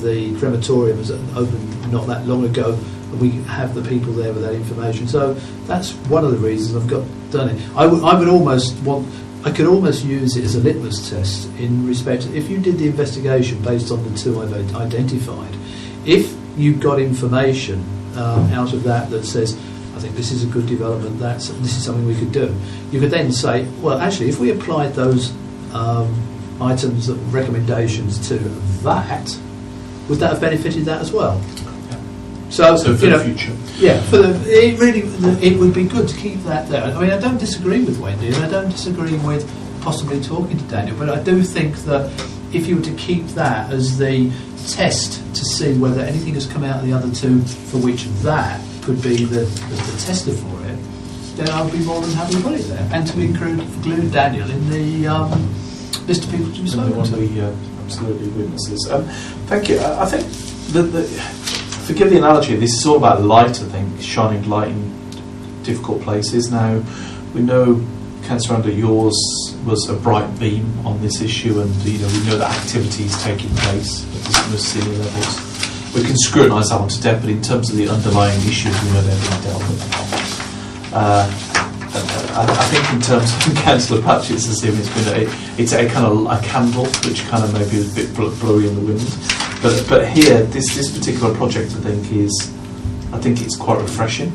the crematorium was opened not that long ago. We have the people there with that information, so that's one of the reasons I've done it. I could almost use it as a litmus test in respect. If you did the investigation based on the two I've identified, if you got information out of that says, I think this is a good development, this is something we could do, you could then say, well, actually, if we applied those items, recommendations to that, would that have benefited that as well? So
for the future.
Yeah, it would be good to keep that there. I mean, I don't disagree with Wendy, and I don't disagree with possibly talking to Daniel, but I do think that if you were to keep that as the test to see whether anything has come out of the other two for which that could be the tester for it, then I'll be more than happy to put it there, and to include Daniel in the list of people to be spoken to.
Absolutely, witnesses. Thank you. I think forgive the analogy, this is all about light, I think, shining light in difficult places. Now, we know, Councillor Randall, yours was a bright beam on this issue, and we know that activity is taking place at the most senior levels. We can scrutinise that one to death, but in terms of the underlying issues, we know they're being dealt with. I think in terms of Councillor Patchett's assuming it's a kind of a candle, which kind of maybe is a bit blurry in the wind. But here, this particular project, I think it's quite refreshing.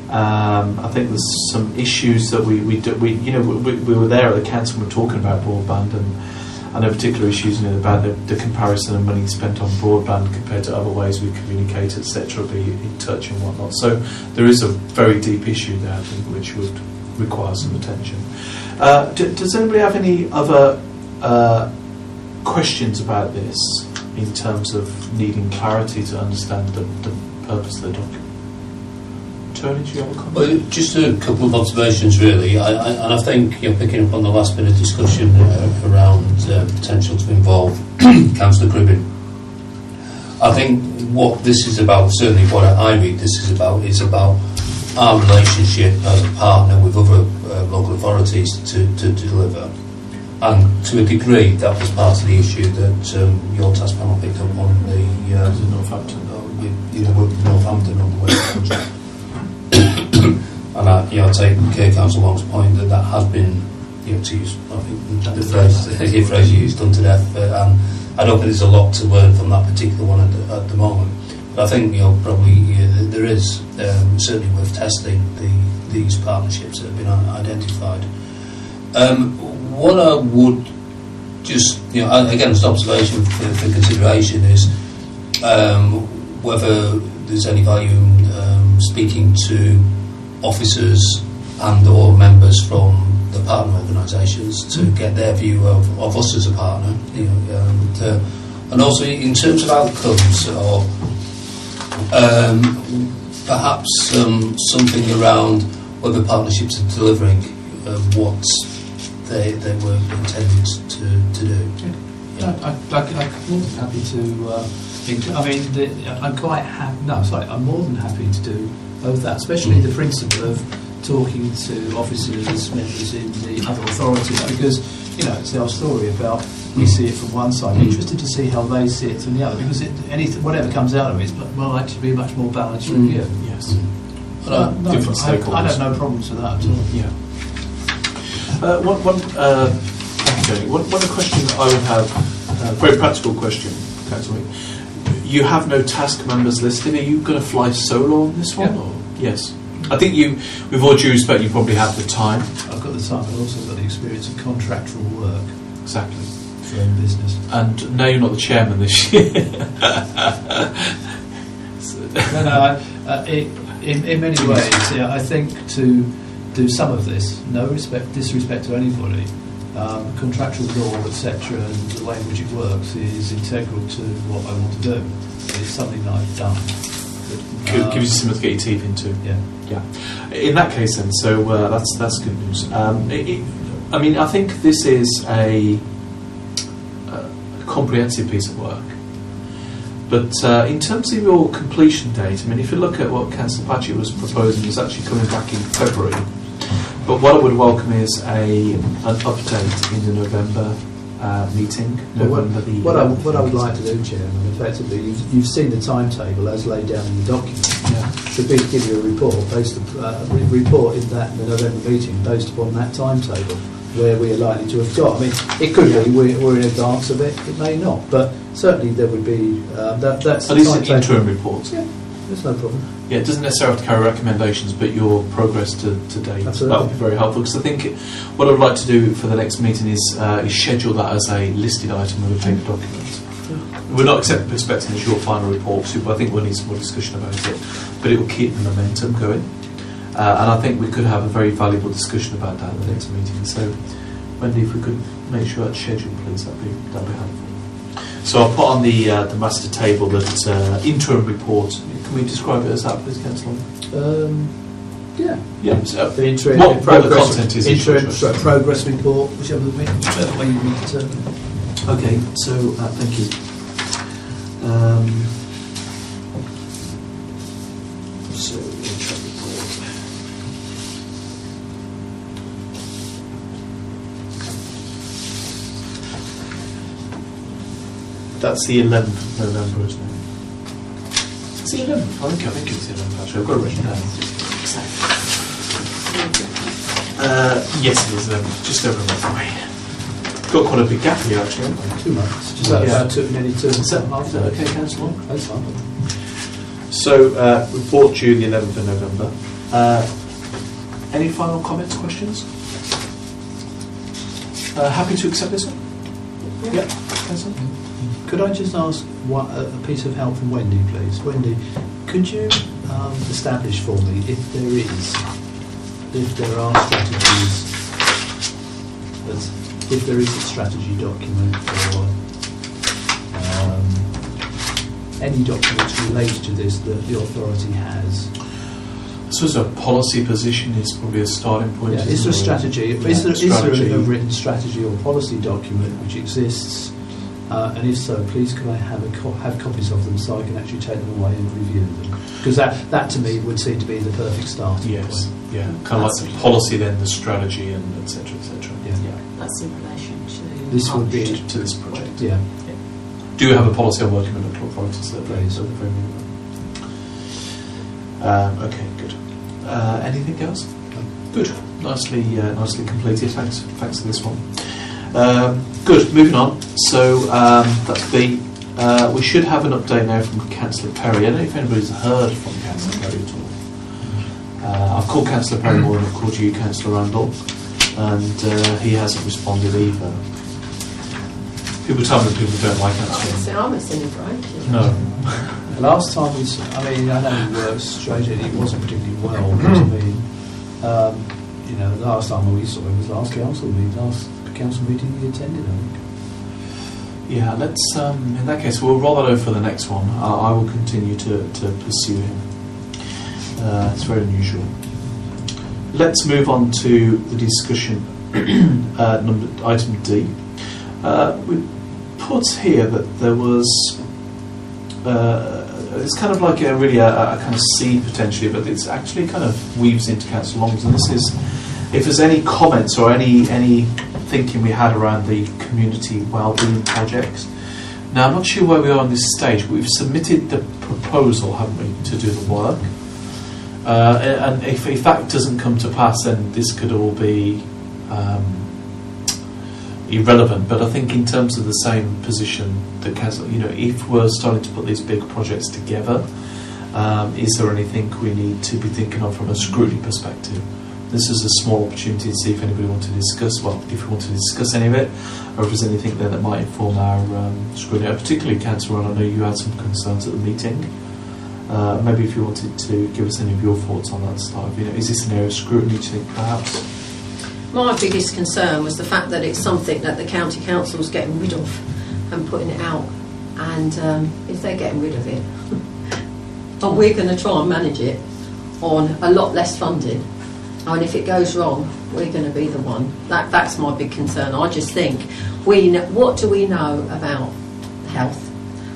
I think there's some issues that we were there at the council and we were talking about broadband, and I know particular issues about the comparison of money spent on broadband compared to other ways we communicate, etc., be in touch and whatnot. So there is a very deep issue there, I think, which would require some attention. Does anybody have any other questions about this in terms of needing clarity to understand the purpose of the document? Tony, do you have a comment?
Well, just a couple of observations, really. I think picking up on the last bit of discussion around potential to involve Councillor Cribbin. I think what this is about, certainly what I read this is about our relationship as a partner with other local authorities to deliver. And to a degree, that was part of the issue that your task panel picked up on the
Northampton.
With Northampton on the West project. And I take Councillor Wong's point that has been, to use I think the phrase you used, done to death. And I don't think there's a lot to learn from that particular one at the moment. But I think probably there is certainly worth testing these partnerships that have been identified. What I would just, again, as an observation for consideration is whether there's any value in speaking to officers and or members from the partner organisations to get their view of us as a partner, and also in terms of outcomes, or perhaps something around whether partnerships are delivering what they were intended to do.
I'm happy to. I'm more than happy to do both that, especially the principle of talking to officers, members in the other authorities, because it's our story about we see it from one side. I'm interested to see how they see it from the other, because whatever comes out of it will actually be a much more balanced review.
Yes.
Different stakeholders. I don't have no problems with that at all.
Yeah. One question I would have, a very practical question, Councillor. You have no task members listed. Are you going to fly solo on this one?
Yeah.
Or? Yes. I think you, with all due respect, you probably have the time.
I've got the time, but also got the experience of contractual work.
Exactly.
For own business.
And now you're not the chairman this year.
In many ways, I think to do some of this, no disrespect to anybody, contractual law, etc., and the way in which it works is integral to what I want to do. It's something that I've done.
Gives you something to get your teeth into.
Yeah.
In that case, then, so that's good news. I mean, I think this is a comprehensive piece of work. But in terms of your completion date, I mean, if you look at what Councillor Patchett was proposing, it's actually coming back in February. But what I would welcome is an update in the November meeting.
What I would like to do, Chairman, effectively, you've seen the timetable as laid down in the document.
Yeah.
Should be to give you a report report in the November meeting based upon that timetable where we are likely to have got. I mean, it could be we're in advance of it. It may not, but certainly there would be. That's
at least interim reports.
Yeah, there's no problem.
Yeah, it doesn't necessarily have to carry recommendations, but your progress to date.
Absolutely.
That would be very helpful, because I think what I would like to do for the next meeting is schedule that as a listed item of a paper document. We're not expecting as your final report, but I think we'll need some more discussion about it. But it will keep the momentum going. And I think we could have a very valuable discussion about that at the next meeting. So, Wendy, if we could make sure that's scheduled, please, that'd be helpful. So I'll put on the master table that interim report. Can we describe it as that, please, Councillor?
Yeah.
So
The interim
what
progress,
the content is.
interim progress report, whichever way you want to term it.
Okay, so thank you. So interim report. That's the 11th of November, isn't it? It's the 11th. I think it's the 11th, actually. I've got it written down. Yes, it is 11th. Just over a month away. Got quite a big gap here, actually, haven't we?
2 months. Just about nearly 2
Is that
months.
okay, Councillor?
That's fine.
So, report due the 11th of November. Any final comments, questions? Happy to accept this one? Yeah. Councillor?
Could I just ask a piece of help from Wendy, please? Wendy, could you establish for me if there are strategies, if there is a strategy document or any documents related to this that the authority has?
So, a policy position is probably a starting point.
Yeah. Is there a strategy? Is there a written strategy or policy document which exists? And if so, please could I have copies of them so I can actually take them away and review them? Because that to me would seem to be the perfect starting point.
Yeah, kind of like the policy, then the strategy, and etc. etc.
Yeah.
That's in relation to
This would be
to this project.
Yeah.
Do you have a policy on working with local authorities?
Please.
Okay, good. Anything else? Good. Nicely completed. Thanks for this one. Good. Moving on. So that's B. We should have an update now from Councillor Perry. I don't know if anybody's heard from Councillor Perry at all. I've called Councillor Perry more than I've called you, Councillor Randall, and he hasn't responded either. People tell me that people don't like Councillor.
I'm a cynic, right?
No.
Last time I know he works straight in, it wasn't particularly well, but I mean, the last time we saw him was last council meeting he attended, I think.
Yeah, let's, in that case, we'll roll that over for the next one. I will continue to pursue him. It's very unusual. Let's move on to the discussion, item D. We put here that there was, it's kind of like a kind of seed potentially, but it's actually kind of weaves into Councillor Long's, and this is, if there's any comments or anything thinking we had around the community wellbeing projects. Now, I'm not sure where we are on this stage, but we've submitted the proposal, haven't we, to do the work. And if that doesn't come to pass, then this could all be irrelevant. But I think in terms of the same position, the council, if we're starting to put these big projects together, is there anything we need to be thinking of from a scrutiny perspective? This is a small opportunity to see if anybody wants to discuss, if we want to discuss any of it, or if there's anything there that might inform our scrutiny. Particularly, Councillor Ron, I know you had some concerns at the meeting. Maybe if you wanted to give us any of your thoughts on that stuff. Is this an area of scrutiny, do you think, perhaps?
My biggest concern was the fact that it's something that the county council's getting rid of and putting it out. And if they're getting rid of it, and we're going to try and manage it on a lot less funding, and if it goes wrong, we're going to be the one. That's my big concern. I just think, what do we know about health?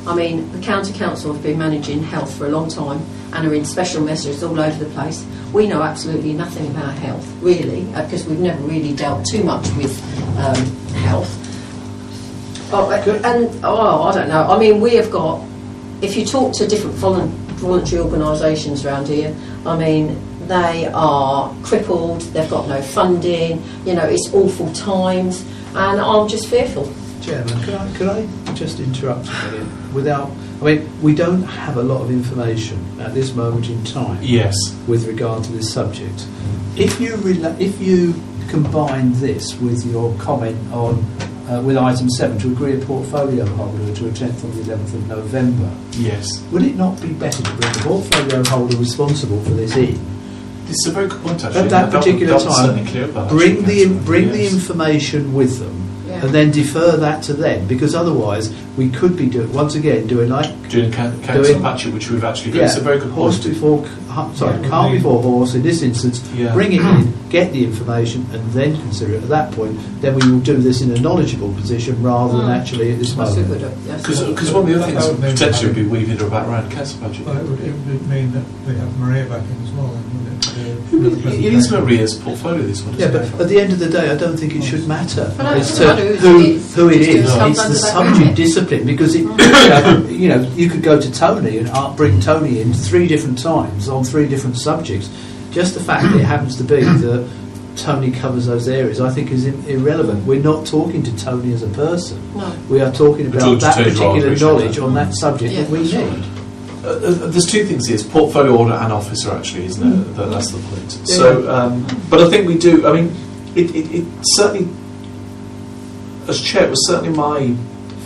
I mean, the county council have been managing health for a long time and are in special measures all over the place. We know absolutely nothing about health, really, because we've never really dealt too much with health. I don't know. I mean, we have got, if you talk to different voluntary organisations around here, I mean, they are crippled, they've got no funding, it's awful times, and I'm just fearful.
Chairman, could I just interrupt a minute? We don't have a lot of information at this moment in time.
Yes.
With regard to this subject. If you combine this with your comment on with item 7 to agree a portfolio holder to attend on the 11th of November.
Yes.
Would it not be better to bring the portfolio holder responsible for this in?
This is a very good point, actually.
At that particular time, bring the information with them.
Yeah.
And then defer that to them, because otherwise we could be doing council patching, which we've actually got. It's a very good point. Calm before horse in this instance. Yeah. Bring it in, get the information, and then consider it. At that point, then we will do this in a knowledgeable position rather than actually at this moment.
Because one of the other things potentially would be weaving about around council budget.
Well, it would mean that we have Maria back in as well.
It is Maria's portfolio, this one.
Yeah, but at the end of the day, I don't think it should matter as
to
who it is. It's the subject discipline, because you could go to Tony and bring Tony in 3 different times on 3 different subjects. Just the fact that it happens to be that Tony covers those areas, I think, is irrelevant. We're not talking to Tony as a person.
No.
We are talking about that particular knowledge on that subject that we need.
There's 2 things here: it's portfolio order and officer, actually, isn't it? That's the point. So, but I think we do. I mean, it certainly, as chair, it was certainly my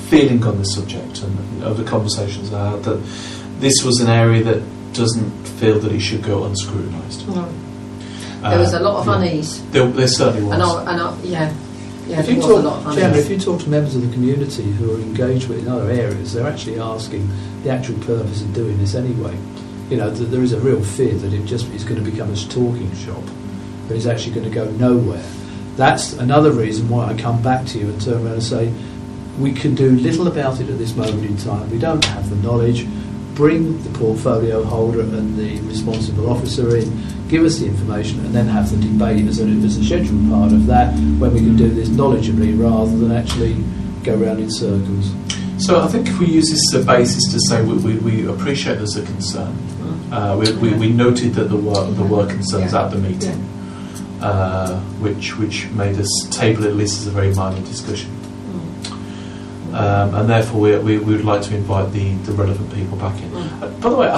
feeling on this subject and of the conversations I had, that this was an area that doesn't feel that it should go unscrutinised.
No. There was a lot of unease.
There certainly was.
If you talk to members of the community who are engaged with in other areas, they're actually asking the actual purpose of doing this anyway. There is a real fear that it just is going to become a talking shop, but it's actually going to go nowhere. That's another reason why I come back to you and turn around and say, we can do little about it at this moment in time. We don't have the knowledge. Bring the portfolio holder and the responsible officer in, give us the information, and then have the debate as a scheduled part of that, when we can do this knowledgeably rather than actually go round in circles.
So I think if we use this as a basis to say we appreciate there's a concern, we noted that there were concerns at the meeting, which made us table it at least as a very minor discussion. And therefore we would like to invite the relevant people back in. By the way,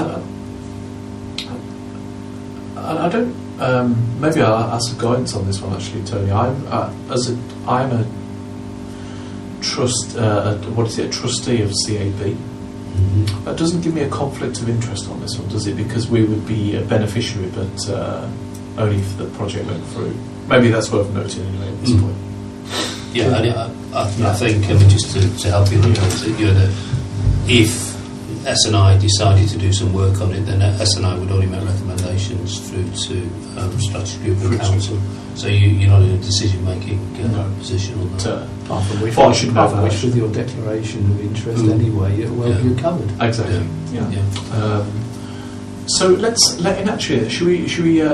I don't. Maybe I'll ask for guidance on this one, actually, Tony. I'm a trustee of CAB. That doesn't give me a conflict of interest on this one, does it? Because we would be a beneficiary, but only if the project went through. Maybe that's worth noting anyway at this point.
Yeah, I think, just to help you a little bit, if S&I decided to do some work on it, then S&I would only make recommendations through to Strategy Group and Council. So you're not in a decision-making position on that.
Apart from which, with your declaration of interest anyway, you're covered.
Exactly. Yeah. So let's let in actually. Should we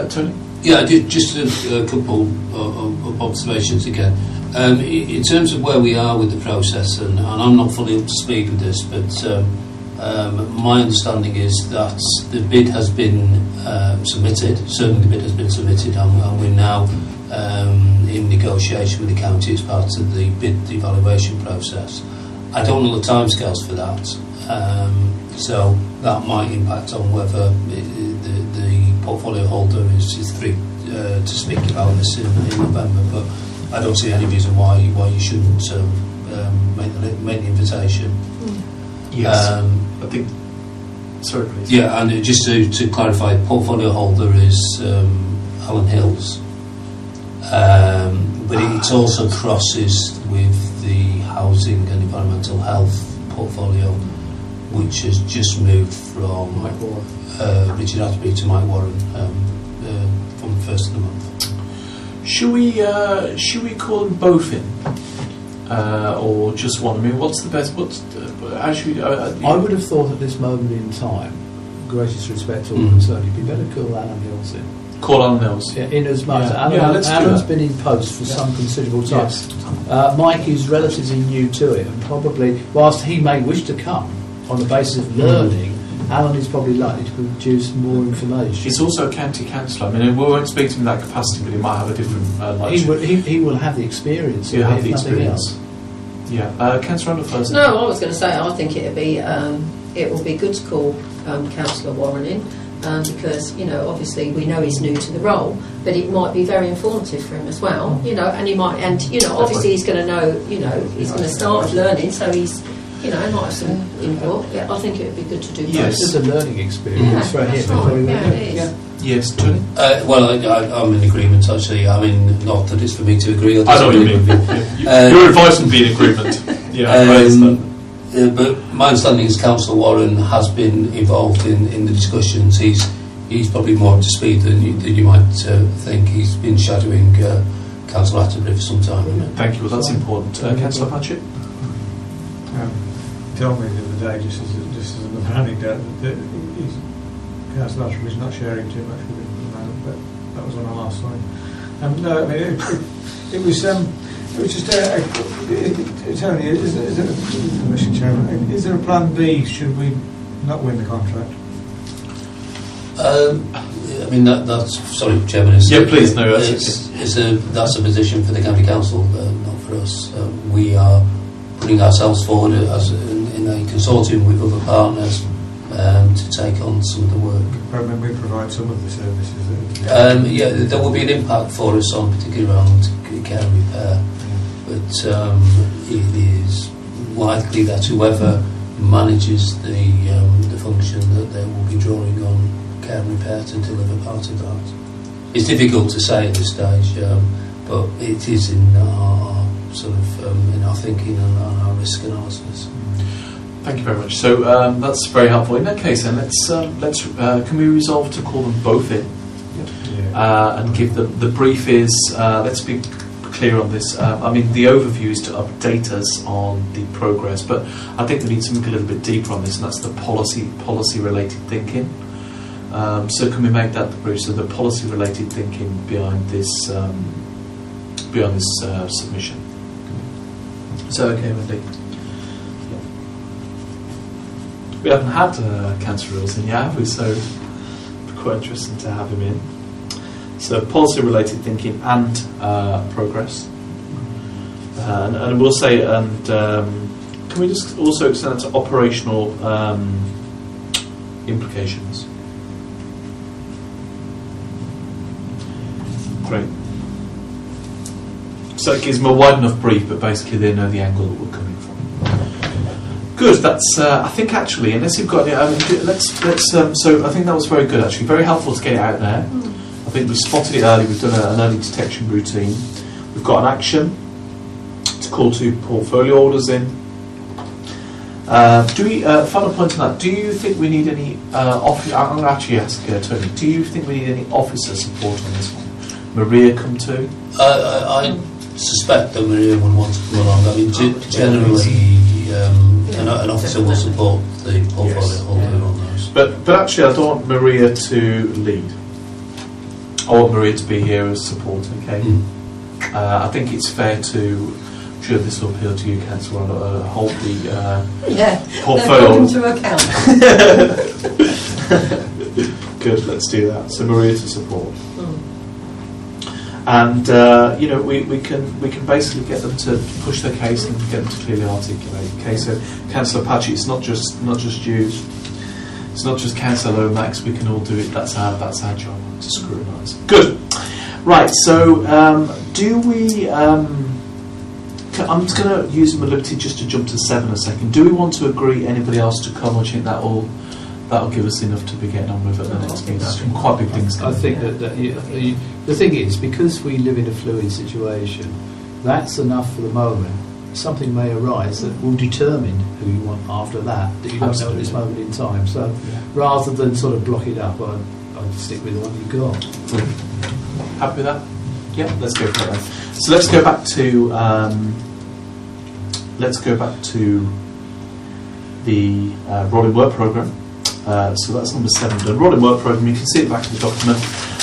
Tony?
Yeah, just a couple of observations again. In terms of where we are with the process, and I'm not fully up to speed with this, but my understanding is that the bid has been submitted. Certainly the bid has been submitted, and we're now in negotiation with the county as part of the bid evaluation process. I don't know the timescales for that, so that might impact on whether the portfolio holder is free to speak about this in November. But I don't see any reason why you shouldn't make the invitation.
Yes, I think. Sorry, please.
Yeah, and just to clarify, the portfolio holder is Alan Hills, but it also crosses with the housing and environmental health portfolio, which has just moved from Richard Atterbury to Mike Warren from the 1st of the month.
Should we call them both in, or just one? I mean, what's the best? How should we?
I would have thought at this moment in time, greatest respect to all concerned, you'd be better call Alan Hills in.
Call Alan Hills.
Yeah, in as much.
Yeah.
Alan's been in post for some considerable time.
Yes.
Mike is relatively new to it, and probably, whilst he may wish to come on the basis of learning, Alan is probably likely to produce more information.
He's also a county councillor. I mean, we won't speak to him in that capacity, but he might have a different.
He will have the experience.
He'll have the
experience.
experience. Yeah, Councillor Randall first.
No, I was going to say I think it will be good to call Councillor Warren in because obviously we know he's new to the role, but it might be very informative for him as well. And he might, obviously he's going to know. He's going to start learning, so he's. He might have some input. Yeah, I think it would be good to do both.
Yes, it's a learning experience for him.
That's right. Yeah, it is.
Yes, Tony?
Well, I'm in agreement, actually. I mean, not that it's for me to agree or
I know what you
disagree.
mean. Your advice would be in agreement. Yeah, I understand.
But my understanding is Councillor Warren has been involved in the discussions. He's probably more up to speed than you might think. He's been shadowing Councillor Atterbury for some time.
Thank you. Well, that's important. Councillor Patchett?
Told me the other day, just as an anecdote, that Councillor Atterbury's not sharing too much with him at the moment, but that was on our last slide. No, I mean, it was just Tony, Mr. Chairman, is there a plan B should we not win the contract?
I mean, that's sorry, Chairman.
Yeah, please, no,
that's a position for the County Council, not for us. We are putting ourselves forward as in a consortium with other partners to take on some of the work.
I mean, we provide some of the services.
Yeah, there will be an impact for us on particularly around care and repair, but it is likely that whoever manages the function that they will be drawing on care and repair to deliver part of that. It's difficult to say at this stage, but it is in our sort of in our thinking and our risk analysis.
Thank you very much. So that's very helpful. In that case, then let's can we resolve to call them both in and give them the brief is let's be clear on this. I mean, the overview is to update us on the progress, but I think we need to look a little bit deeper on this, and that's the policy related thinking. So can we make that the brief? So the policy related thinking behind this submission. So okay, Wendy. We haven't had Councillor Hills in yet, have we? So it's quite interesting to have him in. So policy related thinking and progress. And we'll say, and can we just also extend that to operational implications? Great. So it gives them a wide enough brief, but basically they know the angle that we're coming from. Good. That's I think actually, unless you've got let's. So I think that was very good actually, very helpful to get it out there. I think we spotted it early. We've done an early detection routine. We've got an action to call two portfolio orders in. Do we? Final point on that. Do you think we need any? I'm going to actually ask Tony. Do you think we need any officer support on this one? Maria come too?
I suspect that Maria would want to come along. I mean, generally, an officer will support the portfolio holder on those.
But actually, I don't want Maria to lead. I want Maria to be here as support, okay? I think it's fair to, sure this will appeal to you, Councillor, hold the portfolio.
No problem to account.
Good, let's do that. So Maria to support. And we can basically get them to push their case and get them to clearly articulate. Okay, so Councillor Patchy, it's not just you, it's not just Councillor Lomax. We can all do it. That's our job, to scrutinise. Good. Right. So do we? I'm just going to use my liberty just to jump to 7 a second. Do we want to agree anybody else to come, or do you think that'll give us enough to be getting on with at the next meeting? Some quite big things.
I think that the thing is, because we live in a fluid situation, that's enough for the moment. Something may arise that will determine who you want after that you don't know at this moment in time. So rather than sort of block it up, I'd stick with the one you've got.
Happy with that? Yeah, let's go for it then. So let's go back to the rolling work programme. So that's number 7 done. Rolling work programme, you can see it back in the document.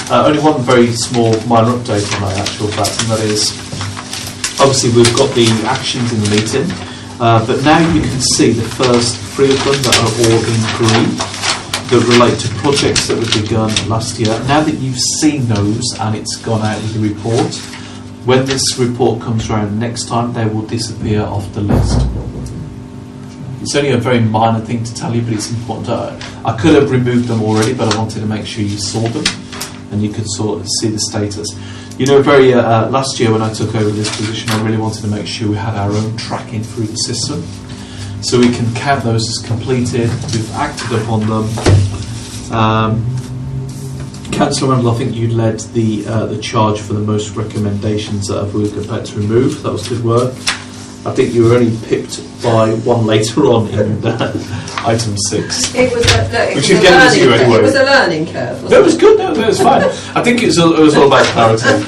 Only one very small minor update on that actual fact, and that is obviously we've got the actions in the meeting, but now you can see the first 3 of them that are all in green that relate to projects that were begun last year. Now that you've seen those and it's gone out with the report, when this report comes around next time, they will disappear off the list. It's only a very minor thing to tell you, but it's important. I could have removed them already, but I wanted to make sure you saw them and you could sort of see the status. Last year when I took over this position, I really wanted to make sure we had our own tracking through the system, so we can count those as completed. We've acted upon them. Councillor Randall, I think you led the charge for the most recommendations that we were about to remove. That was good work. I think you were only pipped by one later on in item 6.
It was
which again was you anyway.
It was a learning curve.
No, it was good. No, it was fine. I think it was all about clarity.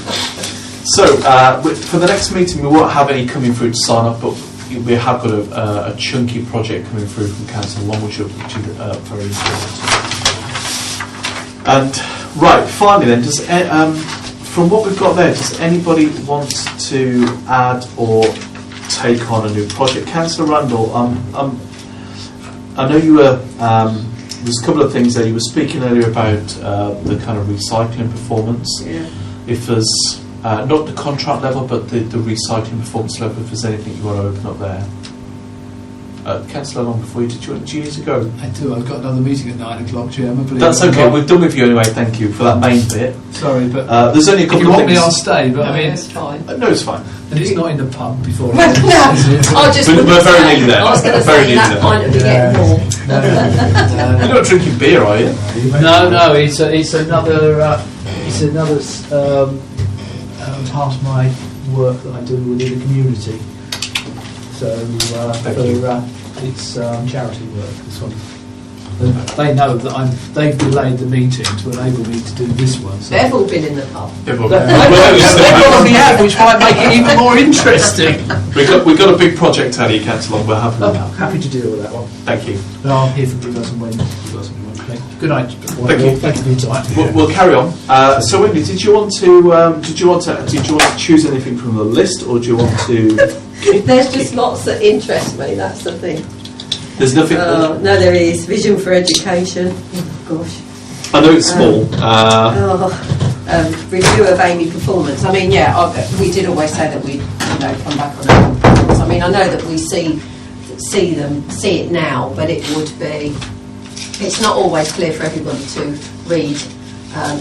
So for the next meeting, we won't have any coming through to sign up, but we have got a chunky project coming through from Council Long, which is very important. And right, finally then, from what we've got there, does anybody want to add or take on a new project? Councillor Randall, I know you were, there's a couple of things there. You were speaking earlier about the kind of recycling performance.
Yeah.
If there's, not the contract level, but the recycling performance level, if there's anything you want to open up there. Councillor Long, before you, do you need to go?
I do. I've got another meeting at 9 o'clock, Chairman.
That's okay. We've done with you anyway. Thank you for that main bit.
Sorry, but
there's only a couple
if you
of
want
things.
me, I'll stay. But I mean,
it's fine.
No, it's fine.
And it's not in the pub before.
We're
very nearly there.
I was going to say that point of getting more.
You're not drinking beer, are you?
No. It's another part of my work that I do within the community. So it's charity work. This one. They know that they've delayed the meeting to enable me to do this one. So.
They've all been in the pub.
They probably have, which might make it even more interesting.
We've got a big project out of you, Councillor Long. We're happy with that.
Happy to deal with that one.
Thank you.
And I'll hear from you guys on Wednesday. Good night.
Thank you.
Thank you for your time.
We'll carry on. So, Wendy, did you want to choose anything from the list, or do you want to?
There's just lots that interest me. That's the thing.
There's nothing.
No, there is vision for education. Oh, gosh.
I know it's small.
Review of Amy performance. I mean, we did always say that we'd come back on that performance. I mean, I know that we see it now, but it would be. It's not always clear for everybody to read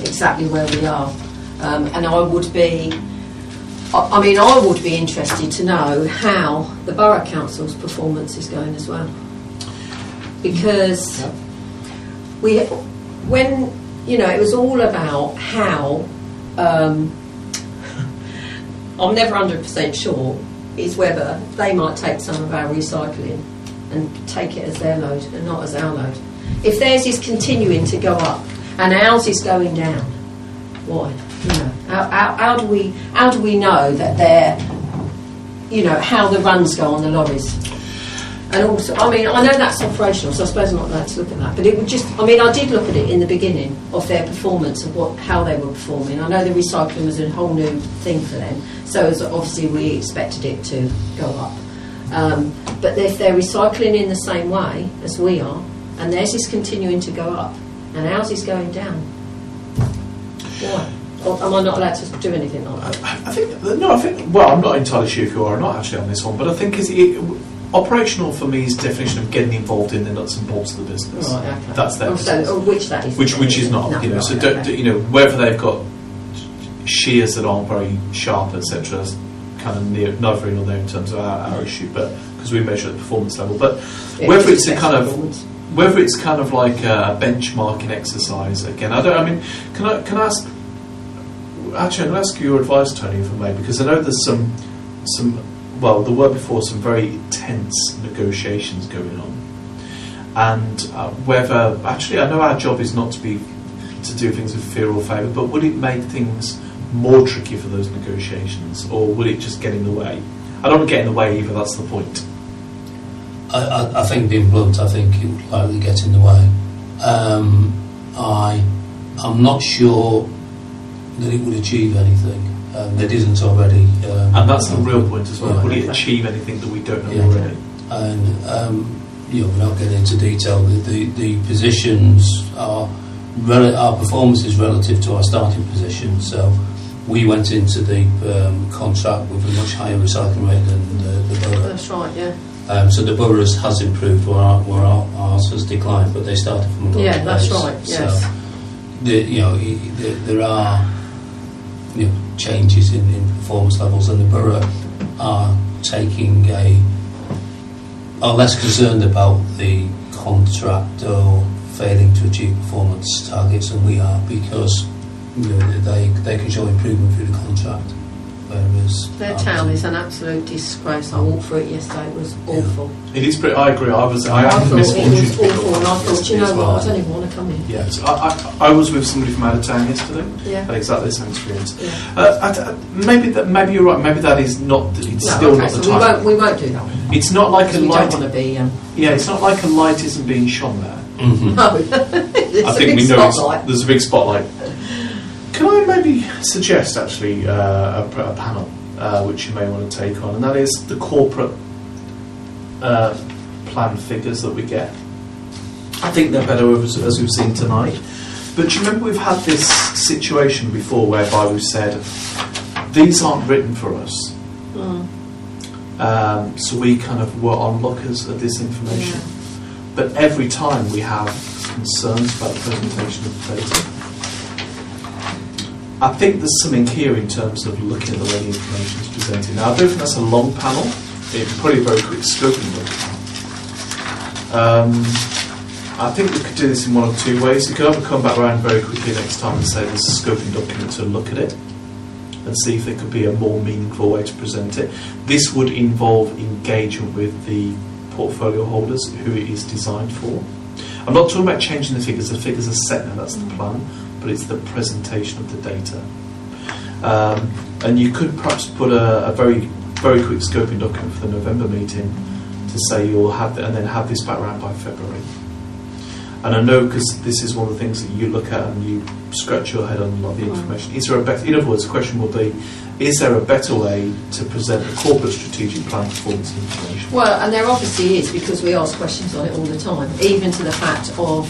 exactly where we are, and I would be interested to know how the Borough Council's performance is going as well, because it was all about how. I'm never 100% sure is whether they might take some of our recycling and take it as their load and not as our load. If theirs is continuing to go up and ours is going down, why? How do we know that they're, how the runs go on the lorries? And also, I mean, I know that's operational, so I suppose I'm not allowed to look at that. But it would just, I mean, I did look at it in the beginning of their performance, of how they were performing. I know the recycling was a whole new thing for them, so obviously we expected it to go up. But if they're recycling in the same way as we are, and theirs is continuing to go up, and ours is going down, why? Or am I not allowed to do anything like that?
I think, well, I'm not entirely sure if you are or not actually on this one, but I think operational for me is the definition of getting involved in the nuts and bolts of the business.
Right, okay.
That's their business.
Which that is.
Which is not,
no,
you know.
Right,
so
okay.
whether they've got shears that aren't very sharp, etc., is kind of neither here nor there in terms of our issue, but because we measure the performance level. But
Yeah,
whether it's kind of like a benchmarking exercise, again, can I ask? Actually, I'm going to ask you your advice, Tony, if I may, because I know there's some. Well, there were before some very tense negotiations going on, and whether actually I know our job is not to do things with fear or favour, but would it make things more tricky for those negotiations, or would it just get in the way? I don't want to get in the way either. That's the point.
I think, being blunt, I think it would likely get in the way. I'm not sure that it would achieve anything that isn't already.
And that's the real point as well.
Yeah,
would it
okay.
achieve anything that we don't know
Yeah.
already?
And we're not getting into detail. The positions are our performance is relative to our starting position. So we went into the contract with a much higher recycling rate than the borough.
That's right, yeah.
So the borough's has improved, where ours has declined, but they started from a lower
Yeah, that's
base.
right, yes.
So there are changes in performance levels, and the borough are are less concerned about the contract or failing to achieve performance targets than we are, because they can show improvement through the contract. Whereas
Their town is an absolute disgrace. I walked through it yesterday. It was awful.
It is pretty. I agree. I had the
thought
misfortune
it was
to be
awful, and I thought, you know
as
what,
well.
I don't even want to come here.
Yeah, so I was with somebody from out of town yesterday.
Yeah.
Had exactly the same experience.
Yeah.
Maybe you're right. Maybe that is not. It's
No,
still
okay,
not the
so
time.
we won't do that.
It's not like a
We
light.
don't want to be.
Yeah, it's not like a light isn't being shone there.
Mhm.
No, it's
I
a
think
big
we know
spotlight.
there's a big spotlight. Can I maybe suggest actually a panel which you may want to take on, and that is the corporate plan figures that we get. I think they're better as we've seen tonight. But do you remember we've had this situation before whereby we've said these aren't written for us, so we kind of were onlookers of this information.
Yeah.
But every time we have concerns about the presentation of the data. I think there's something here in terms of looking at the way the information is presented. Now, I don't think that's a long panel. It's probably a very quick scoping document. I think we could do this in one of two ways. You could either come back around very quickly next time and say there's a scoping document to look at it and see if there could be a more meaningful way to present it. This would involve engagement with the portfolio holders who it is designed for. I'm not talking about changing the figures are set now, that's the plan, but it's the presentation of the data. And you could perhaps put a very, very quick scoping document for the November meeting to say you'll have and then have this back around by February. And I know, because this is one of the things that you look at and you scratch your head on a lot of the information. Is there a better? In other words, the question will be: is there a better way to present the corporate strategic plan performance information?
Well, and there obviously is, because we ask questions on it all the time, even to the fact of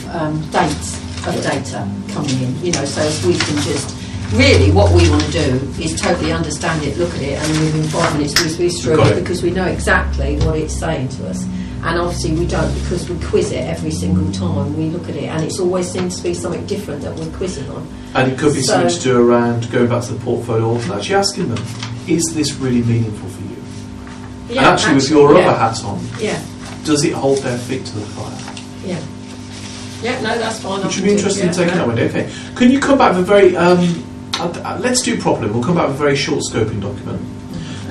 dates of data coming in. So if we can just really, what we want to do is totally understand it, look at it, and within 5 minutes whiz through it, because we know exactly what it's saying to us. And obviously we don't, because we quiz it every single time we look at it, and it's always seems to be something different that we're quizzing on.
And it could be something to do around going back to the portfolio and actually asking them, is this really meaningful for you?
Yeah,
and actually with your other hat on, does it hold their feet to the fire?
Yeah. Yeah, no, that's fine.
Would you be interested in taking that one? Okay. Can you come back with a very, let's do it properly, we'll come back with a very short scoping document.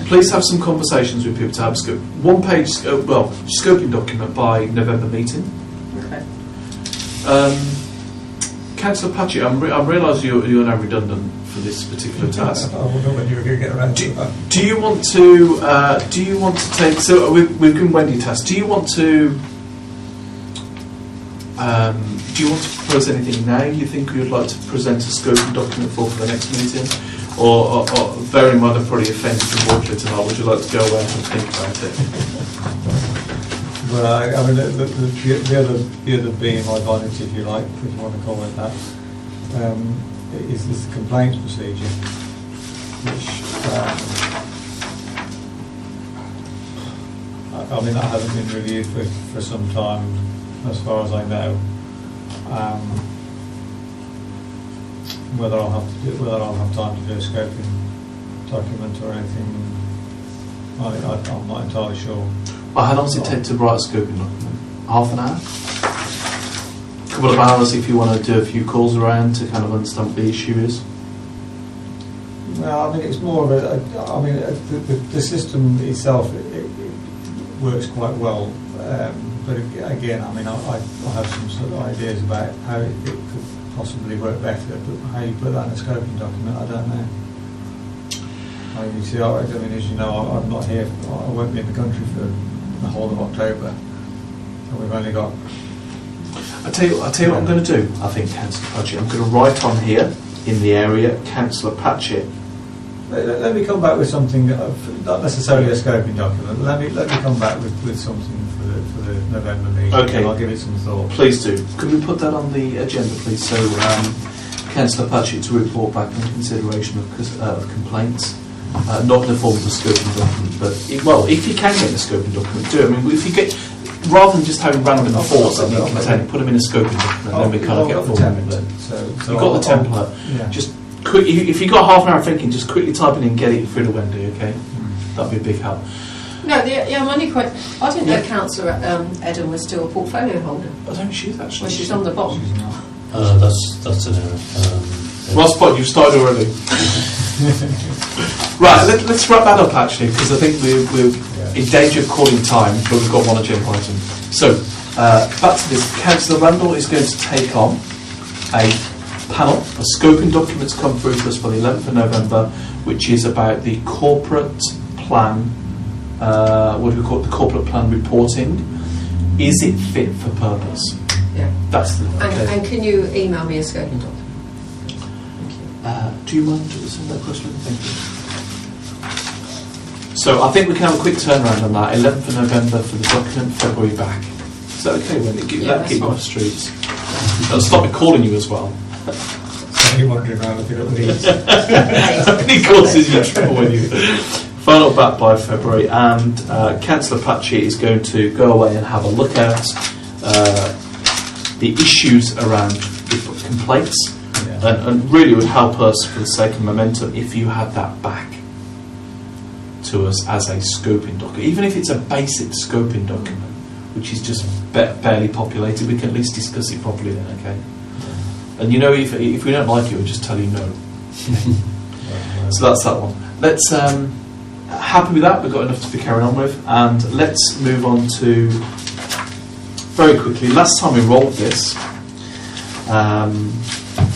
Please have some conversations with people to have a one-page, scoping document by November meeting.
Okay.
Councillor Patchett, I realise you're now redundant for this particular task.
I wonder when you were going to get around to that.
Do you want to? Do you want to take? So we've given Wendy a task. Do you want to? Do you want to propose anything now? You think you would like to present a scoping document for the next meeting, or bearing in mind I've probably offended the board tonight, would you like to go away and think about it?
Well, I mean, the other being my advantage, if you like, if you want to call it that, is the complaints procedure, which I mean that hasn't been reviewed for some time, as far as I know. Whether I'll have time to do a scoping document or anything, I'm not entirely sure.
Well, how long does it take to write a scoping document? Half an hour? A couple of hours if you want to do a few calls around to kind of understand what the issue is?
No, I mean it's more of the system itself it works quite well, but again, I mean I have some sort of ideas about how it could possibly work better, but how you put that in a scoping document, I don't know. You see, I mean, as you know, I'm not here. I won't be in the country for the whole of October, and we've only got.
I tell you what I'm going to do. I think, Councillor Patchett, I'm going to write on here in the area, Councillor Patchett.
Let me come back with something, not necessarily a scoping document. But let me come back with something for the November meeting.
Okay.
And I'll give it some thought.
Please do. Could we put that on the agenda, please? So, Councillor Patchett to report back on consideration of complaints. Not in the form of a scoping document, but if you can get a scoping document, do it. I mean, if you get, rather than just having random thoughts that you contain, put them in a scoping document, then we can't get forward with it.
So
you've got the template.
Yeah.
Just quick. If you've got half an hour of thinking, just quickly type it in and get it through to Wendy. Okay, that'd be a big help.
No, I'm only quite. I didn't know Councillor Eden was still a portfolio holder.
I don't she is actually.
Well, she's on the bottom.
She's not.
That's an error.
Well spot, you've started already. Right, let's wrap that up actually, because I think we're in danger of calling time, but we've got one agenda item. So, back to this. Councillor Randall is going to take on a panel, a scoping document's come through to us for the 11th of November, which is about the corporate plan, what do we call it, the corporate plan reporting. Is it fit for purpose?
Yeah.
That's the, okay.
And can you email me a scoping document?
Do you mind sending that question? Thank you. So I think we can have a quick turnaround on that. 11th of November for the document, February back. Is that okay, Wendy? That'll keep you off the streets. That'll stop me calling you as well.
So you're wandering around looking at these.
Any causes you trouble when you. Final back by February, and Councillor Patchett is going to go away and have a look at the issues around the complaints. And really would help us for the sake of momentum if you had that back to us as a scoping document. Even if it's a basic scoping document, which is just barely populated, we can at least discuss it properly then, okay? And you know, if we don't like it, we'll just tell you no. So that's that one. Let's, happy with that, we've got enough to be carrying on with, and let's move on to, very quickly, last time we rolled this,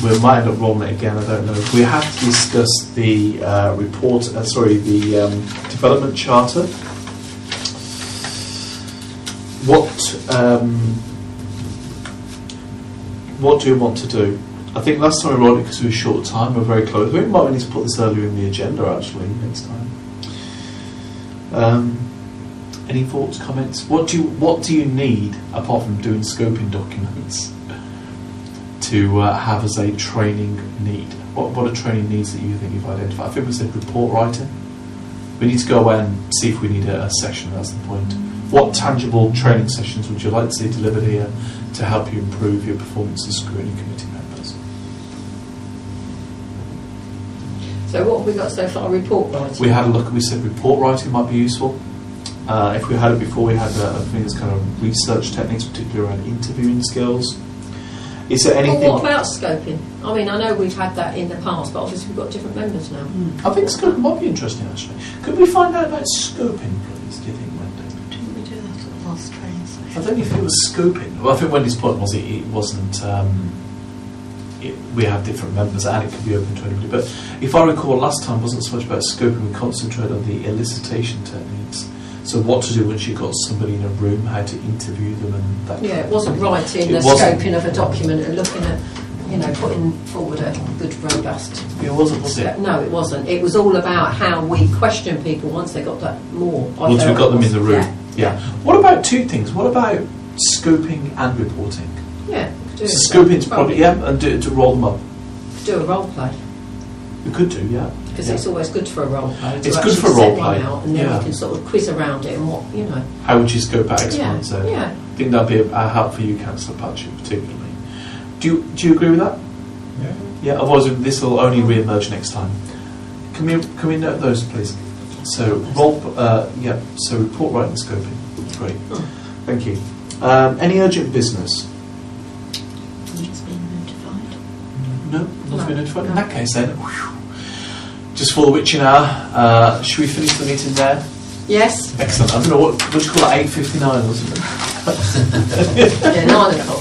we might end up rolling it again, I don't know. We have to discuss the development charter. What do you want to do? I think last time we rolled it because we were short of time, we're very close. We might need to put this earlier in the agenda actually next time. Any thoughts, comments? What do you need apart from doing scoping documents to have as a training need? What are training needs that you think you've identified? I think we said report writing. We need to go away and see if we need a session, that's the point. What tangible training sessions would you like to see delivered here to help you improve your performance as scrutiny committee members?
So what have we got so far? Report writing?
We had a look, we said report writing might be useful. If we had it before, we had I think it's kind of research techniques, particularly around interviewing skills. Is there anything?
Well, what about scoping? I mean, I know we've had that in the past, but obviously we've got different members now.
I think scoping might be interesting actually. Could we find out about scoping, please, do you think, Wendy?
Didn't we do that at the last training session?
I don't know if it was scoping. Well, I think Wendy's point was it wasn't we have different members and it can be open to anybody. But if I recall, last time wasn't so much about scoping, we concentrated on the elicitation techniques. So what to do once you've got somebody in a room, how to interview them and that.
Yeah, it wasn't writing the
It wasn't.
scoping of a document and looking at, putting forward a good, robust...
It wasn't, was it?
No, it wasn't. It was all about how we question people once they got that more.
Once we got them in the room.
Yeah.
What about two things? What about scoping and reporting?
Yeah. Do
So scoping's probably, and to roll them up.
Do a role play.
We could do, yeah.
Because it's always good for a role play.
It's good for a role play.
Out and then we can sort of quiz around it and what,
How would you scope out X, Y, and Z?
Yeah.
I think that'd be a help for you, Councillor Patchett, particularly. Do you agree with that?
Yeah.
Yeah, otherwise this will only re-emerge next time. Can we note those, please? So, so report writing and scoping. Great. Thank you. Any urgent business?
It's been notified.
No? Not been notified? In that case then, just for the witching hour, should we finish the meeting there?
Yes.
Excellent. I don't know, what do you call it, 8:59 or something?
Yeah, 9 o'clock.